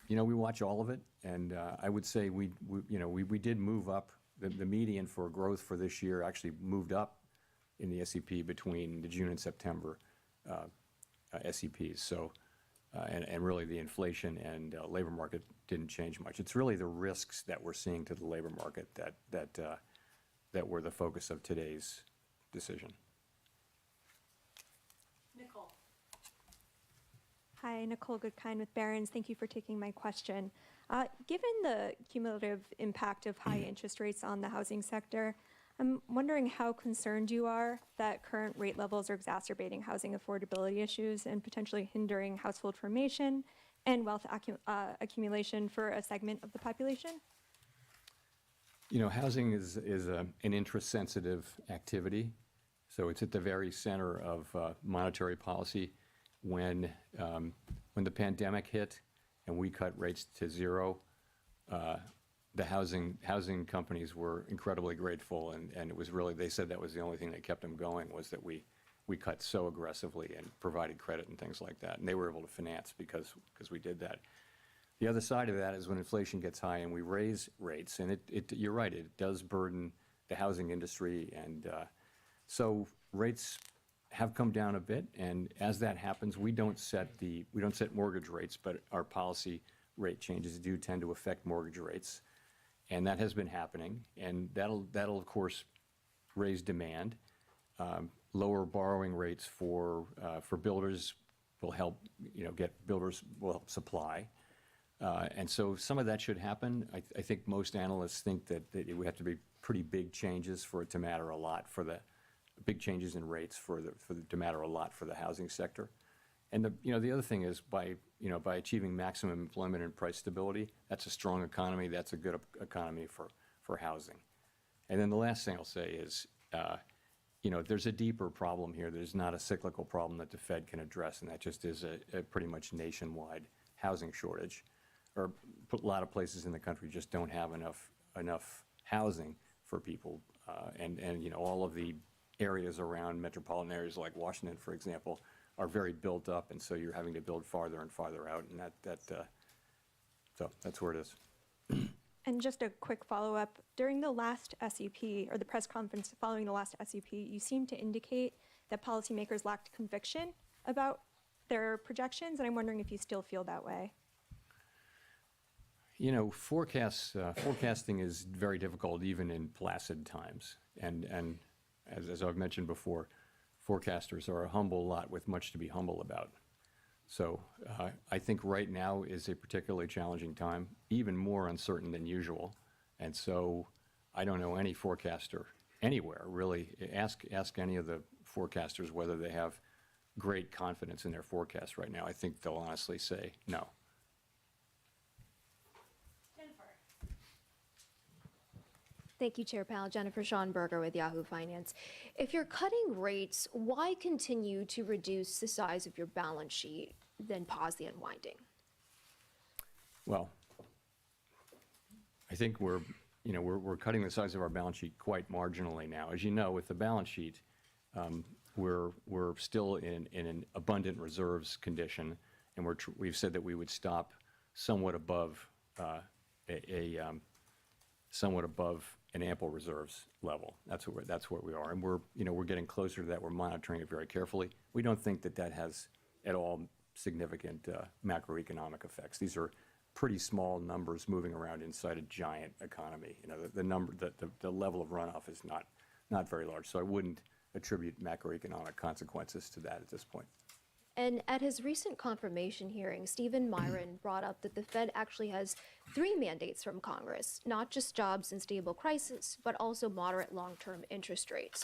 we watch all of it, and I would say we did move up. The median for growth for this year actually moved up in the SEP between the June and September SEPs. So, and really the inflation and labor market didn't change much. It's really the risks that we're seeing to the labor market that were the focus of today's decision. Nicole. Hi, Nicole Goodkind with Barron's. Thank you for taking my question. Given the cumulative impact of high interest rates on the housing sector, I'm wondering how concerned you are that current rate levels are exacerbating housing affordability issues and potentially hindering household formation and wealth accumulation for a segment of the population? Housing is an interest-sensitive activity, so it's at the very center of monetary policy. When the pandemic hit and we cut rates to zero, the housing companies were incredibly grateful, and it was really, they said that was the only thing that kept them going, was that we cut so aggressively and provided credit and things like that, and they were able to finance because we did that. The other side of that is when inflation gets high and we raise rates, and you're right, it does burden the housing industry, and so rates have come down a bit, and as that happens, we don't set mortgage rates, but our policy rate changes do tend to affect mortgage rates, and that has been happening, and that'll of course raise demand. Lower borrowing rates for builders will help, will help supply. And so some of that should happen. I think most analysts think that it would have to be pretty big changes for it to matter a lot big changes in rates to matter a lot for the housing sector. And the other thing is by achieving maximum employment and price stability, that's a strong economy. That's a good economy for housing. And then the last thing I'll say is, there's a deeper problem here. There's not a cyclical problem that the Fed can address, and that just is a pretty much nationwide housing shortage. Or a lot of places in the country just don't have enough housing for people, and all of the areas around metropolitan areas like Washington, for example, are very built up, and so you're having to build farther and farther out, and so that's where it is. And just a quick follow-up. During the last SEP, or the press conference following the last SEP, you seemed to indicate that policymakers lacked conviction about their projections, and I'm wondering if you still feel that way. Forecasting is very difficult even in placid times, and as I've mentioned before, forecasters are a humble lot with much to be humble about. So I think right now is a particularly challenging time, even more uncertain than usual. And so I don't know any forecaster anywhere, really. Ask any of the forecasters whether they have great confidence in their forecast right now. I think they'll honestly say no. Thank you, Chair Powell. Jennifer Schonberger with Yahoo Finance. If you're cutting rates, why continue to reduce the size of your balance sheet, then pause the unwinding? Well, I think we're cutting the size of our balance sheet quite marginally now. As you know, with the balance sheet, we're still in an abundant reserves condition, and we've said that we would stop somewhat above an ample reserves level. That's where we are, and we're getting closer to that. We're monitoring it very carefully. We don't think that has at all significant macroeconomic effects. These are pretty small numbers moving around inside a giant economy. The level of runoff is not very large, so I wouldn't attribute macroeconomic consequences to that at this point. And at his recent confirmation hearing, Stephen Myron brought up that the Fed actually has 3 mandates from Congress, not just jobs and stable prices, but also moderate long-term interest rates.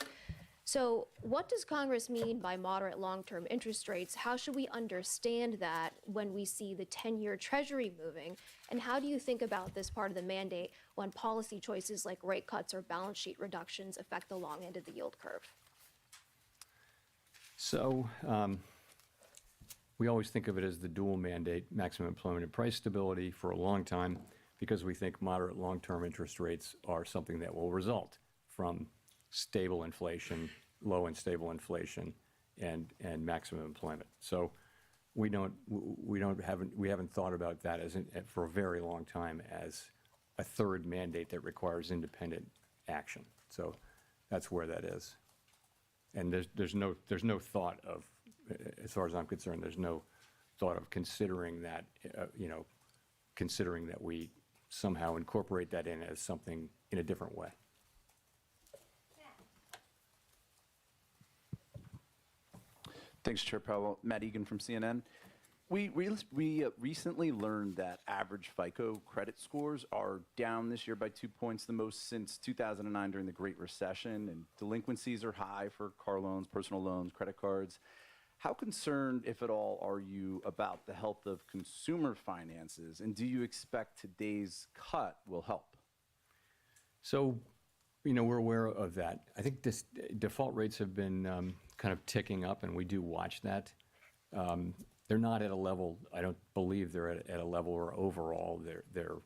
So what does Congress mean by moderate long-term interest rates? How should we understand that when we see the 10-year Treasury moving? And how do you think about this part of the mandate when policy choices like rate cuts or balance sheet reductions affect the long end of the yield curve? So we always think of it as the dual mandate, maximum employment and price stability, for a long time, because we think moderate long-term interest rates are something that will result from stable inflation, low and stable inflation, and maximum employment. So we haven't thought about that for a very long time as a third mandate that requires independent action. So that's where that is. And there's no thought of, as far as I'm concerned, there's no thought of considering that, considering that we somehow incorporate that in as something in a different way. Thanks, Chair Powell. Matt Egan from CNN. We recently learned that average FICO credit scores are down this year by 2 points, the most since 2009 during the Great Recession, and delinquencies are high for car loans, personal loans, credit cards. How concerned, if at all, are you about the health of consumer finances, and do you expect today's cut will help? So, we're aware of that. I think default rates have been kind of ticking up, and we do watch that. They're not at a level, I don't believe they're at a level where overall they're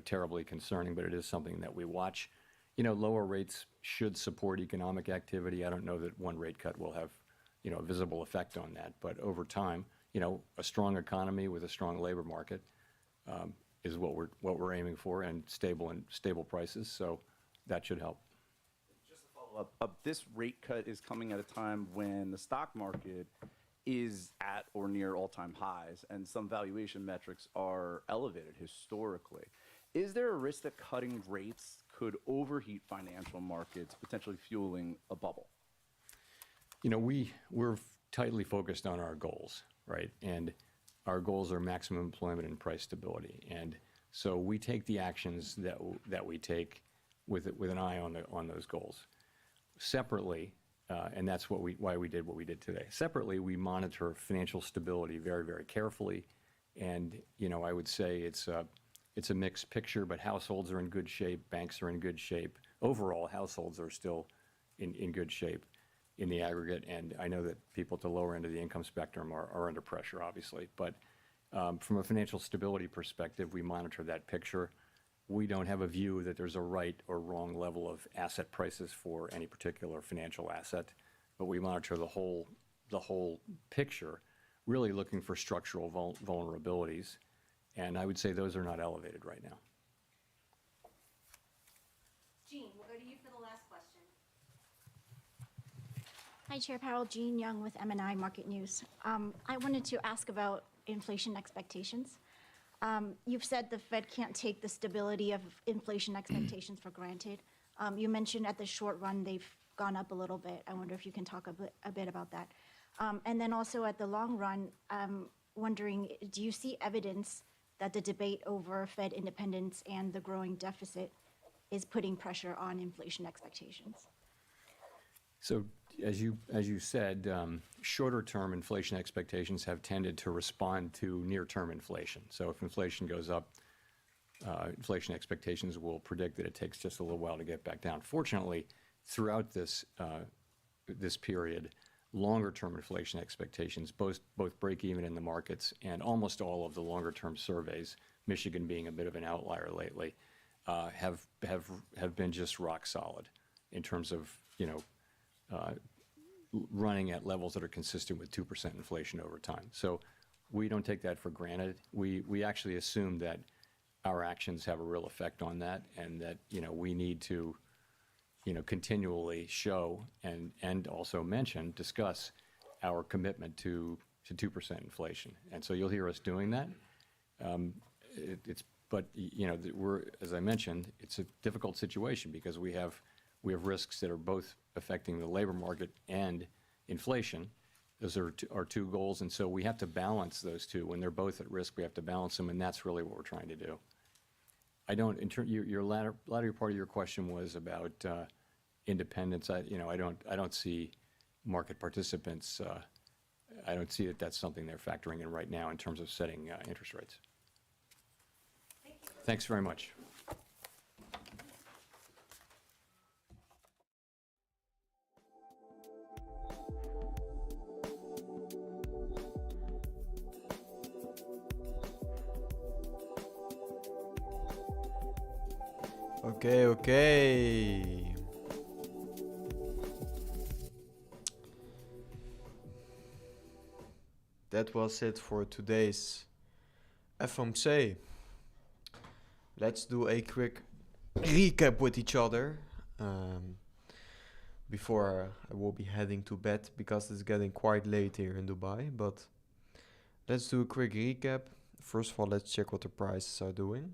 terribly concerning, but it is something that we watch. Lower rates should support economic activity. I don't know that one rate cut will have a visible effect on that, but over time, a strong economy with a strong labor market is what we're aiming for, and stable prices. So that should help. Just to follow up, this rate cut is coming at a time when the stock market is at or near all-time highs, and some valuation metrics are elevated historically. Is there a risk that cutting rates could overheat financial markets, potentially fueling a bubble? We're tightly focused on our goals, right? And our goals are maximum employment and price stability. And so we take the actions that we take with an eye on those goals. Separately, and that's why we did what we did today. Separately, we monitor financial stability very, very carefully. And, I would say it's a mixed picture, but households are in good shape, banks are in good shape. Overall, households are still in good shape in the aggregate, and I know that people at the lower end of the income spectrum are under pressure, obviously. But from a financial stability perspective, we monitor that picture. We don't have a view that there's a right or wrong level of asset prices for any particular financial asset, but we monitor the whole picture, really looking for structural vulnerabilities, and I would say those are not elevated right now. Jean, we'll go to you for the last question. Hi, Chair Powell. Jean Young with M&I Market News. I wanted to ask about inflation expectations. You've said the Fed can't take the stability of inflation expectations for granted. You mentioned at the short run they've gone up a little bit. I wonder if you can talk a bit about that. And then also at the long run, wondering, do you see evidence that the debate over Fed independence and the growing deficit is putting pressure on inflation expectations? So as you said, shorter-term inflation expectations have tended to respond to near-term inflation. So if inflation goes up, inflation expectations will predict that it takes just a little while to get back down. Fortunately, throughout this period, longer-term inflation expectations, both break even in the markets and almost all of the longer-term surveys, Michigan being a bit of an outlier lately, have been just rock solid in terms of running at levels that are consistent with 2% inflation over time. So we don't take that for granted. We actually assume that our actions have a real effect on that, and that we need to continually show and also discuss our commitment to 2% inflation. And so you'll hear us doing that. But as I mentioned, it's a difficult situation because we have risks that are both affecting the labor market and inflation. Those are our two goals, and so we have to balance those two. When they're both at risk, we have to balance them, and that's really what we're trying to do. Your latter part of your question was about independence. I don't see market participants. I don't see that that's something they're factoring in right now in terms of setting interest rates. Thank you. Thanks very much. Okay. That was it for today's Fomc. Let's do a quick recap with each other before I will be heading to bed because it's getting quite late here in Dubai. But let's do a quick recap. First of all, let's check what the prices are doing.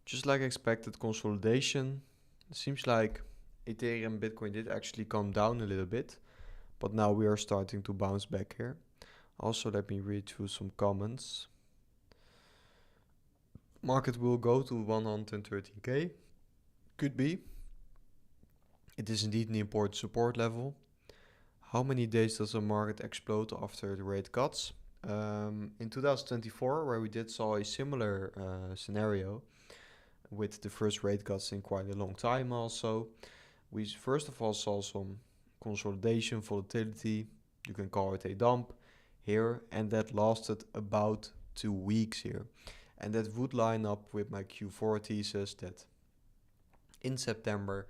Just like expected, consolidation. It seems like Ethereum and Bitcoin did actually come down a little bit, but now we are starting to bounce back here. Also, let me read through some comments. Market will go to 113K. Could be. It is indeed an important support level. How many days does the market explode after the rate cuts? In 2024, where we did saw a similar scenario, with the first rate cuts in quite a long time also. We first of all saw some consolidation, volatility, you can call it a dump here, and that lasted about 2 weeks here. And that would line up with my Q4 thesis that in September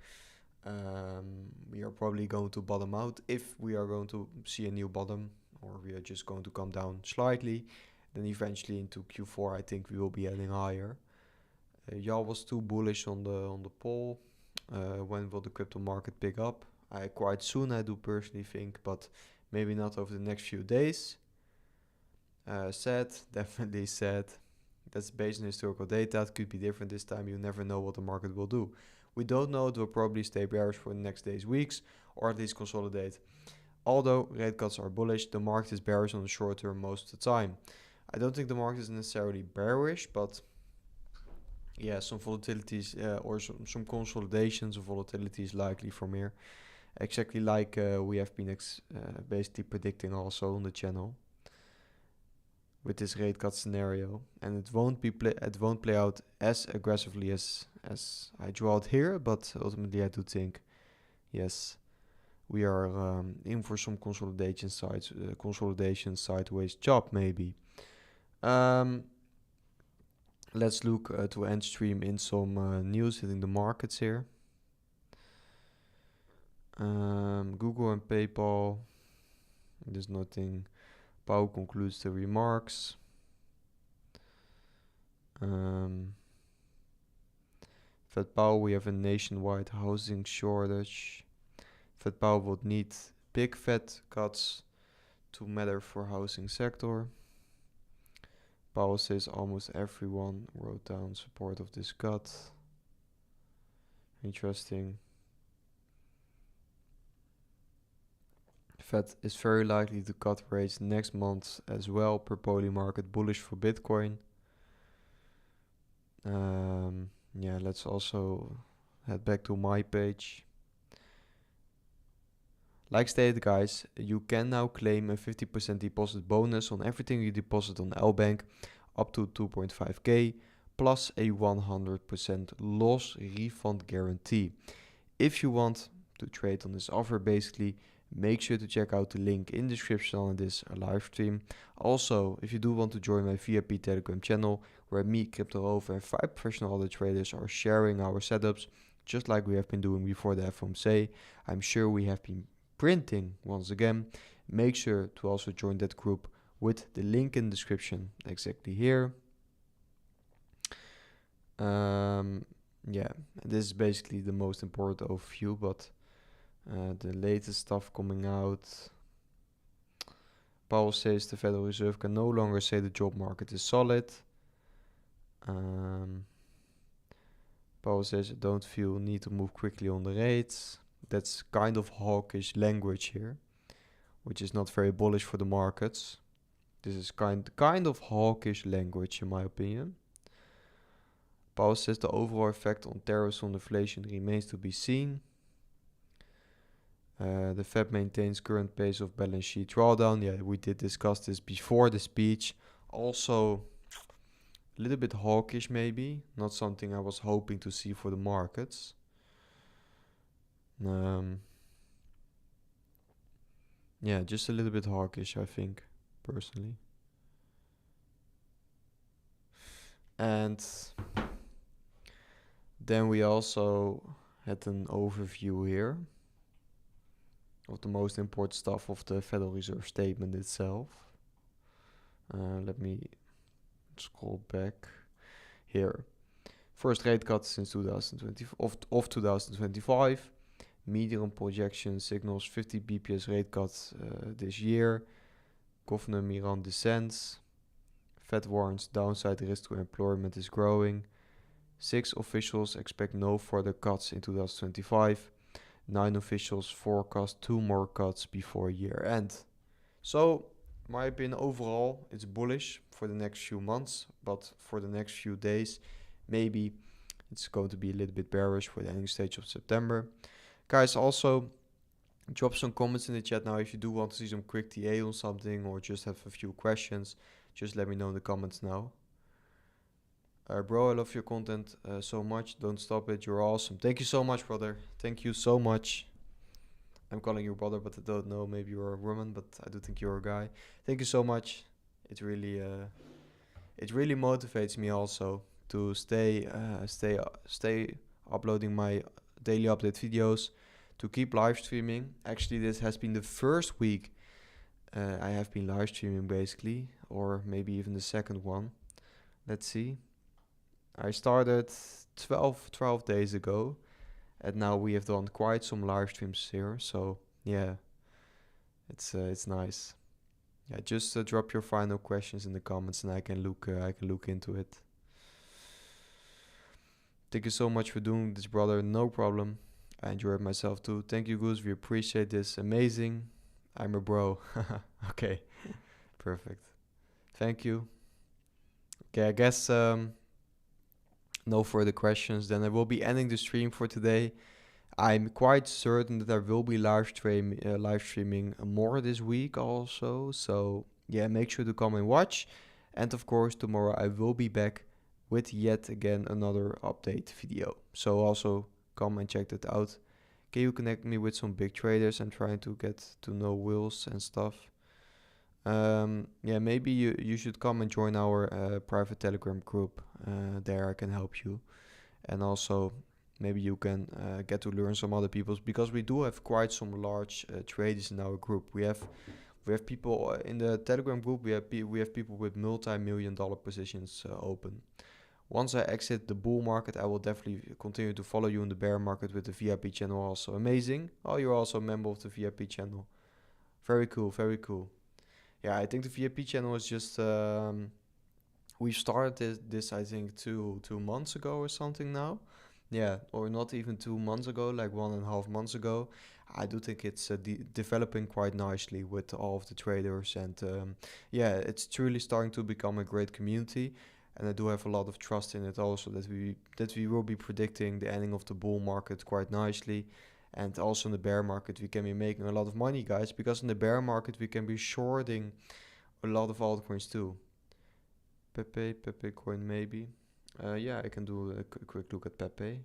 we are probably going to bottom out. If we are going to see a new bottom, or we are just going to come down slightly, then eventually into Q4 I think we will be heading higher. Y'all was too bullish on the poll. When will the crypto market pick up? Quite soon, I do personally think, but maybe not over the next few days. Sad, definitely sad. That's based on historical data. It could be different this time. You never know what the market will do. We don't know. It will probably stay bearish for the next days, weeks, or at least consolidate. Although rate cuts are bullish, the market is bearish on the short term most of the time. I don't think the market is necessarily bearish, but yeah, some volatilities or some consolidations of volatility is likely from here. Exactly like we have been basically predicting also on the channel with this rate cut scenario, and it won't play out as aggressively as I draw it here, but ultimately I do think yes, we are in for some consolidation sideways chop maybe. Let's look to end stream in some news hitting the markets here. Google and PayPal. There's nothing. Powell concludes the remarks. Fed Powell, we have a nationwide housing shortage. Fed Powell would need big Fed cuts to matter for housing sector. Powell says almost everyone wrote down support of this cut. Interesting. Fed is very likely to cut rates next month as well per poly market, bullish for Bitcoin. Yeah, let's also head back to my page. Like stated, guys, you can now claim a 50% deposit bonus on everything you deposit on LBANK up to 2.5k plus a 100% loss refund guarantee. If you want to trade on this offer, basically, make sure to check out the link in the description on this live stream. Also, if you do want to join my VIP Telegram channel, where me, CryptoRover, and 5 professional other traders are sharing our setups, just like we have been doing before the Fomc. I'm sure we have been printing once again. Make sure to also join that group with the link in the description exactly here. Yeah, this is basically the most important overview, but the latest stuff coming out. Powell says the Federal Reserve can no longer say the job market is solid. Powell says I don't feel need to move quickly on the rates. That's kind of hawkish language here, which is not very bullish for the markets. This is kind of hawkish language in my opinion. Powell says the overall effect on tariffs on inflation remains to be seen. The Fed maintains current pace of balance sheet drawdown. Yeah, we did discuss this before the speech. Also, a little bit hawkish maybe. Not something I was hoping to see for the markets. Yeah, just a little bit hawkish, I think, personally. And then we also had an overview here of the most important stuff of the Federal Reserve statement itself. Let me scroll back here. First rate cut since 2020 of 2025. Medium projection signals 50 BPS rate cut this year. Governor Miran dissents. Fed warns downside risk to employment is growing. 6 officials expect no further cuts in 2025. 9 officials forecast 2 more cuts before year end. So, my opinion overall, it's bullish for the next few months, but for the next few days, maybe it's going to be a little bit bearish for the ending stage of September. Guys, also drop some comments in the chat now if you do want to see some quick TA on something or just have a few questions. Just let me know in the comments now. Bro, I love your content so much. Don't stop it. You're awesome. Thank you so much, brother. Thank you so much. I'm calling you brother, but I don't know. Maybe you're a woman, but I do think you're a guy. Thank you so much. It really motivates me also to stay uploading my daily update videos, to keep live streaming. Actually, this has been the first week I have been live streaming basically, or maybe even the second one. Let's see. I started 12 days ago, and now we have done quite some live streams here. So yeah, it's nice. Yeah, just drop your final questions in the comments, and I can look into it. Thank you so much for doing this, brother. No problem. I enjoyed myself too. Thank you, Goose. We appreciate this. Amazing. I'm a bro. Okay, perfect. Thank you. Okay, I guess no further questions. Then I will be ending the stream for today. I'm quite certain that I will be live streaming more this week also. So yeah, make sure to come and watch. And of course, tomorrow I will be back with yet again another update video. So also come and check that out. Can you connect me with some big traders? I'm trying to get to know Wills and stuff. Yeah, maybe you should come and join our private Telegram group. There I can help you. And also maybe you can get to learn some other people's, because we do have quite some large traders in our group. We have people in the Telegram group. We have people with multi-million-dollar positions open. Once I exit the bull market, I will definitely continue to follow you in the bear market with the VIP channel also. Amazing. Oh, you're also a member of the VIP channel. Very cool, very cool. Yeah, I think the VIP channel is just... we started this I think 2 months ago or something now. Yeah, or not even 2 months ago, like 1.5 months ago. I do think it's developing quite nicely with all of the traders. And yeah, it's truly starting to become a great community. And I do have a lot of trust in it also, that we will be predicting the ending of the bull market quite nicely. And also in the bear market, we can be making a lot of money, guys. Because in the bear market, we can be shorting a lot of altcoins too. Pepe coin maybe. Yeah, I can do a quick look at Pepe.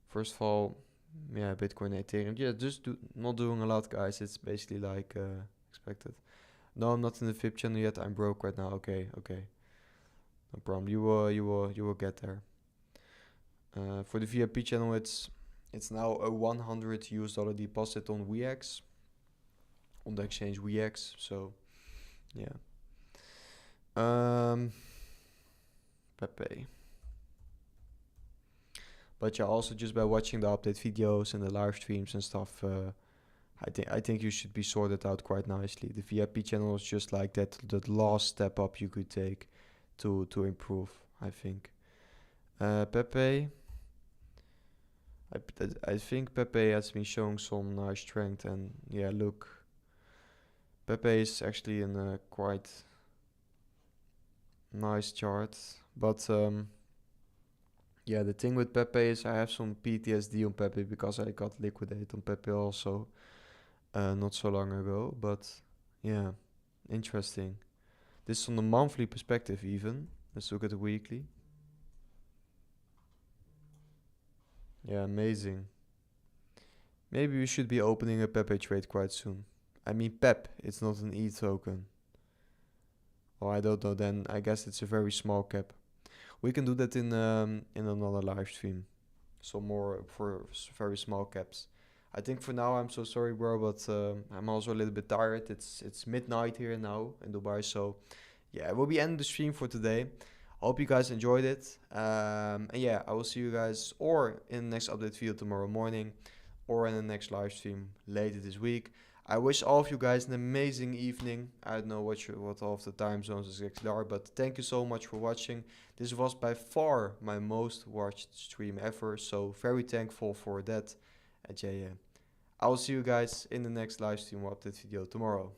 First of all, yeah, Bitcoin, Ethereum. Yeah, just not doing a lot, guys. It's basically like expected. No, I'm not in the VIP channel yet. I'm broke right now. Okay. No problem. You will get there. For the VIP channel, it's now a $100 deposit on WeX, on the exchange WeX. So, yeah. Pepe. But yeah, also just by watching the update videos and the live streams and stuff, I think you should be sorted out quite nicely. The VIP channel is just like that last step up you could take to improve, I think. Pepe. I think Pepe has been showing some nice strength, and yeah, look, Pepe is actually in a quite nice chart. But yeah, the thing with Pepe is I have some PTSD on Pepe because I got liquidated on Pepe also not so long ago. But yeah, interesting. This is on the monthly perspective even. Let's look at the weekly. Yeah, amazing. Maybe we should be opening a Pepe trade quite soon. I mean Pep, it's not an E token. Oh, I don't know, then I guess it's a very small cap. We can do that in another live stream. Some more for very small caps. I think for now I'm so sorry, bro, but I'm also a little bit tired. It's midnight here now in Dubai, so yeah, we'll be ending the stream for today. Hope you guys enjoyed it. And yeah, I will see you guys or in the next update video tomorrow morning or in the next live stream later this week. I wish all of you guys an amazing evening. I don't know what all of the time zones exactly are, but thank you so much for watching. This was by far my most watched stream ever, so very thankful for that. And yeah, I will see you guys in the next live stream or update video tomorrow.